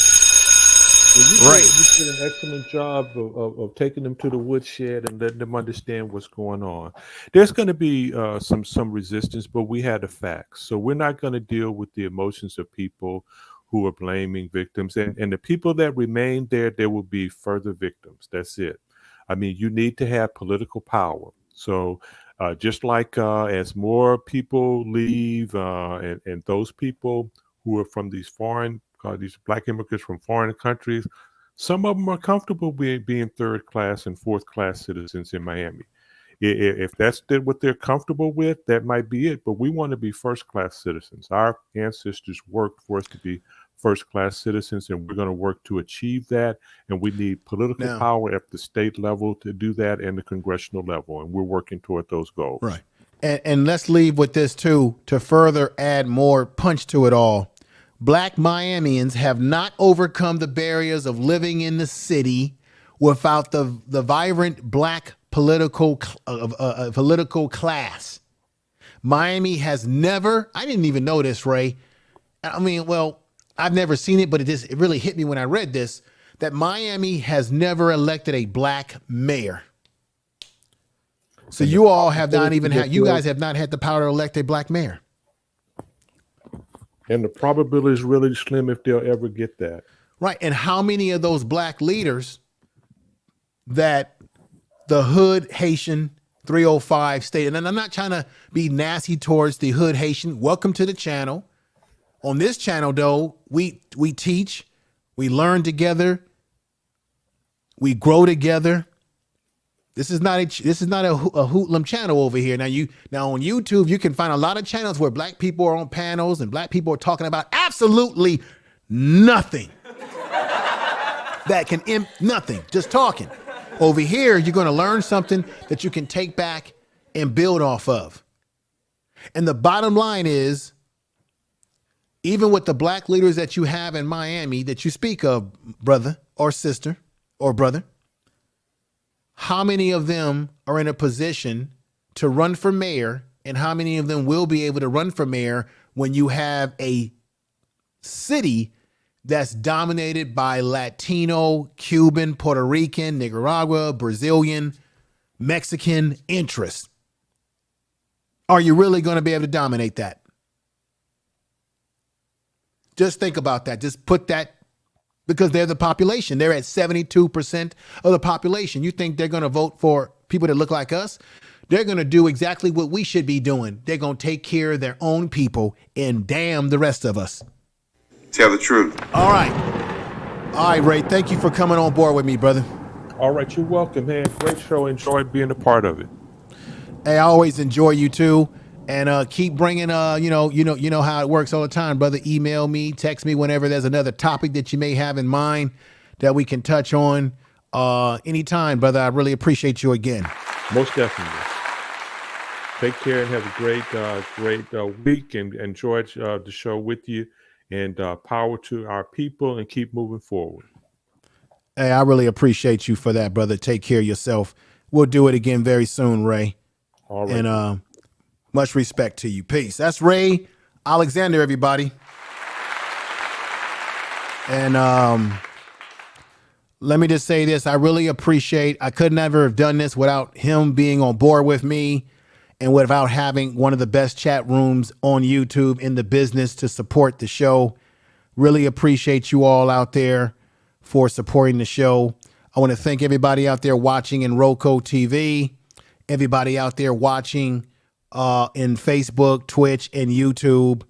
You did an excellent job of taking them to the woodshed and letting them understand what's going on. There's going to be some resistance, but we had the facts. So we're not going to deal with the emotions of people who are blaming victims. And the people that remain there will be further victims. That's it. I mean, you need to have political power. So just like as more people leave and those people who are from these these black immigrants from foreign countries, some of them are comfortable being third class and fourth class citizens in Miami. If that's what they're comfortable with, that might be it. But we want to be first class citizens. Our ancestors worked for us to be first class citizens, and we're going to work to achieve that. And we need political power at the state level to do that and the congressional level. And we're working toward those goals. Right. And let's leave with this too, to further add more punch to it all. Black Miamians have not overcome the barriers of living in the city without the vibrant black political class. Miami has never, I didn't even know this, Ray. I mean, well, I've never seen it, but it really hit me when I read this, that Miami has never elected a black mayor. So you all have not even had, you guys have not had the power to elect a black mayor. And the probability is really slim if they'll ever get that. Right. And how many of those black leaders that the hood Haitian 305 state, and I'm not trying to be nasty towards the hood Haitian. Welcome to the channel. On this channel, though, we teach, we learn together, we grow together. This is not a hoodlum channel over here. Now on YouTube, you can find a lot of channels where black people are on panels and black people are talking about absolutely nothing. That can nothing, just talking. Over here, you're going to learn something that you can take back and build off of. And the bottom line is, even with the black leaders that you have in Miami that you speak of, brother or sister or brother, how many of them are in a position to run for mayor, and how many of them will be able to run for mayor when you have a city that's dominated by Latino, Cuban, Puerto Rican, Nicaragua, Brazilian, Mexican interests? Are you really going to be able to dominate that? Just think about that. Just put that, because they're the population. They're at 72% of the population. You think they're going to vote for people that look like us? They're going to do exactly what we should be doing. They're going to take care of their own people and damn the rest of us. Tell the truth. All right. All right, Ray. Thank you for coming on board with me, brother. All right. You're welcome, man. Great show. Enjoyed being a part of it. Hey, I always enjoy you too. And keep bringing, you know how it works all the time, brother. Email me, text me whenever there's another topic that you may have in mind that we can touch on anytime, brother. I really appreciate you again. Most definitely. Take care and have a great week, and enjoyed the show with you. And power to our people, and keep moving forward. Hey, I really appreciate you for that, brother. Take care of yourself. We'll do it again very soon, Ray. All right. And much respect to you. Peace. That's Ray Alexander, everybody. And let me just say this. I really appreciate, I could never have done this without him being on board with me, and without having one of the best chat rooms on YouTube in the business to support the show. Really appreciate you all out there for supporting the show. I want to thank everybody out there watching in Roku TV, everybody out there watching in Facebook, Twitch, and YouTube.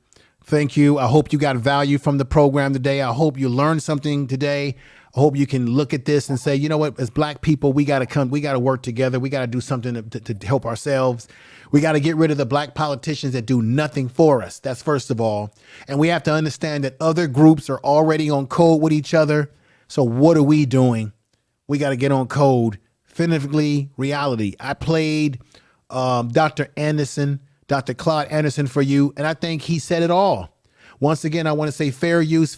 Thank you. I hope you got value from the program today. I hope you learned something today. I hope you can look at this and say, you know what, as black people, we got to work together. We got to do something to help ourselves. We got to get rid of the black politicians that do nothing for us. That's first of all. And we have to understand that other groups are already on code with each other. So what are we doing? We got to get on code. Definitively reality. I played Dr. Claude Anderson for you, and I think he said it all. Once again, I want to say fair use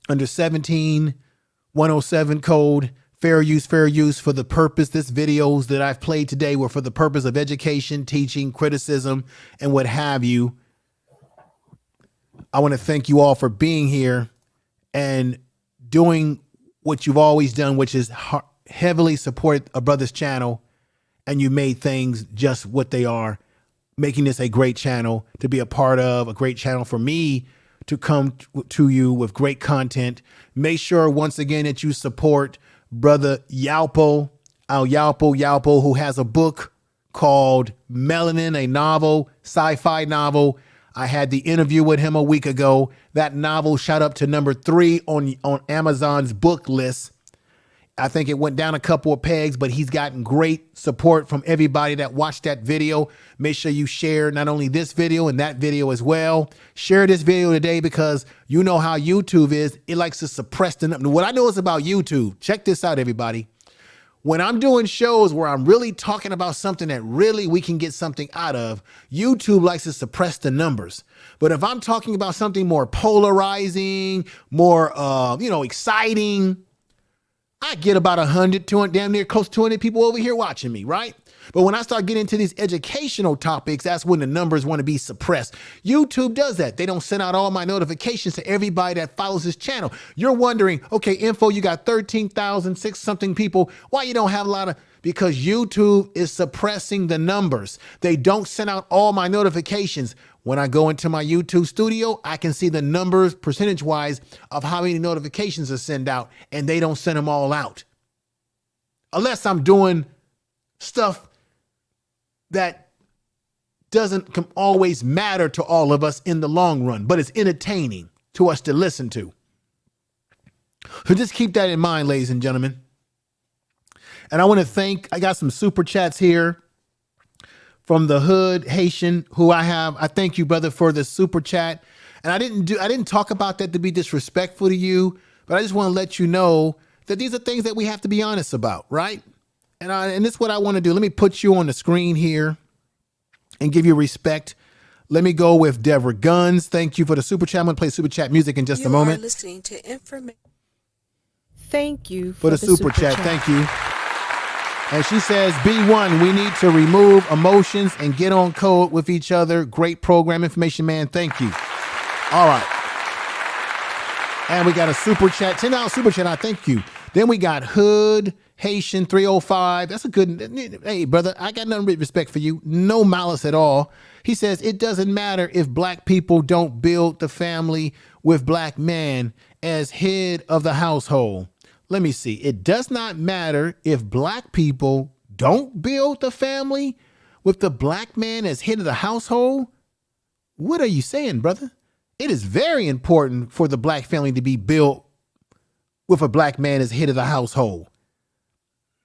under 17107 code. Fair use for the purpose. This videos that I've played today were for the purpose of education, teaching, criticism, and what have you. I want to thank you all for being here and doing what you've always done, which is heavily support a brother's channel. And you made things just what they are, making this a great channel to be a part of, a great channel for me to come to you with great content. Make sure once again that you support Brother Yalpo, Yalpo, who has a book called Melanin, a novel, sci-fi novel. I had the interview with him a week ago. That novel shot up to number 3 on Amazon's book list. I think it went down a couple of pegs, but he's gotten great support from everybody that watched that video. Make sure you share not only this video and that video as well. Share this video today because you know how YouTube is. It likes to suppress the number. What I know is about YouTube. Check this out, everybody. When I'm doing shows where I'm really talking about something that really we can get something out of, YouTube likes to suppress the numbers. But if I'm talking about something more polarizing, more, exciting, I get about 100, 200, damn near close to 200 people over here watching me, right? But when I start getting into these educational topics, that's when the numbers want to be suppressed. YouTube does that. They don't send out all my notifications to everybody that follows this channel. You're wondering, okay, Info, you got 13,006 something people. Why you don't have a lot of? Because YouTube is suppressing the numbers. They don't send out all my notifications. When I go into my YouTube studio, I can see the numbers percentage-wise of how many notifications are sent out, and they don't send them all out. Unless I'm doing stuff that doesn't always matter to all of us in the long run, but it's entertaining to us to listen to. So just keep that in mind, ladies and gentlemen. And I want to I got some super chats here from the Hood Haitian who I thank you, brother, for the super chat. And I didn't talk about that to be disrespectful to you, but I just want to let you know that these are things that we have to be honest about, right? And this is what I want to do. Let me put you on the screen here and give you respect. Let me go with Deborah Guns. Thank you for the super chat. I'm going to play super chat music in just a moment. You are listening to information. Thank you for the super chat. Thank you. And she says, B1, we need to remove emotions and get on code with each other. Great program, information man. Thank you. All right. And we got a super chat, $10 super chat. I thank you. Then we got Hood Haitian 305. That's a good, hey, brother, I got nothing but respect for you. No malice at all. He says, it doesn't matter if black people don't build the family with black men as head of the household. Let me see. It does not matter if black people don't build the family with the black man as head of the household. What are you saying, brother? It is very important for the black family to be built with a black man as head of the household.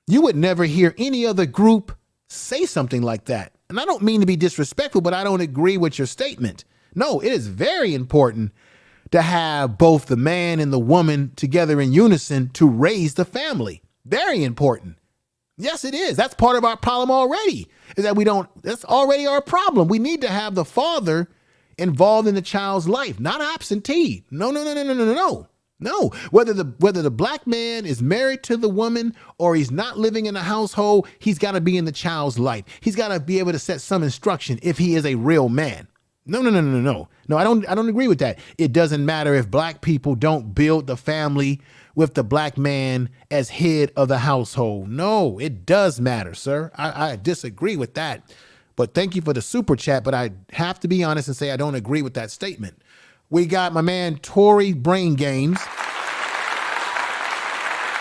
You would never hear any other group say something like that. And I don't mean to be disrespectful, but I don't agree with your statement. No, it is very important to have both the man and the woman together in unison to raise the family. Very important. Yes, it is. That's part of our problem already, is that that's already our problem. We need to have the father involved in the child's life, not absentee. No. No, whether the black man is married to the woman or he's not living in the household, he's got to be in the child's life. He's got to be able to set some instruction if he is a real man. No. No, I don't agree with that. It doesn't matter if black people don't build the family with the black man as head of the household. No, it does matter, sir. I disagree with that. But thank you for the super chat. But I have to be honest and say I don't agree with that statement. We got my man Tory Brain Games.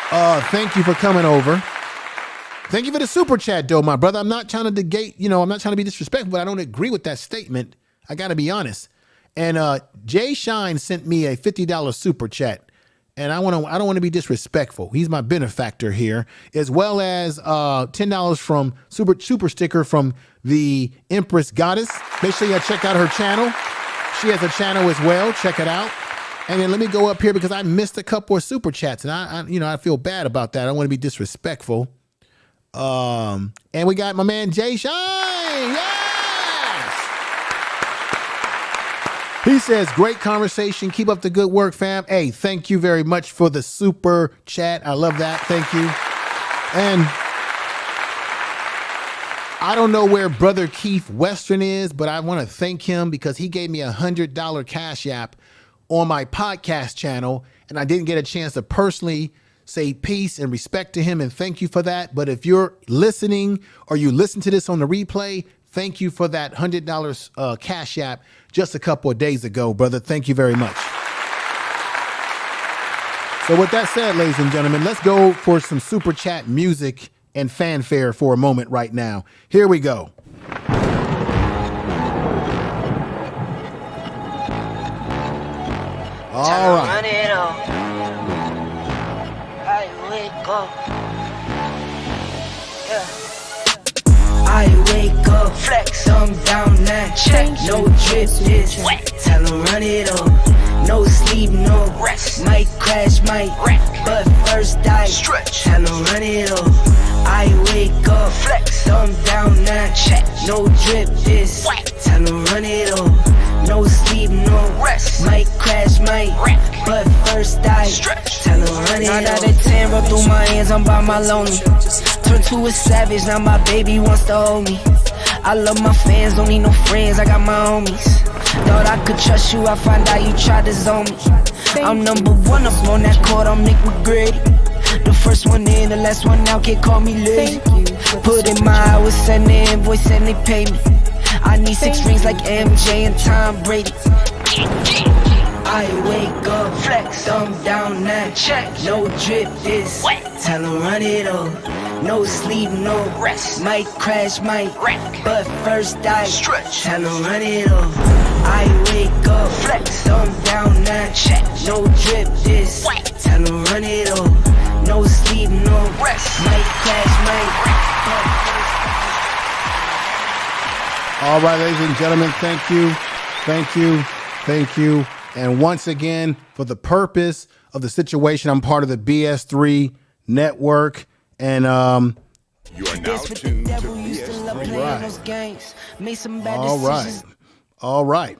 Thank you for coming over. Thank you for the super chat, though, my brother. I'm not trying to negate, I'm not trying to be disrespectful, but I don't agree with that statement. I got to be honest. And Jay Shine sent me a $50 super chat. And I don't want to be disrespectful. He's my benefactor here, as well as $10 from super sticker from the Empress Goddess. Make sure you check out her channel. She has a channel as well. Check it out. And then let me go up here because I missed a couple of super chats, and I feel bad about that. I don't want to be disrespectful. And we got my man Jay Shine. Yes. He says, great conversation. Keep up the good work, fam. Hey, thank you very much for the super chat. I love that. Thank you. And I don't know where Brother Keith Western is, but I want to thank him because he gave me $100 Cash App on my podcast channel, and I didn't get a chance to personally say peace and respect to him and thank you for that. But if you're listening or you listen to this on the replay, thank you for that $100 Cash App. Just a couple of days ago, brother. Thank you very much. So with that said, ladies and gentlemen, let's go for some super chat music and fanfare for a moment right now. Here we go. All right. I wake up, flex, I'm down now, check, no drip, this wet, tell 'em run it up, no sleep, no rest, might crash, might wreck, but first I stretch, tell 'em run it up, I wake up, flex, I'm down now, check, no drip, this wet, tell 'em run it up, no sleep, no rest, might crash, might wreck, but first I stretch, tell 'em run it up. 9 out of 10, roll through my hands, I'm by my lonely. Turned to a savage, now my baby wants to hold me. I love my fans, don't need no friends, I got my homies. Thought I could trust you, I find out you tried to zone me. I'm number one up on that court, I'm Nick McGrady. The first one in, the last one out, can't call me lazy. Put in my hours, send the invoice and they pay me. I need 6 rings like MJ and Tom Brady. I wake up, flex, thumb down now, check, no drip, this wet, tell 'em run it up, no sleep, no rest, might crash, might wreck, but first I stretch, tell 'em run it up. I wake up, flex, thumb down now, check, no drip, this wet, tell 'em run it up, no sleep, no rest, might crash, might wreck, but first I... All right, ladies and gentlemen, thank you, thank you, thank you. And once again, for the purpose of the situation, I'm part of the BS3 network. And you are now tuned to BS3. All right. All right.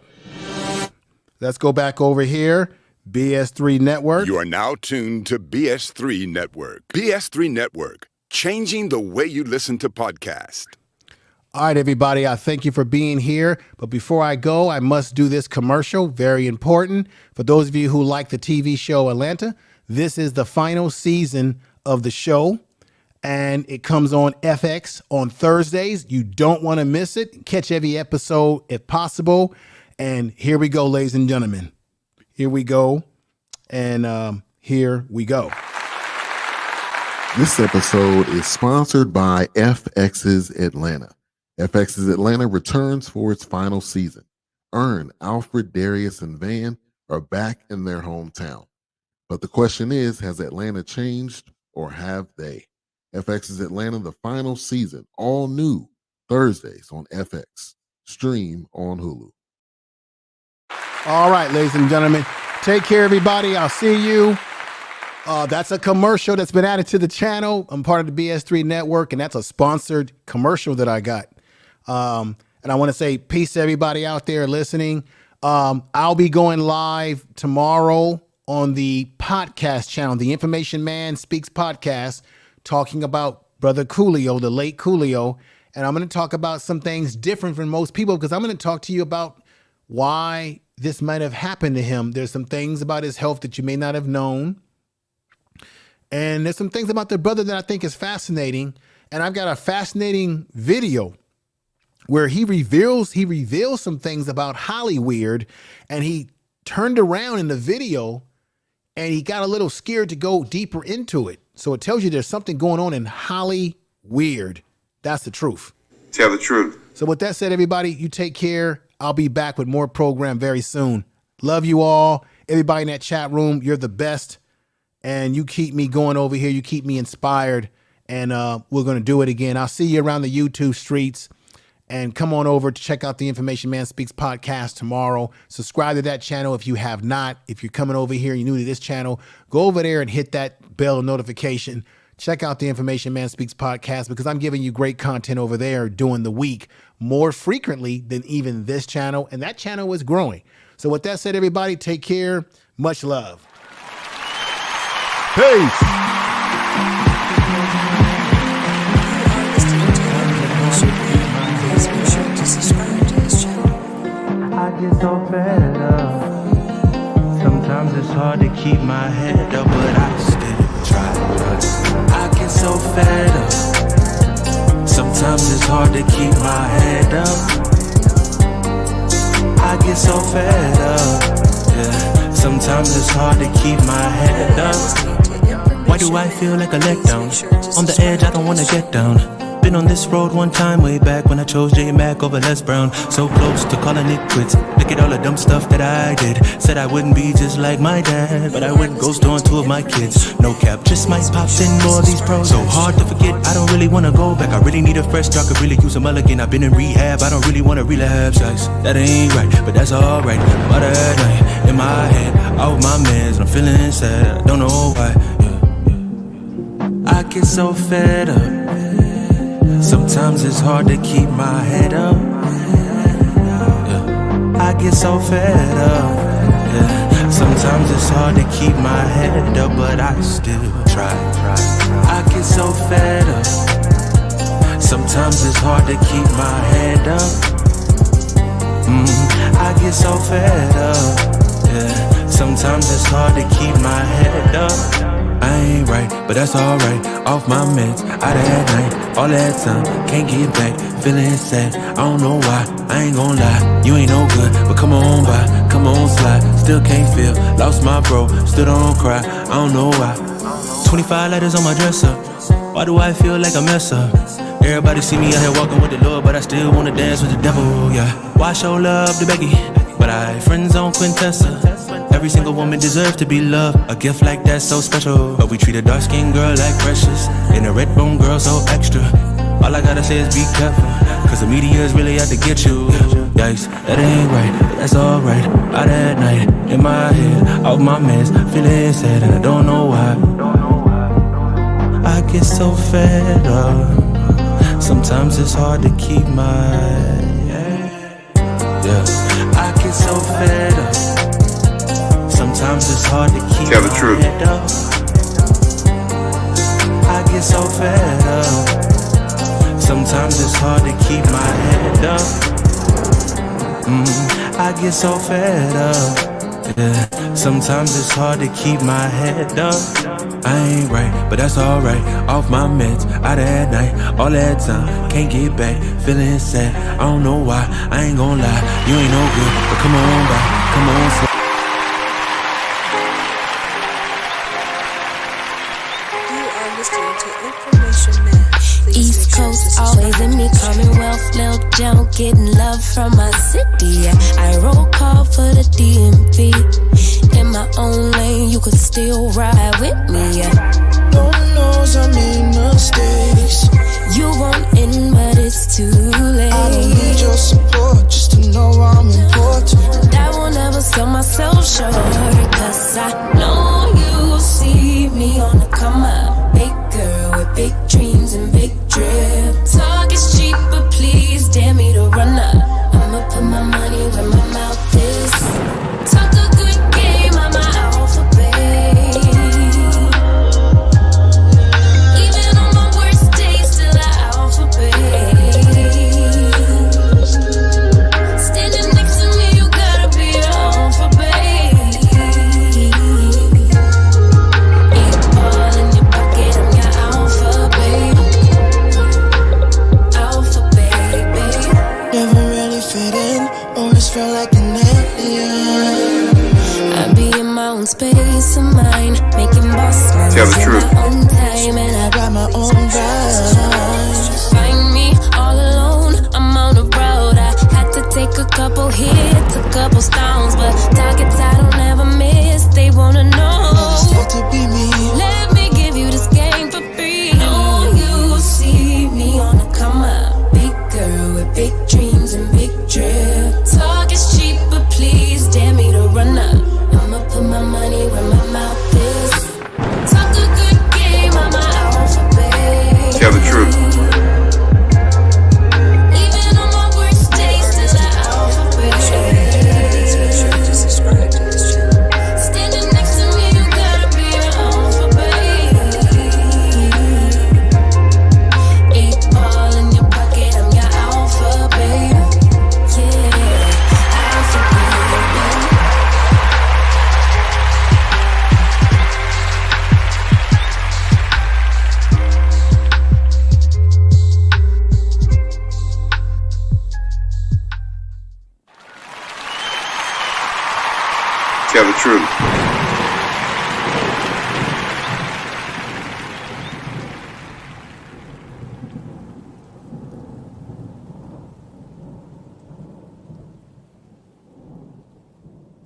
Let's go back over here. BS3 network. You are now tuned to BS3 network. BS3 network, changing the way you listen to podcasts. All right, everybody, I thank you for being here. But before I go, I must do this commercial, very important. For those of you who like the TV show Atlanta, this is the final season of the show, and it comes on FX on Thursdays. You don't want to miss it. Catch every episode if possible. And here we go, ladies and gentlemen. Here we go. And here we go. This episode is sponsored by FX's Atlanta. FX's Atlanta returns for its final season. Earn, Alfred, Darius, and Van are back in their hometown. But the question is, has Atlanta changed or have they? FX's Atlanta, the final season, all new, Thursdays on FX. Stream on Hulu. All right, ladies and gentlemen, take care, everybody. I'll see you. That's a commercial that's been added to the channel. I'm part of the BS3 network, and that's a sponsored commercial that I got. And I want to say peace to everybody out there listening. I'll be going live tomorrow on the podcast channel, the Information Man Speaks podcast, talking about Brother Coolio, the late Coolio. And I'm going to talk about some things different from most people, because I'm going to talk to you about why this might have happened to him. There's some things about his health that you may not have known. And there's some things about the brother that I think is fascinating. And I've got a fascinating video where he reveals some things about Hollyweird, and he turned around in the video and he got a little scared to go deeper into it. So it tells you there's something going on in Hollyweird. That's the truth. Tell the truth. So with that said, everybody, you take care. I'll be back with more program very soon. Love you all. Everybody in that chat room, you're the best. And you keep me going over here. You keep me inspired. And we're going to do it again. I'll see you around the YouTube streets. And come on over to check out the Information Man Speaks podcast tomorrow. Subscribe to that channel if you have not. If you're coming over here and you're new to this channel, go over there and hit that bell notification. Check out the Information Man Speaks podcast, because I'm giving you great content over there during the week more frequently than even this channel. And that channel is growing. So with that said, everybody, take care. Much love. Peace. I get so fed up. Sometimes it's hard to keep my head up, but I still try. I get so fed up. Sometimes it's hard to keep my head up. I get so fed up. Yeah. Sometimes it's hard to keep my head up. do I feel like a letdown? On the edge, I don't wanna get down. Been on this road one time way back when I chose J Mac over Les Brown. So close to calling it quits. Look at all the dumb stuff that I did. Said I wouldn't be just like my dad, but I wouldn't ghost on 2 of my kids. No cap, just might pop in more of these pros. So hard to forget, I don't really wanna go back. I really need a fresh start, could really use a mulligan. I've been in rehab, I don't really wanna relapse. That ain't right, but that's alright. But that night, in my head, out of my meds, I'm feeling sad. I don't know why. I get so fed up. Sometimes it's hard to keep my head up. I get so fed up. Sometimes it's hard to keep my head up, but I still try. I get so fed up. Sometimes it's hard to keep my head up. I get so fed up. Sometimes it's hard to keep my head up. I ain't right, but that's alright. Off my meds, out of that night, all that time, can't get back, feeling sad. I don't know why, I ain't gon' lie. You ain't no good, but come on by, come on slide. Still can't feel, lost my bro, still don't cry. I don't know why. 25 letters on my dresser. Why do I feel like a mess up? Everybody see me out here walking with the Lord, but I still wanna dance with the devil, yeah. Why show love to Becky, but I friends on Quintessa? Every single woman deserves to be loved. A gift like that's so special. But we treat a dark-skinned girl like precious, and a red-bone girl so extra. All I gotta say is be careful, cause the media is really out to get you. Yikes, that ain't right, but that's alright. Out at night, in my head, off my meds, feeling sad, and I don't know why. I get so fed up. Sometimes it's hard to keep my I get so fed up. Sometimes it's hard to keep my head up. I get so fed up. Sometimes it's hard to keep my head up. I get so fed up. Sometimes it's hard to keep my head up. I ain't right, but that's alright. Off my meds, out of that night, all that time, can't get back, feeling sad. I don't know why, I ain't gon' lie. You ain't no good, but come on by, come on slide. East Coast, always in me, Commonwealth, Lil John, getting love from my city. I roll call for the DMV. In my own lane, you could still ride with me. Lord knows I made mistakes. You won't in, but it's too late. I don't need your support just to know I'm important. I will never sell myself short, cause I know you will see me on the come up. Big girl with big dreams and big drip. Talk is cheap, but please dare me to run up. I'ma put my money where my mouth is. Talk a good game, I'm an alphabet. Even on my worst days, still an alphabet. Standing next to me, you gotta be an alphabet. Eat ball in your pocket, I'm your alphabet. Alphabet, baby. Never really fit in, always felt like an alien. I be in my own space of mine, making boss moves Tell the in truth. my own time, and I Got my own vibes. find me all alone. I'm on the road. I had to take a couple hits, a couple stones, but targets I don't ever miss. They wanna know. Still to be me. Let me give you this game for free. Know you see me on the come up. Big girl with big dreams and big drip. Talk is cheap, but please dare me to run up. I'ma put my money where my mouth is. Talk a good game, I'm an alphabet. Tell the truth. Even on my worst days, still an alphabet. Make sure to subscribe to this channel. Standing next to me, you gotta be an alphabet. 8 ball in your pocket, I'm your alphabet. Yeah, alphabet. Tell the truth.